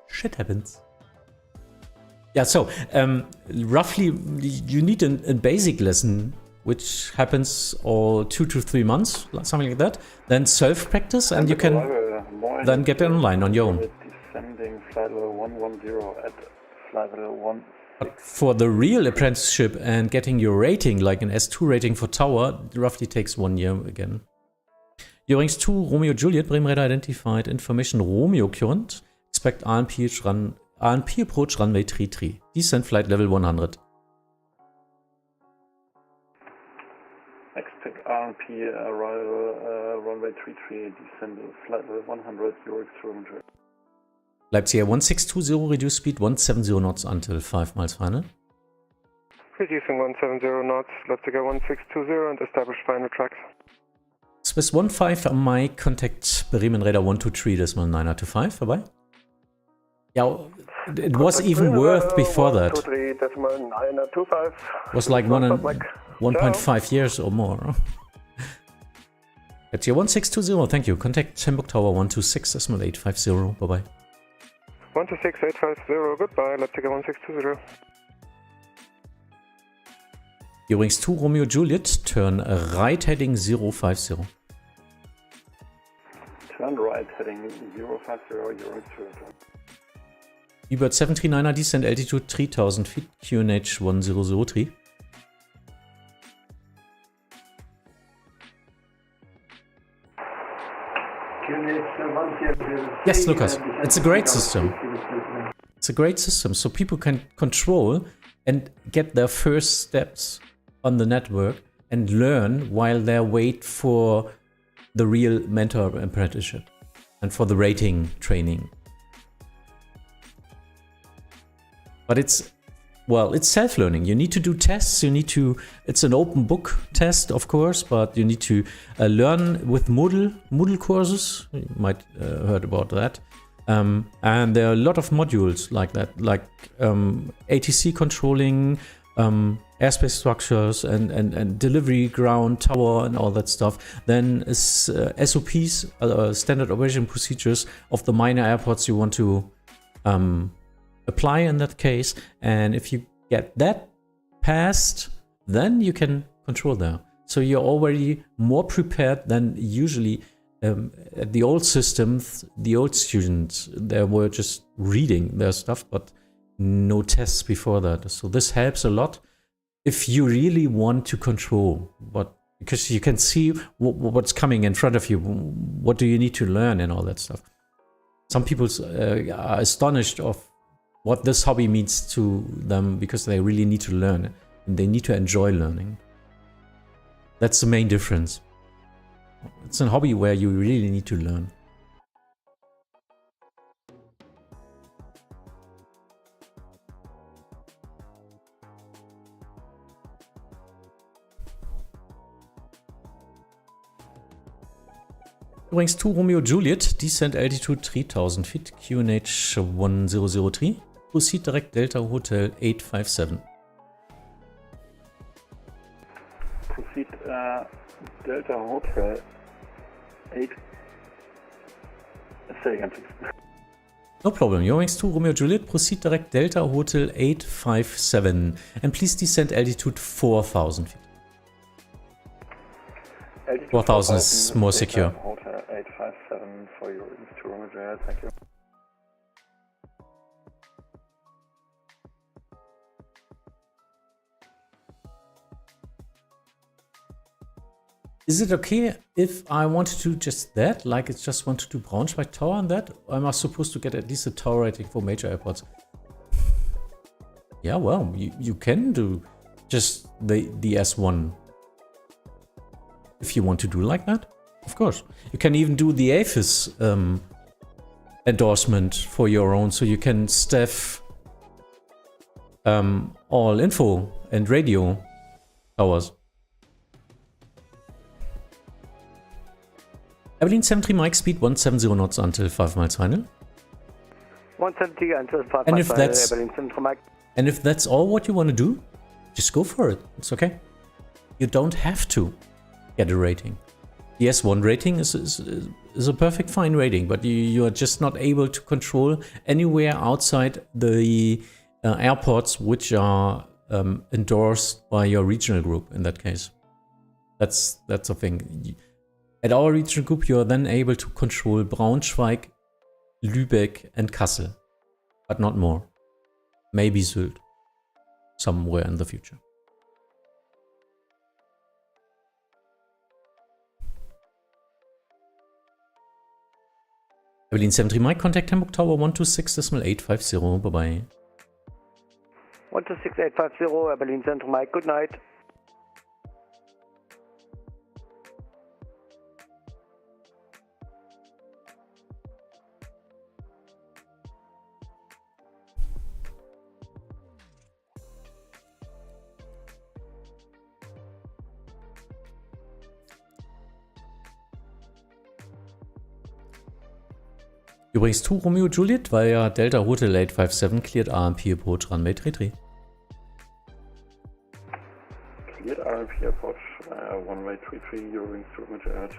Shit happens. Yeah, so roughly you need a basic lesson which happens all 2 to 3 months, something like that. Then self-practice and you can then get online on your own. Descending flight level 110 at flight level 1. But for the real apprenticeship and getting your rating, like an S2 rating for tower, it roughly takes 1 year again. Eurings 2, Romeo Juliet, Bremen Radar identified, information Romeo current. Expect RMP approach runway 33. Descent flight level 100. Expect RMP arrival, runway 33, descend flight level 100, Eurix Roger. Leipzig Air 1620, reduce speed 170 knots until 5 miles final. Reducing 170 knots, Leipzig Air 1620 and establish final tracks. Swiss 15 am Mike, contact Bremen Radar 123.925, vorbei. Yeah, it was even worse before that. 123.925. It was like 1.5 years or more. Leipzig Air 1620, thank you. Contact Hamburg Tower 126.850, bye bye. 126.850, goodbye, Leipzig Air 1620. Eurings 2 Romeo Juliet, turn right heading 050. Turn right heading 050, Eurix 2. eBird 739er, descent altitude 3000 feet, QNH 1003. Yes, Lucas, it's a great system. It's a great system, so people can control and get their first steps on the network and learn while they wait for the real mentor apprenticeship and for the rating training. But it's self-learning. You need to do tests. It's an open book test, of course, but you need to learn with Moodle courses. You might heard about that. And there are a lot of modules like that, like ATC controlling, airspace structures and delivery ground tower and all that stuff. Then SOPs, standard operation procedures of the minor airports you want to apply in that case. And if you get that passed, then you can control there. So you're already more prepared than usually at the old systems. The old students, they were just reading their stuff, but no tests before that. So this helps a lot if you really want to control, but because you can see what's coming in front of you, what do you need to learn and all that stuff. Some people are astonished of what this hobby means to them because they really need to learn and they need to enjoy learning. That's the main difference. It's a hobby where you really need to learn. Wings 2 Romeo Juliet, descent altitude 3000 feet, QNH 1003. Proceed direct Delta Hotel 857. Proceed Delta Hotel 8. Say again, please. No problem. Eurowings 2 Romeo Juliet, proceed direct Delta Hotel 857. And please descend altitude 4000 feet. 4000 is more secure. Hotel 857 for Eurowings 2 Romeo Juliet, thank you. Is it okay if I want to do just that? Like it's just want to do Braunschweig Tower on that? Or am I supposed to get at least a tower rating for major airports? Yeah, well, you can do just the S1. If you want to do like that, of course. You can even do the AFIS endorsement for your own, so you can staff all info and radio towers. Abilene 73 Mike speed 170 knots until 5 miles final. 170 until 5 And miles if final, that's Abilene 73 Mike. And if that's all what you want to do, just go for it. It's okay. You don't have to get a rating. The S1 rating is a perfect fine rating, but you are just not able to control anywhere outside the airports which are endorsed by your regional group in that case. That's the thing. At our regional group, you are then able to control Braunschweig, Lübeck and Kassel, but not more. Maybe Sylt, somewhere in the future. Abilene 73 Mike, contact Hamburg Tower 126.850, bye-bye. 126.850, Abilene 73 Mike, good night. Übrigens 2 Romeo Juliet via Delta Hotel 857 cleared RMP approach runway 33. Cleared RMP approach, runway 33, Eurowings to Roger ahead.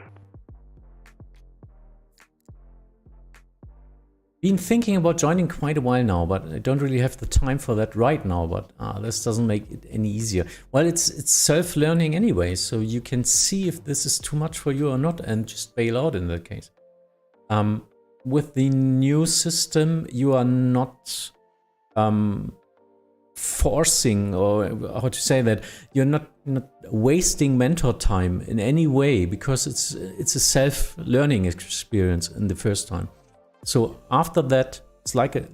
Been thinking about joining quite a while now, but I don't really have the time for that right now, but this doesn't make it any easier. Well, it's self-learning anyway, so you can see if this is too much for you or not and just bail out in that case. With the new system, you are not forcing, or how to say that, you're not wasting mentor time in any way, because it's a self-learning experience in the first time. So after that, it's like a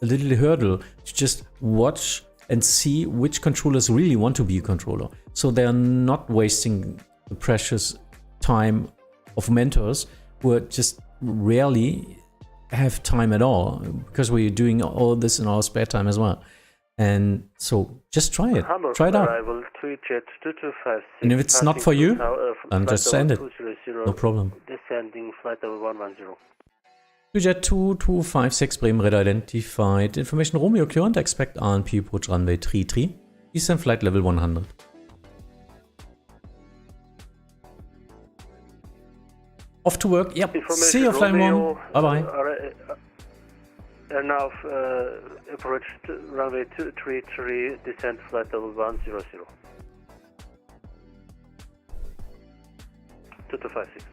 little hurdle to just watch and see which controllers really want to be a controller. So they're not wasting the precious time of mentors who are just rarely have time at all, because we're doing all this in our spare time as well. And so just try it. Try it out. Arrival, 3Jet 2256, and if it's not for you, then just send it. 200, No problem. Descending flight level 110. Jet 2256 Bremen Red identified. Information Romeo current, expect RNP approach runway 33. Descend flight level 100. Off to work. Yep. See you, flight mom. Bye bye. Now approach runway 233, descend flight level 100. 2256.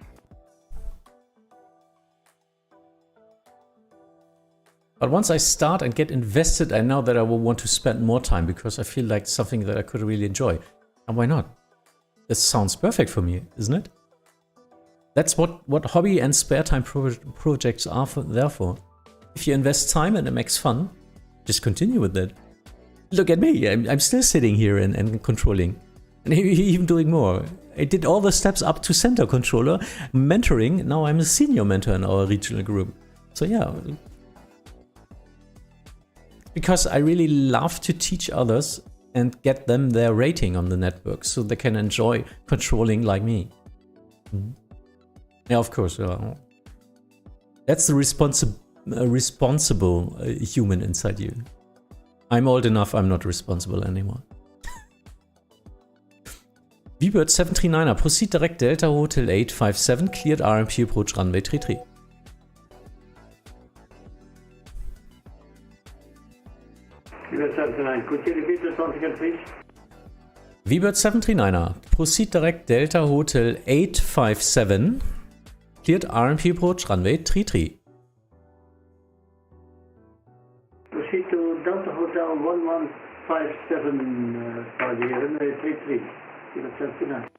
But once I start and get invested, I know that I will want to spend more time, because I feel like something that I could really enjoy. And why not? This sounds perfect for me, isn't it? That's what hobby and spare time projects are there for. If you invest time and it makes fun, just continue with that. Look at me, I'm still sitting here and controlling. And even doing more. I did all the steps up to center controller, mentoring. Now I'm a senior mentor in our regional group. So yeah. Because I really love to teach others and get them their rating on the network, so they can enjoy controlling like me. Yeah, of course. That's the responsible human inside you. I'm old enough, I'm not responsible anymore. vBird 739er, proceed direct Delta Hotel 857, cleared RMP approach runway 33. vBird 739, could you repeat this once again, please? vBird 739er, proceed direct Delta Hotel 857, cleared RMP approach runway 33. Proceed to Delta Hotel 1157 for the runway 33, vBird 739.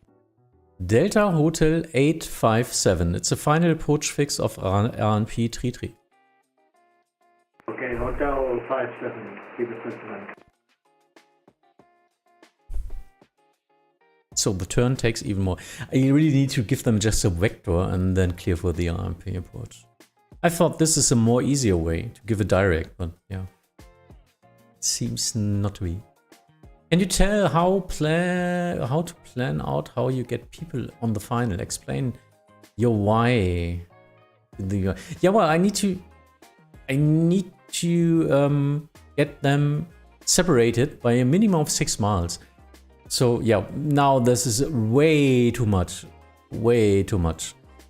Delta Hotel 857, it's a final approach fix of RMP 33. Okay, Hotel 57, vBird 739. So the turn takes even more. I really need to give them just a vector and then clear for the RMP approach. I thought this is a more easier way to give a direct, but yeah. It seems not to be. Can you tell how to plan out how you get people on the final? Explain your why. Yeah, well, I need to get them separated by a minimum of 6 miles. So yeah, now this is way too much.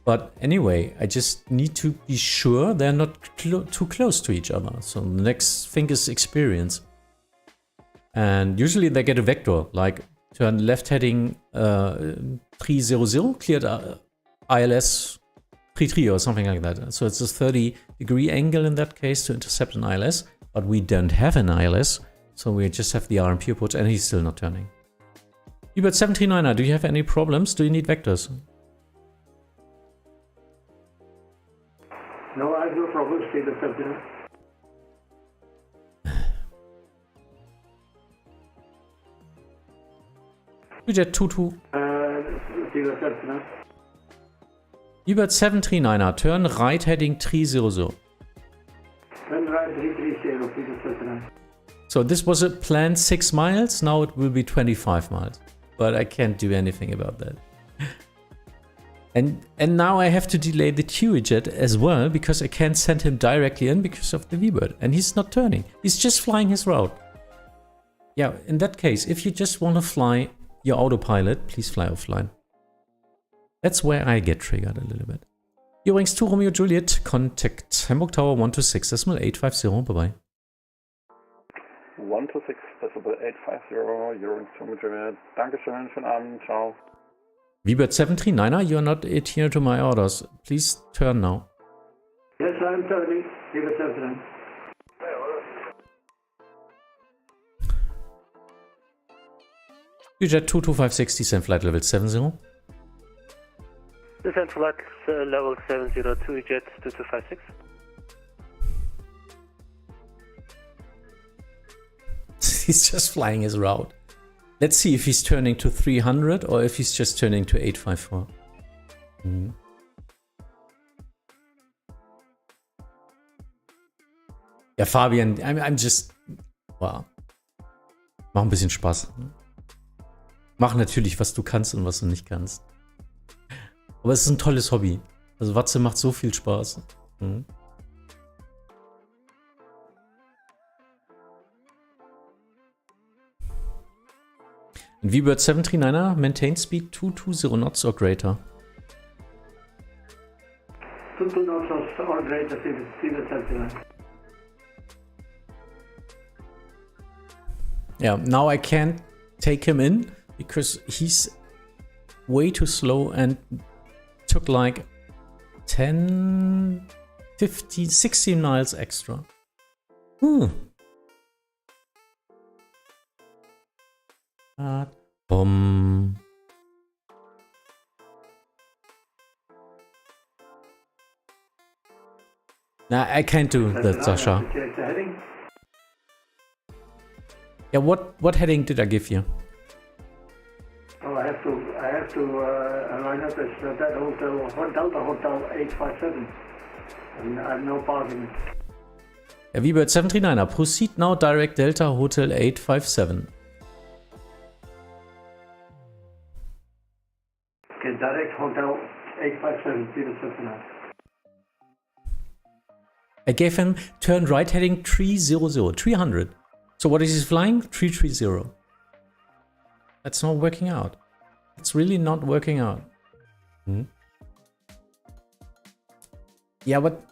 But anyway, I just need to be sure they're not too close to each other. So the next thing is experience. And usually they get a vector, like turn left heading 300, cleared ILS 33 or something like that. So it's a 30-degree angle in that case to intercept an ILS. But we don't have an ILS, so we just have the RMP approach, and he's still not turning. vBird 739er, do you have any problems? Do you need vectors? No, I have no problems, vBird 739. Jet 22. vBird 739. vBird 739er, turn right heading 300. Turn right 330, vBird 739. So this was a planned 6 miles, now it will be 25 miles. But I can't do anything about that. And now I have to delay the QEJet as well because I can't send him directly in because of the VBird. And he's not turning. He's just flying his route. Yeah, in that case, if you just want to fly your autopilot, please fly offline. That's where I get triggered a little bit. Eurings 2 Romeo Juliet, contact Hamburg Tower 126.850, bye-bye. 126.850, Eurings 2 Romeo Juliet. Dankeschön, schönen Abend, ciao. VBird 739er, you are not adhering to my orders. Please turn now. Yes, I'm turning. VBird 739. QJet 22560, descend flight level 70. Descent flight level 702, jet 2256. He's just flying his route. Let's see if he's turning to 300 or if he's just turning to 854. Ja, Fabian, I'm just... Wow. Mach ein bisschen Spaß. Mach natürlich, was du kannst und was du nicht kannst. Aber es ist ein tolles Hobby. Also Vatsim macht so viel Spaß. Mhm. And VBird 739er, maintain speed 220 knots or greater. 22 knots or greater, VBird 739. Yeah, now I can't take him in because he's way too slow and took like 10, 15, 16 miles extra. Nah, I can't do that, Sasha. Yeah, what heading did I give you? Oh, I have to line up as that hotel, Delta Hotel 857. And I have no parking. Yeah, VBird 739er, proceed now direct Delta Hotel 857. Okay, direct Hotel 857, VBird 739. I gave him turn right heading 300. So what is he flying? 330. That's not working out. It's really not working out. Yeah, but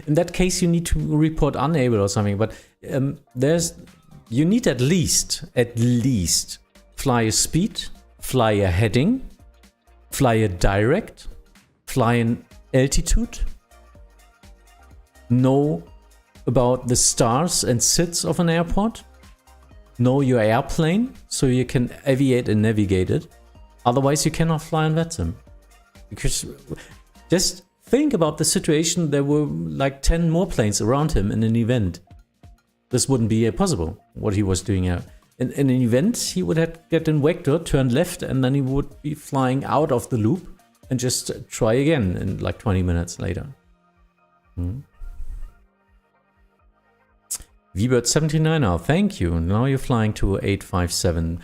in that case you need to report unable or something. But you need at least fly a speed, fly a heading, fly a direct, fly an altitude, know about the stars and SIDs of an airport, know your airplane so you can aviate and navigate it. Otherwise you cannot fly on Vatsim. Because just think about the situation, there were like 10 more planes around him in an event. This wouldn't be possible, what he was doing here. In an event, he would have get in vector, turn left, and then he would be flying out of the loop and just try again in like 20 minutes later. VBird 79er, thank you. Now you're flying to 857.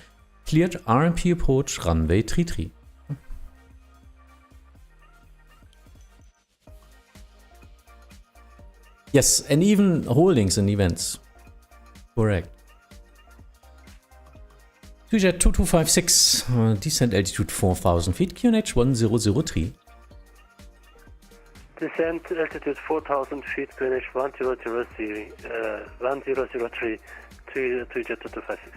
Cleared RMP approach runway 33. Yes, and even holdings in events. Correct. QJet 2256, descent altitude 4000 feet, QNH 1003. Descent altitude 4000 feet, QNH 1003, 1003, 3Jet 2256.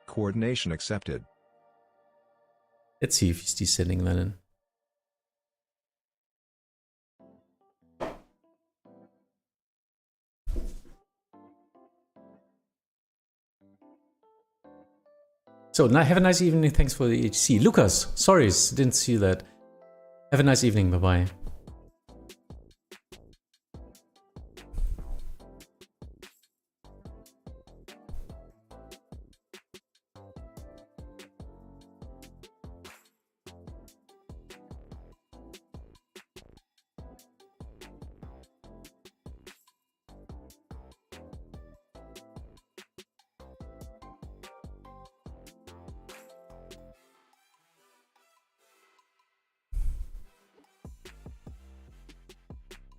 Coordination accepted. Let's see if he's descending then in. So, now have a nice evening. Thanks for the HC. Lucas, sorry, didn't see that. Have a nice evening. Bye-bye.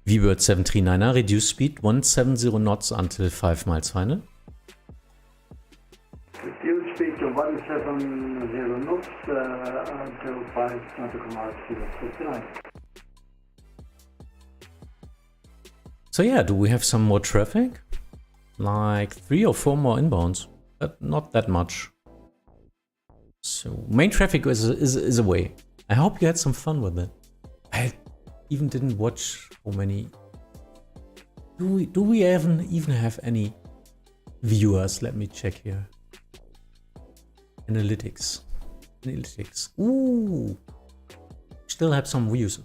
vBird 739er, reduce speed 170 knots until 5 miles final. Reduce speed to 170 knots until 5 nautical miles to 59. So yeah, do we have some more traffic? Like 3 or 4 more inbounds, but not that much. So main traffic is away. I hope you had some fun with it. I even didn't watch how many. Do we even have any viewers? Let me check here. Analytics. Ooh, still have some views.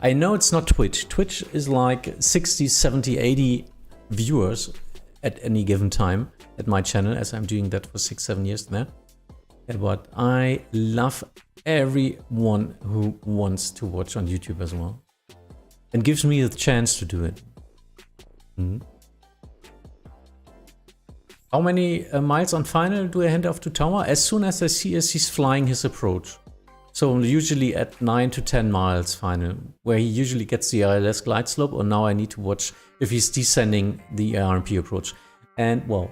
I know it's not Twitch. Twitch is like 60, 70, 80 viewers at any given time at my channel, as I'm doing that for 6-7 years now. But I love everyone who wants to watch on YouTube as well. And gives me the chance to do it. How many miles on final do I hand off to Tower? As soon as I see as he's flying his approach. So usually at 9 to 10 miles final, where he usually gets the ILS glide slope, or now I need to watch if he's descending the RMP approach. And well,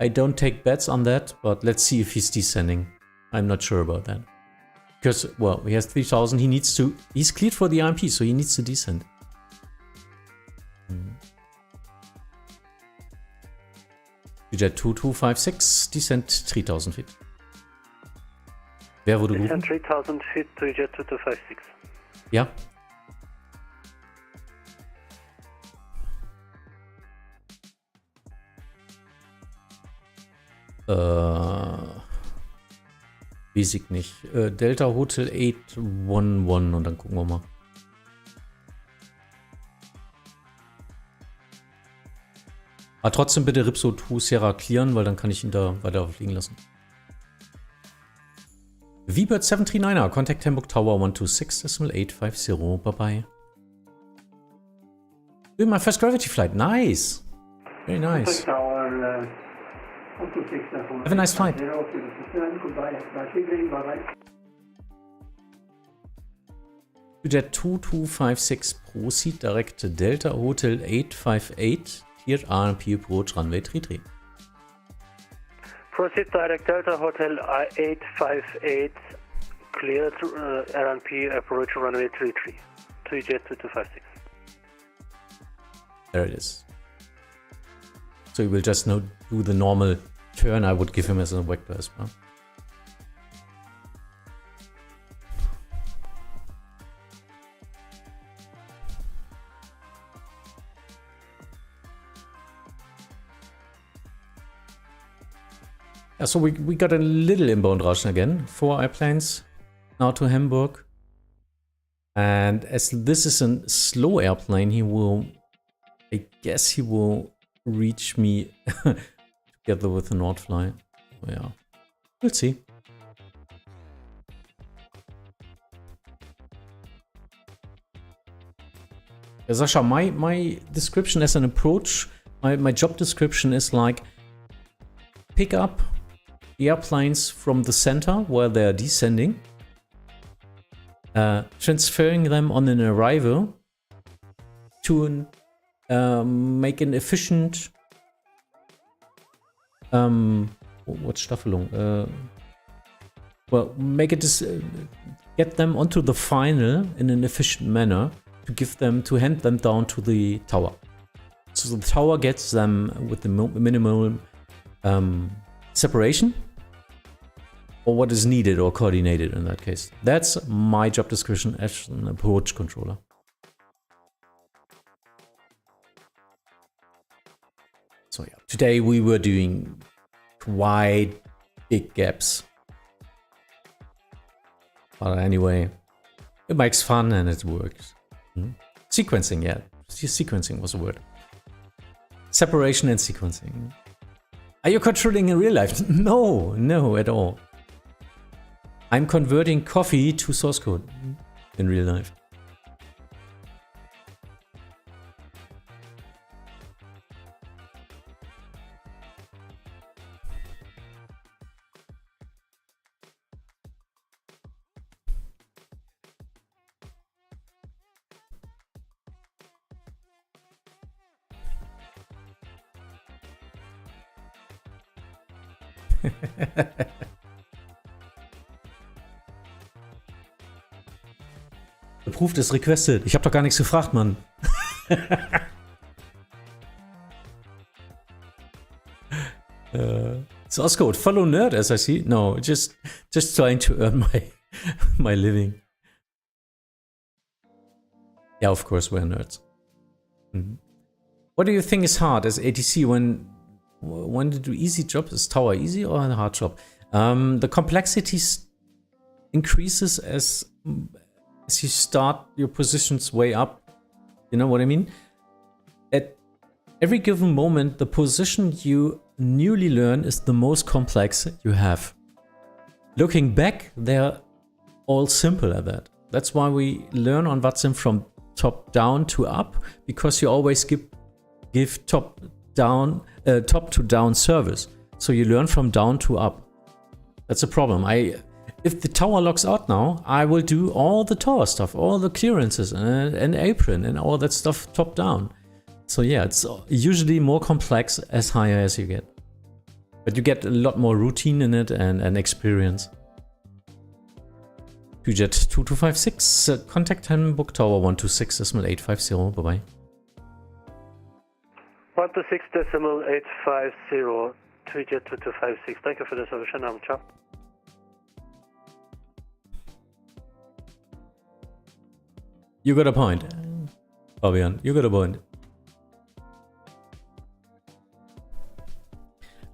I don't take bets on that, but let's see if he's descending. I'm not sure about that. Because, well, he has 3000, he's cleared for the RMP, so he needs to descend. Jet 2256, descent 3000 feet. Wer wurde gerufen? 3000 feet to jet 2256. Ja. Weiß ich nicht. Delta Hotel 811 und dann gucken wir mal. Aber trotzdem bitte Ripso 2 Sierra clearen, weil dann kann ich ihn da weiter fliegen lassen. vBird 739er, contact Hamburg Tower 126.850. Bye bye. Doing my first gravity flight. Nice. Very nice. Have a nice flight. Jet 2256, proceed direct to Delta Hotel 858, cleared RMP approach runway 33. Proceed direct Delta Hotel 858, cleared RMP approach runway 33, to jet 2256. There it is. So he will just do the normal turn I would give him as a vector as well. Yeah, so we got a little inbound rush again. 4 airplanes now to Hamburg. And as this is a slow airplane, I guess he will reach me together with the Nordfly. Yeah, we'll see. Sasha, my description as an approach, my job description is like pick up airplanes from the center where they're descending, transferring them on an arrival to make an efficient what's Staffelung? Well, make it get them onto the final in an efficient manner to hand them down to the tower. So the tower gets them with the minimal separation, or what is needed or coordinated in that case. That's my job description as an approach controller. So yeah, today we were doing quite big gaps. But anyway, it makes fun and it works. Sequencing, yeah. Sequencing was a word. Separation and sequencing. Are you controlling in real life? No, no, at all. I'm converting coffee to source code in real life. Approved is requested. Ich habe doch gar nichts gefragt, Mann. Source code. Follow nerd as I see. No, just trying to earn my living. Yeah, of course we're nerds. Mm-hmm. What do you think is hard as ATC when to do easy job? Is tower easy or a hard job? The complexity increases as you start your positions way up. You know what I mean? At every given moment, the position you newly learn is the most complex you have. Looking back, they're all simple at that. That's why we learn on Vatsim from top down to up, because you always give top to down service. So you learn from down to up. That's a problem. If the tower locks out now, I will do all the tower stuff, all the clearances and apron and all that stuff top down. So yeah, it's usually more complex as higher as you get. But you get a lot more routine in it and experience. 2Jet2256, contact Hamburg Tower 126.850, bye-bye. 126.850, 2Jet2256, thank you for the service, ciao. You got a point, Fabian, you got a point.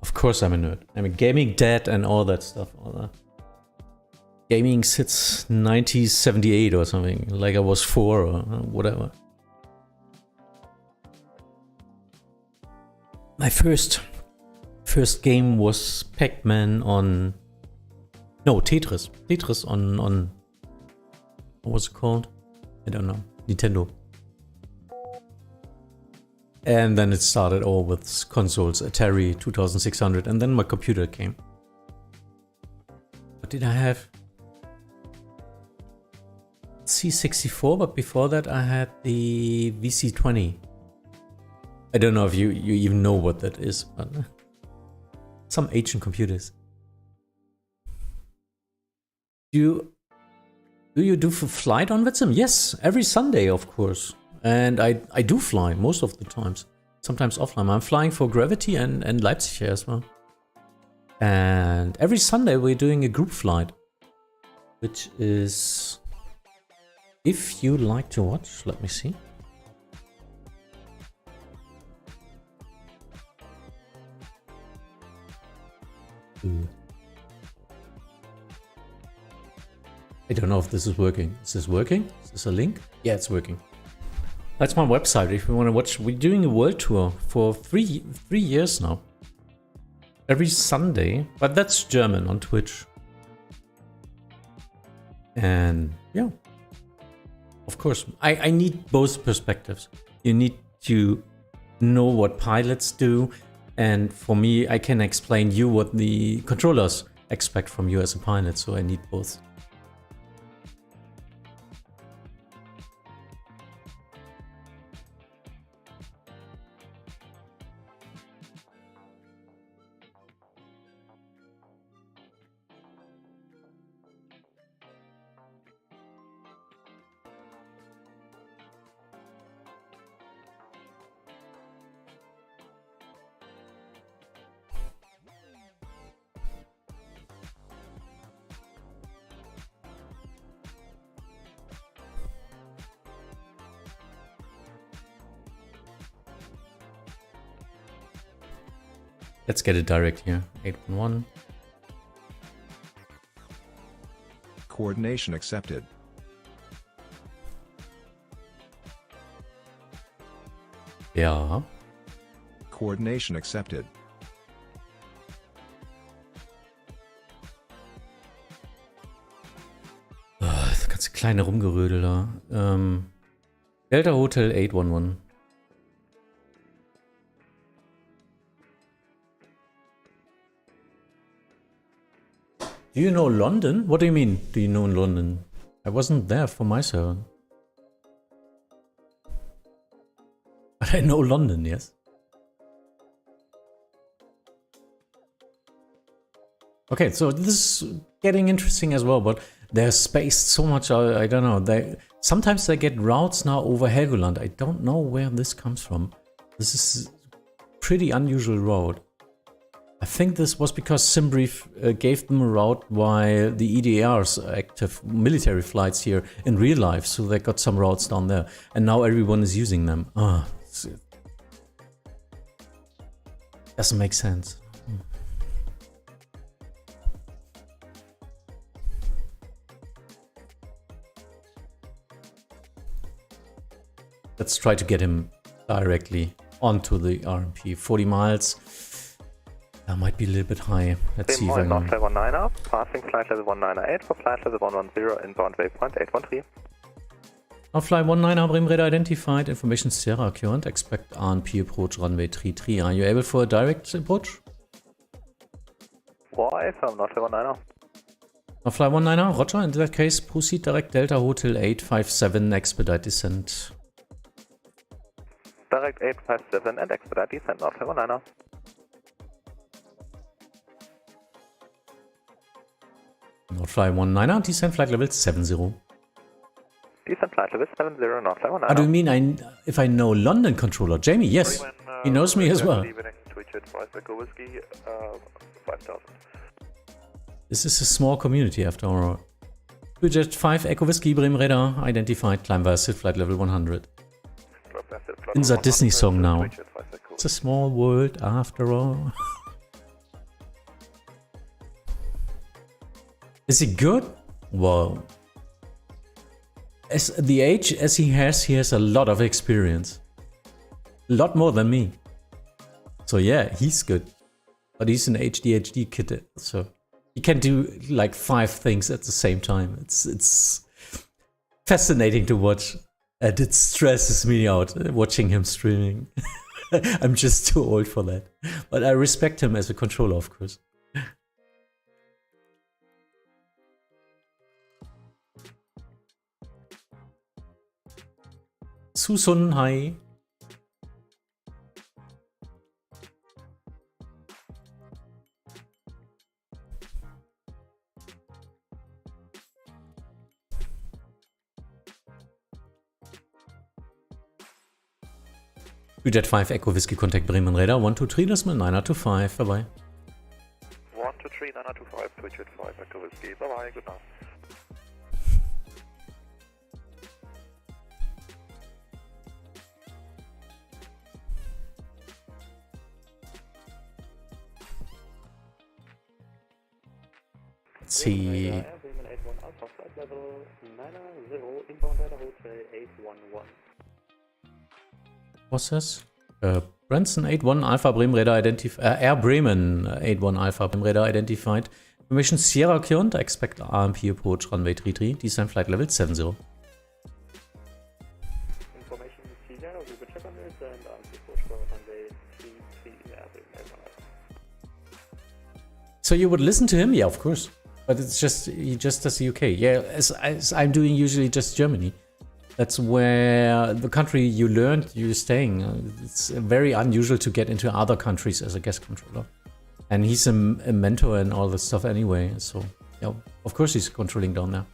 Of course I'm a nerd. I'm a gaming dad and all that stuff. All that. Gaming since 1978 or something, like I was 4 or whatever. My first game was Pac-Man on... No, Tetris. Tetris on... What was it called? I don't know. Nintendo. And then it started all with consoles, Atari 2600, and then my computer came. What did I have? C64, but before that I had the VC20. I don't know if you even know what that is, but some ancient computers. Do you do flight on Vatsim? Yes, every Sunday, of course. And I do fly most of the times. Sometimes offline. I'm flying for Gravity and Leipzig here as well. And every Sunday we're doing a group flight. Which is... If you like to watch, let me see. I don't know if this is working. Is this working? Is this a link? Yeah, it's working. That's my website if you want to watch. We're doing a world tour for three years now. Every Sunday, but that's German on Twitch. And yeah, of course, I need both perspectives. You need to know what pilots do. And for me, I can explain you what the controllers expect from you as a pilot. So I need both. Let's get it direct here. 811. Coordination accepted. Ja. Coordination accepted. Das ganze kleine Rumgerödel da. Delta Hotel 811. Do you know London? What do you mean, do you know London? I wasn't there for my server. But I know London, yes. Okay, so this is getting interesting as well, but they're spaced so much, I don't know. Sometimes they get routes now over Helgoland. I don't know where this comes from. This is pretty unusual route. I think this was because Simbrief gave them a route while the EDDHs active military flights here in real life, so they got some routes down there, and now everyone is using them. Doesn't make sense. Let's try to get him directly onto the RMP. 40 miles. That might be a little bit high. Let's see if I can... North level 19 up, passing flight level 198 for flight level 110, inbound waypoint 813. Now fly 19, Bremen radar identified, information Sierra current, expect RNP approach runway 33. Are you able for a direct approach? Why? I'm not level 19. Now fly 19, roger, in that case proceed direct Delta Hotel 857, expedite descent. Direct 857 and expedite descent, North level 19. Now fly 19, descent flight level 70. Descent flight level 70, North level 19. Do you mean if I know London controller? Jamie, yes. He knows me as well. This is a small community after all. Budget 5 Echo Whiskey, Bremen radar identified, climb via SID flight level 100. Insert Disney song now. It's a small world after all. Is he good? Well, as the age as he has a lot of experience. A lot more than me. So yeah, he's good. But he's an ADHD kid, so he can do like 5 things at the same time. It's fascinating to watch. And it stresses me out watching him streaming. I'm just too old for that. But I respect him as a controller, of course. Susun, hi. Jet 5 Echo Whiskey Contact Bremen Radar 123 Decimal 925. Bye bye. 123 925 Jet 5 Echo Whiskey. Bye bye. Good night. Let's see. Bremen 81 Alpha flight level 90 inbound Delta Hotel 811. What's this? Branson 81 Alpha Bremen radar identified. Air Bremen 81 Alpha Bremen radar identified. Information Sierra current. Expect RMP approach runway 33. Descent flight level 70. Information Sierra, we will check on this and RMP approach for runway 33. Air Bremen 81 Alpha. So you would listen to him? Yeah, of course. But it's just he just does the UK. Yeah, as I'm doing usually just Germany. That's where the country you learned you're staying. It's very unusual to get into other countries as a guest controller. And he's a mentor and all this stuff anyway. So, yeah, of course he's controlling down there.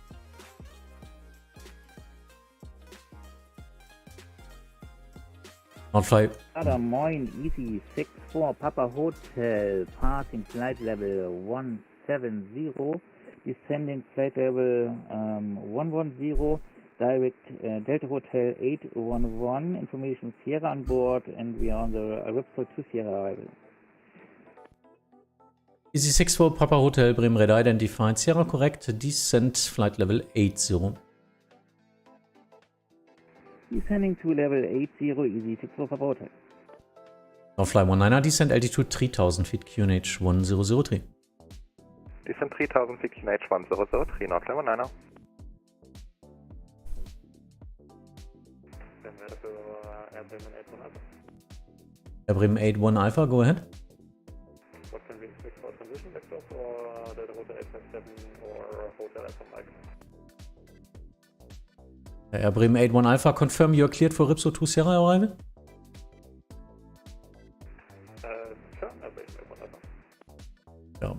Not fly. Moin, Easy 64 Papa Hotel, passing flight level 170, descending flight level 110. Direct Delta Hotel 811, information Sierra on board, and we are on the Ripple to Sierra arrival. Easy 64 Papa Hotel, Bremen radar identified, Sierra correct, descent flight level 80. Descending to level 80, Easy 64 Papa Hotel. Now fly 19, descent altitude 3000 feet, QNH 1003. Descent 3000 feet, QNH 1003, North level 19. Air Bremen 81 Alpha, go ahead. What can we expect for transition vectors or the Hotel 857 or Hotel Alpha Mike? Air Bremen 81 Alpha, confirm you're cleared for Ripso 2 Sierra arrival? Sure, Air Bremen 81 Alpha. Yeah.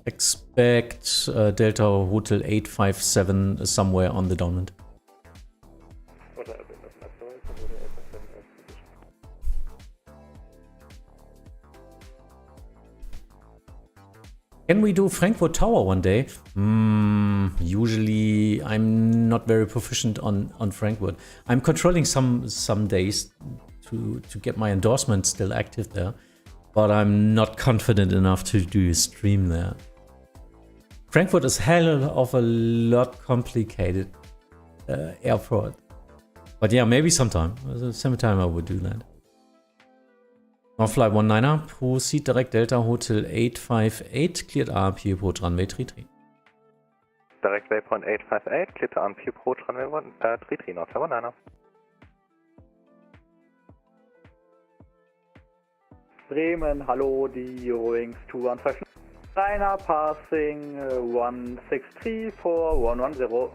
expect Delta Hotel 857 somewhere on the downwind. Can we do Frankfurt Tower one day? Usually I'm not very proficient on Frankfurt. I'm controlling some days to get my endorsement still active there, but I'm not confident enough to do a stream there. Frankfurt is hell of a lot complicated airport. But yeah, maybe sometime. Sometime I would do that. Flight 19er, proceed direct Delta Hotel 858, cleared RMP approach runway 33. Direct waypoint 858, cleared RMP approach runway 33, North 19er. Bremen, hallo, die Eurowings 2159er, passing 163 for 110.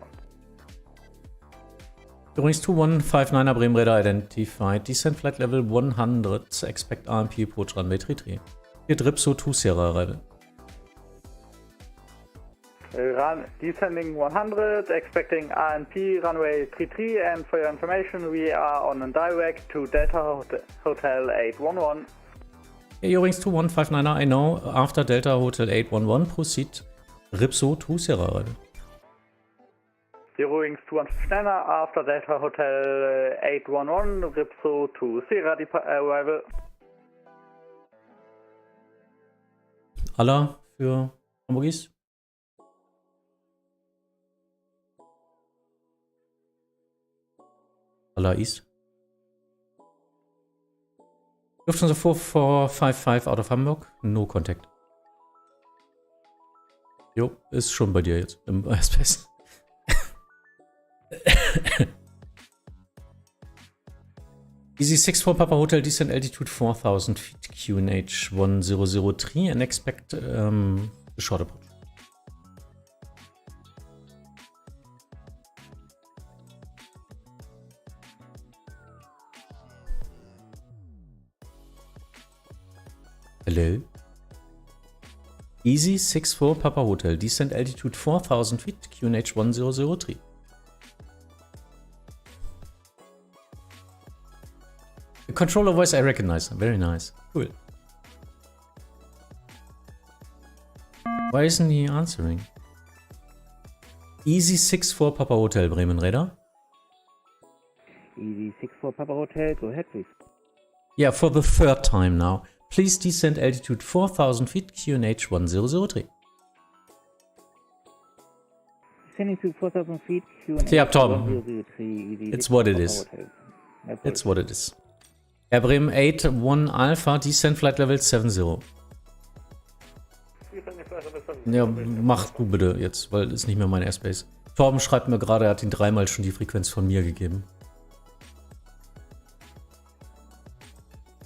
Eurowings 2159er, Bremen radar identified, descent flight level 100, expect RMP approach runway 33. Cleared Ripso 2 Sierra arrival. Descending 100, expecting RNP runway 33, and for your information, we are on a direct to Delta Hotel 811. Eurowings 2159er, I know, after Delta Hotel 811, proceed Ripso 2 Sierra arrival. Eurowings 2159er, after Delta Hotel 811, Ripso 2 Sierra arrival. Aller für Hamburgis. Aller East. Lufthansa 4455 out of Hamburg. No contact. Jo, ist schon bei dir jetzt im Airspace. Easy 64 Papa Hotel, descent altitude 4000 feet, QNH 1003 and expect short approach. Hello. Easy 64 Papa Hotel, descent altitude 4000 feet, QNH 1003. The controller voice I recognize. Very nice. Cool. Why isn't he answering? Easy 64 Papa Hotel, Bremen radar. Easy 64 Papa Hotel, go ahead please. Yeah, for the third time now. Please descend altitude 4000 feet, QNH 1003. Descending to 4000 feet, QNH Yeah, Tom. 1003. It's what it is. It's what it is. Air Bremen 81 Alpha, descent flight level 70. Ja, mach du bitte jetzt, weil ist nicht mehr mein Airspace. Torben schreibt mir gerade, er hat ihn dreimal schon die Frequenz von mir gegeben.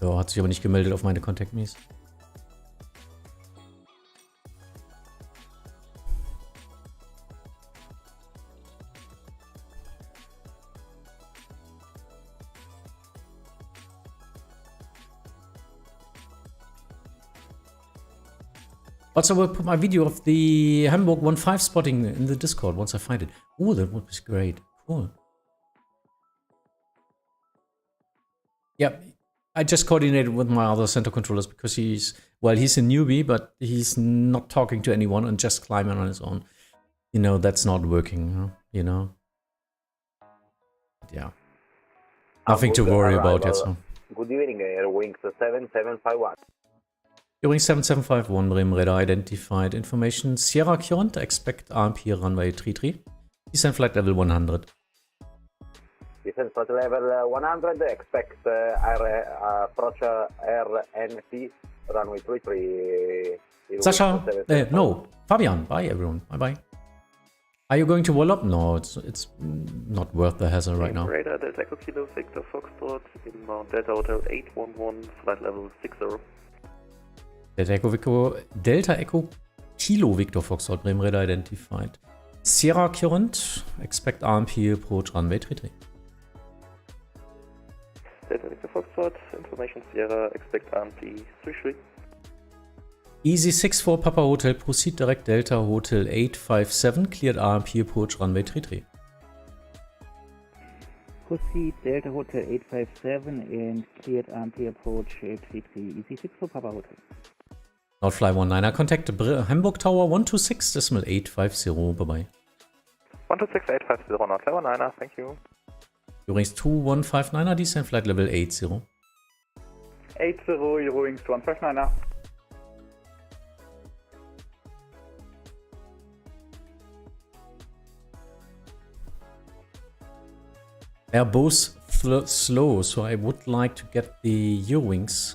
Ja, hat sich aber nicht gemeldet auf meine Contact Me's. Also, I will put my video of the Hamburg 15 spotting in the Discord once I find it. Oh, that would be great. Cool. Yeah, I just coordinated with my other center controllers because he's a newbie, but he's not talking to anyone and just climbing on his own. You know, that's not working, huh? You know? Yeah. Nothing to worry about yet, so. Good evening, Airwings 7751. Eurowings 7751, Bremen radar identified. Information Sierra Current, expect RMP runway 33. Descent flight level 100. Descent flight level 100, expect approach RNP runway 33. Sasha, no, Fabian, bye everyone, bye bye. Are you going to wall up? No, it's not worth the hassle right now. Radar Delta Echo Kilo Victor Foxtrot in Mount Delta Hotel 811, flight level 60. Delta Echo Kilo Victor Foxtrot, Bremen radar identified. Sierra Current, expect RMP approach runway 33. Delta Victor Foxtrot, information Sierra, expect RMP 33. Easy 64 Papa Hotel, proceed direct Delta Hotel 857, cleared RMP approach runway 33. Proceed Delta Hotel 857 and cleared RMP approach 33. Easy 64 Papa Hotel. Outfly 19er, contact Hamburg Tower 126.850, bye bye. 126.850, Outfly 19er, thank you. Eurowings 2159er, descent flight level 80. 80, Eurowings 2159er. They're both slow, so I would like to get the Eurowings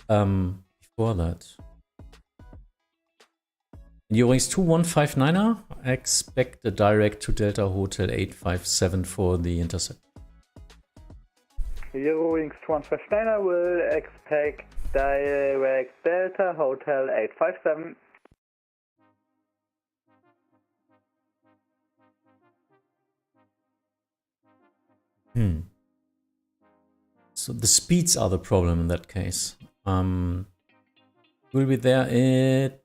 before that. Eurowings 2159er, I expect a direct to Delta Hotel 857 for the intercept. Eurowings 2159er will expect direct Delta Hotel 857. So the speeds are the problem in that case. We'll be there at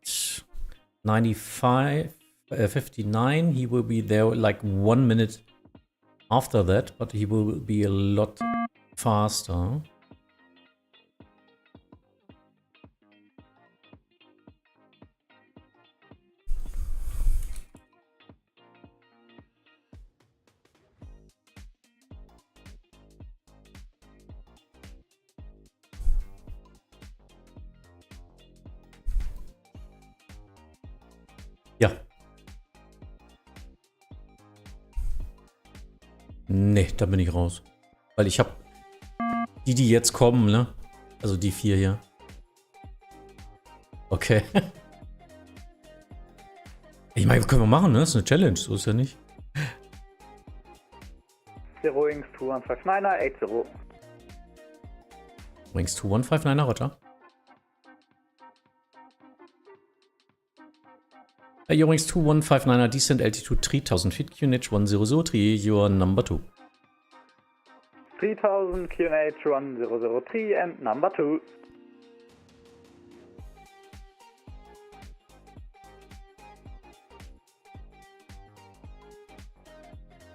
59. He will be there like 1 minute after that, but he will be a lot faster. Ja. Nee, da bin ich raus. Weil ich habe die jetzt kommen, ne? Also die 4 hier. Okay. Ich meine, können wir machen, ne? Das ist eine Challenge, so ist ja nicht. Eurowings 2159er, 80. Eurowings 2159er, Roger. Eurowings 2159er, descent altitude 3000 feet, QNH 1003, you are number 2. 3000 QNH 1003 and number 2.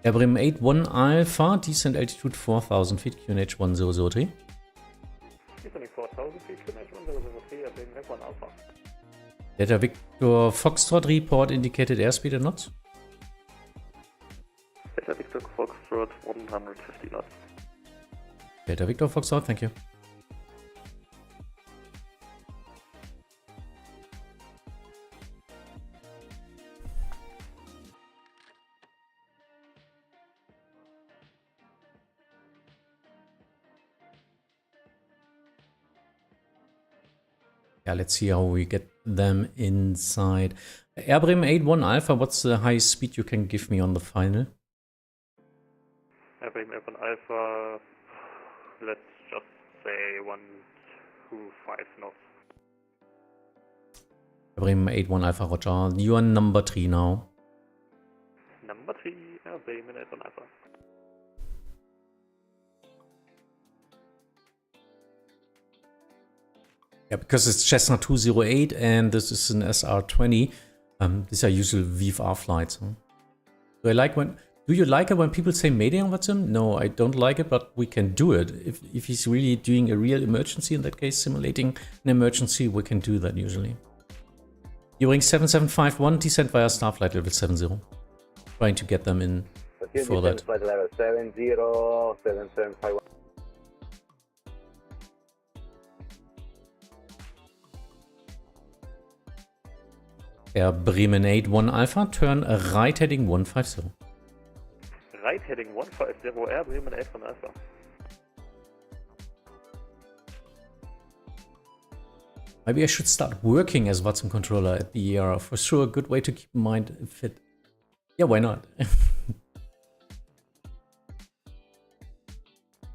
Air Bremen 81 Alpha, descent altitude 4000 feet, QNH 1003. Descending 4000 feet, QNH 1003, Air Bremen 81 Alpha. Delta Victor Foxtrot report indicated airspeed and knots. Delta Victor Foxtrot 150 knots. Delta Victor Foxtrot, thank you. Yeah, let's see how we get them inside. Air Bremen 81 Alpha, what's the highest speed you can give me on the final? Air Bremen 81 Alpha, let's just say 125 knots. Air Bremen 81 Alpha, Roger. You are number 3 now. Number 3, Air Bremen 81 Alpha. Yeah, because it's Cessna 208 and this is an SR-20. These are usual VFR flights. Huh? Do you like it when people say Mayday on Vatsim? No, I don't like it, but we can do it. If he's really doing a real emergency, in that case, simulating an emergency, we can do that usually. Eurowings 7751, descent via Starflight level 70. Trying to get them in before that. Flight level 70, 7751. Air Bremen 81 Alpha, turn right heading 150. Right heading 150, Air Bremen 81 Alpha. Maybe I should start working as Vatsim controller at the ERA. For sure, a good way to keep mind fit. Yeah, why not?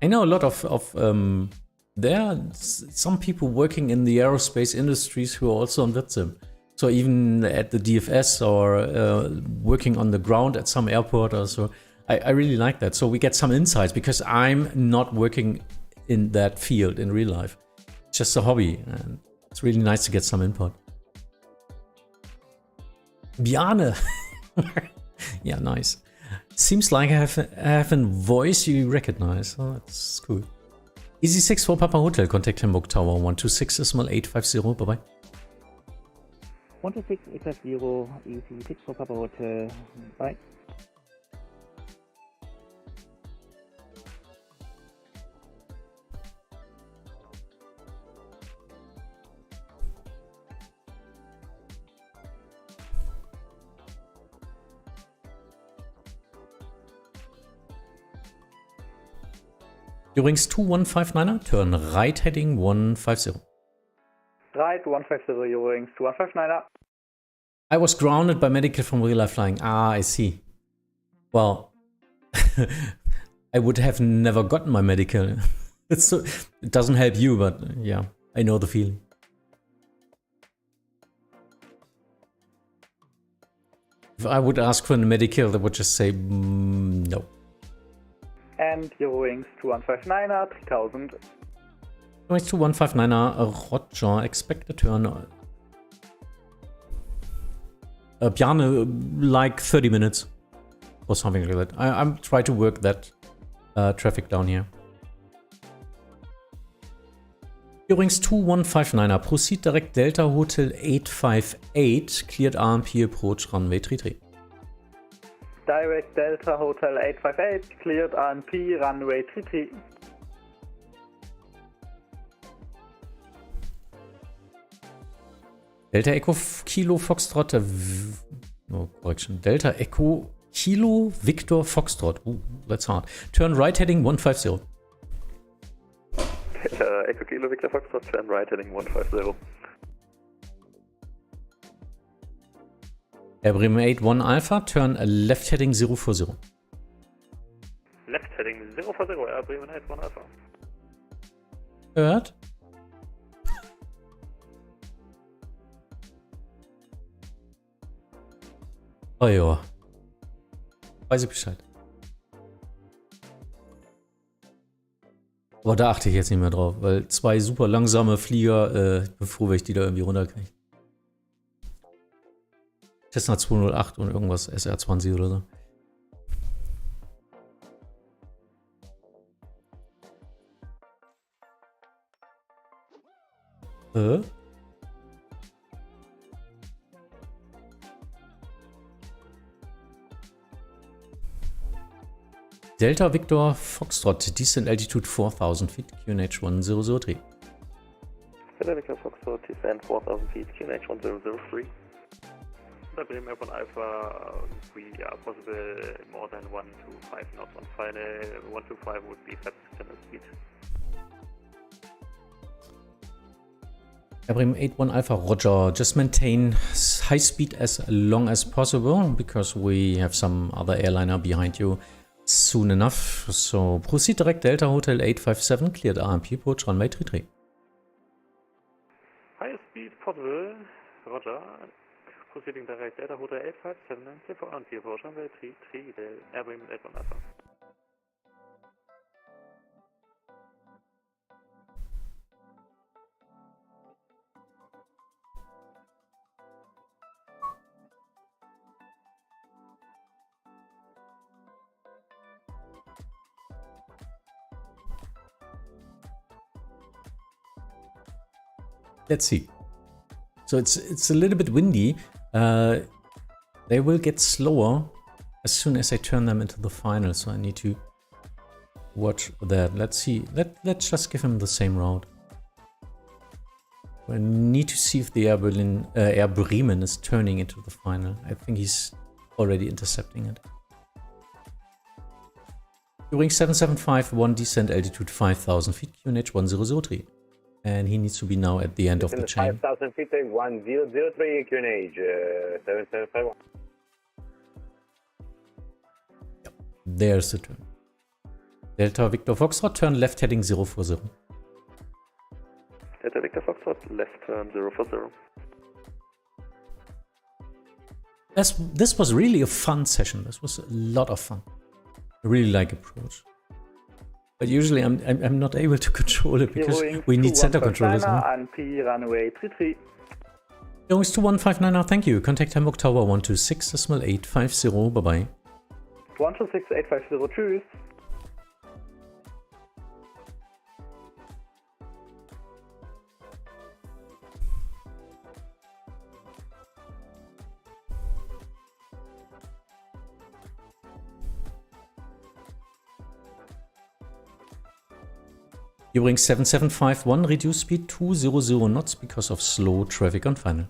I know a lot of there are some people working in the aerospace industries who are also on Vatsim. So even at the DFS or working on the ground at some airport or so, I really like that. So we get some insights because I'm not working in that field in real life. It's just a hobby. And It's really nice to get some input. Bjarne! Yeah, nice. Seems like I have a voice you recognize. Oh, that's cool. Easy 6 for Papa Hotel. Contact Hamburg Tower 126 850. Bye bye. 126 850, Easy 6 for Papa Hotel. Bye. Eurings 2159er, turn right heading 150. Right, 150, Eurings 2159er. I was grounded by medical from real life flying. Ah, I see. Well, I would have never gotten my medical. It doesn't help you, but yeah, I know the feeling. If I would ask for a medical, they would just say no. And Eurowings 2159er, 3000. Eurowings 2159er, Roger, expect a turn. Bjarne, like 30 minutes or something like that. I'm trying to work that traffic down here. Eurowings 2159er, proceed direct Delta Hotel 858, cleared RMP approach runway 33. Direct Delta Hotel 858, cleared RMP runway 33. Delta Echo Kilo Foxtrot, no correction. Delta Echo Kilo Victor Foxtrot. Ooh, that's hard. Turn right heading 150. Delta Echo Kilo Victor Foxtrot, turn right heading 150. Air Bremen 81 Alpha, turn left heading 040. Left heading 040, Air Bremen 81 Alpha. Hört? Oh ja. Weiß ich Bescheid. Aber da achte ich jetzt nicht mehr drauf, weil zwei super langsame Flieger, ich bin froh, wenn ich die da irgendwie runterkriege. Cessna 208 und irgendwas SR20 oder so. Delta Victor Foxtrot, descent altitude 4000 feet, QNH 1003. Delta Victor Foxtrot, descent 4000 feet, QNH 1003. Bremen 1 Alpha, we are possible more than 125 knots on final. 125 would be flat external speed. Bremen 81 Alpha, Roger. Just maintain high speed as long as possible because we have some other airliner behind you soon enough. So proceed direct Delta Hotel 857, cleared RMP approach runway 33. Highest speed possible, Roger. Proceeding direct Delta Hotel 857 and clear for RMP approach runway 33, Air Bremen 81 Alpha. Let's see. So it's a little bit windy. They will get slower as soon as I turn them into the final, so I need to watch that. Let's see. Let's just give him the same route. I need to see if the Air Bremen is turning into the final. I think he's already intercepting it. During 7751, descent altitude 5000 feet, QNH 1003. And he needs to be now at the end of the chain. 5,000 feet, 1003 QNH, 7751. Yep, there's the turn. Delta Victor Foxtrot, turn left heading 040. Delta Victor Foxtrot, left turn 040. This was really a fun session. This was a lot of fun. I really like approach. But usually I'm not able to control it because we need center controllers. ANP runway 33. Noise 2159, thank you. Contact Hamburg Tower 126.850. Bye bye. 126.850. Tschüss. Übrigens 7751, reduce speed 200 knots because of slow traffic on final.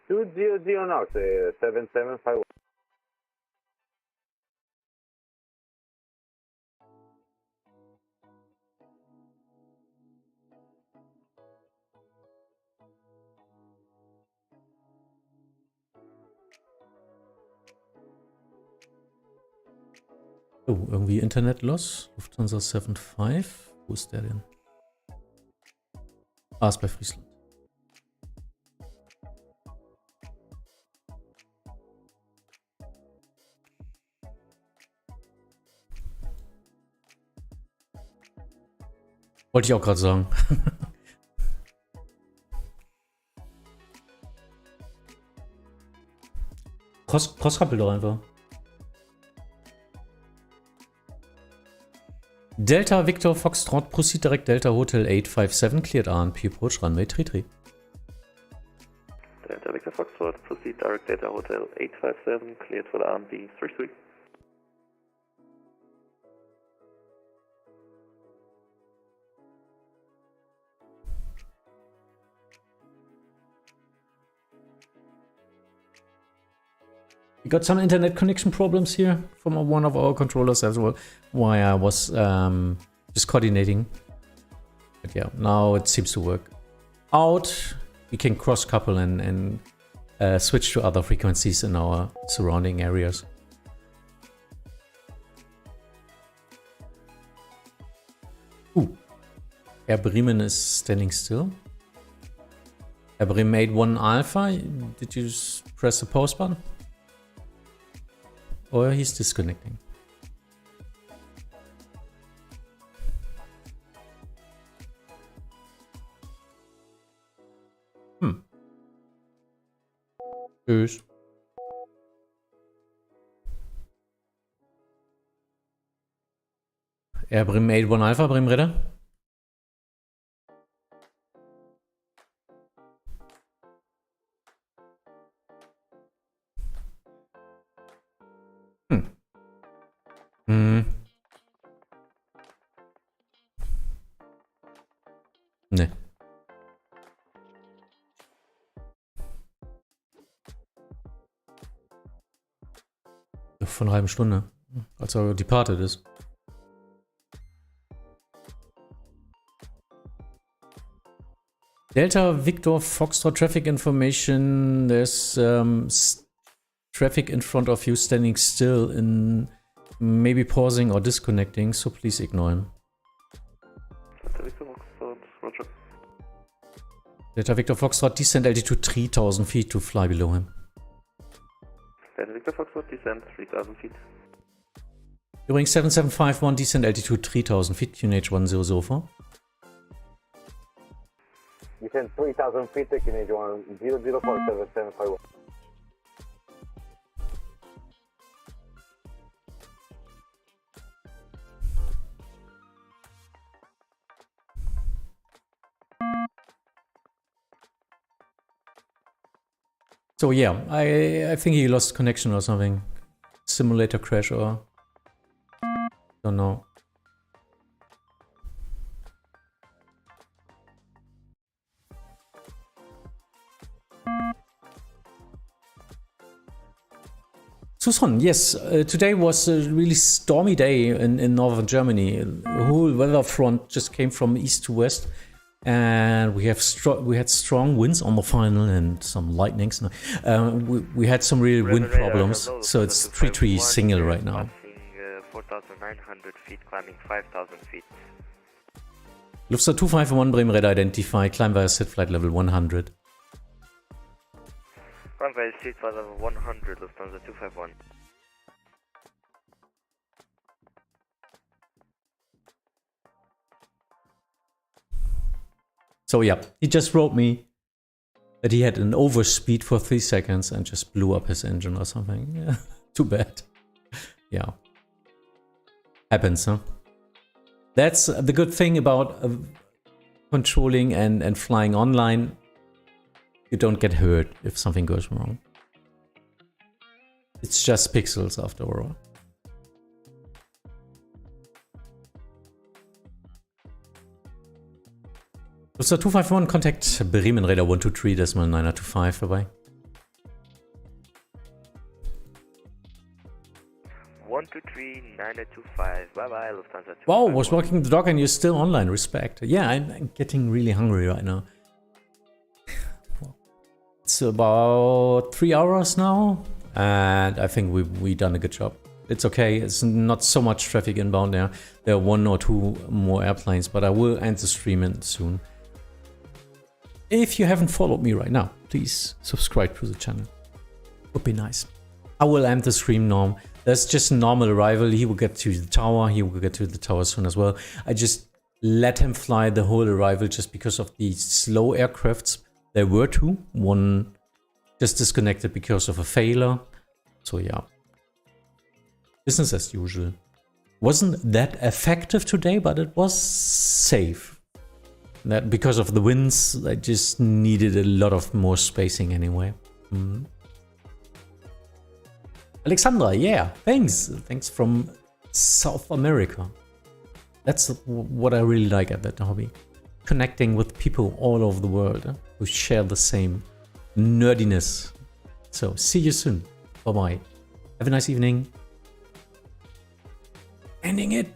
200 knots, 7751. Oh, irgendwie Internet-Loss. Lufthansa 75. Wo ist der denn? Ah, ist bei Friesland. Wollte ich auch gerade sagen. Cross-Rappel doch einfach. Delta Victor Foxtrot, proceed direct Delta Hotel 857, cleared ANP approach runway 33. Delta Victor Foxtrot, proceed direct Delta Hotel 857, cleared for the ANP 33. We got some internet connection problems here from one of our controllers as well, why I was just coordinating. But yeah, now it seems to work out. We can cross-couple and switch to other frequencies in our surrounding areas. Ooh. Air Bremen is standing still. Air Bremen 81 Alpha, did you press the pause button? Or he's disconnecting. Tschüss. Air Bremen 81 Alpha, Bremen Ritter. Ne. Von einer halben Stunde, als er departed ist. Delta Victor Foxtrot traffic information. There's traffic in front of you standing still in maybe pausing or disconnecting, so please ignore him. Delta Victor Foxtrot, descend altitude 3000 feet to fly below him. Delta Victor Foxtrot, descend 3000 feet. Übrigens 7751, descend altitude 3000 feet, QNH 1004. Descend 3000 feet, QNH 10047751. So yeah, I think he lost connection or something. Simulator crash or... don't know. Susan, yes, today was a really stormy day in northern Germany. A whole weather front just came from east to west. And we had strong winds on the final and some lightnings. We had some real wind problems, so it's 3-3 single right now. 4,900 feet, climbing 5,000 feet. Lufthansa 251 Bremen Red identified, climb via set flight level 100. Climb via set flight level 100, Lufthansa 251. So yeah, he just wrote me that he had an overspeed for 3 seconds and just blew up his engine or something. Yeah, too bad. Yeah. Happens, huh? That's the good thing about controlling and flying online. You don't get hurt if something goes wrong. It's just pixels after all. So 251, contact Bremen Radar 123, Decimal 925 dabei. 123 925. Bye bye, Lufthansa. Wow, was walking the dog and you're still online. Respect. Yeah, I'm getting really hungry right now. It's about 3 hours now, and I think we done a good job. It's okay. It's not so much traffic inbound there. There are 1 or 2 more airplanes, but I will end the stream in soon. If you haven't followed me right now, please subscribe to the channel. Would be nice. I will end the stream now. That's just a normal arrival. He will get to the tower. He will get to the tower soon as well. I just let him fly the whole arrival just because of the slow aircrafts. There were 2. 1 just disconnected because of a failure. So yeah. Business as usual. Wasn't that effective today, but it was safe. That because of the winds, I just needed a lot of more spacing anyway. Alexandra, yeah, thanks. Thanks from South America. That's what I really like at that hobby. Connecting with people all over the world who share the same nerdiness. So, see you soon. Bye-bye. Have a nice evening. Ending it.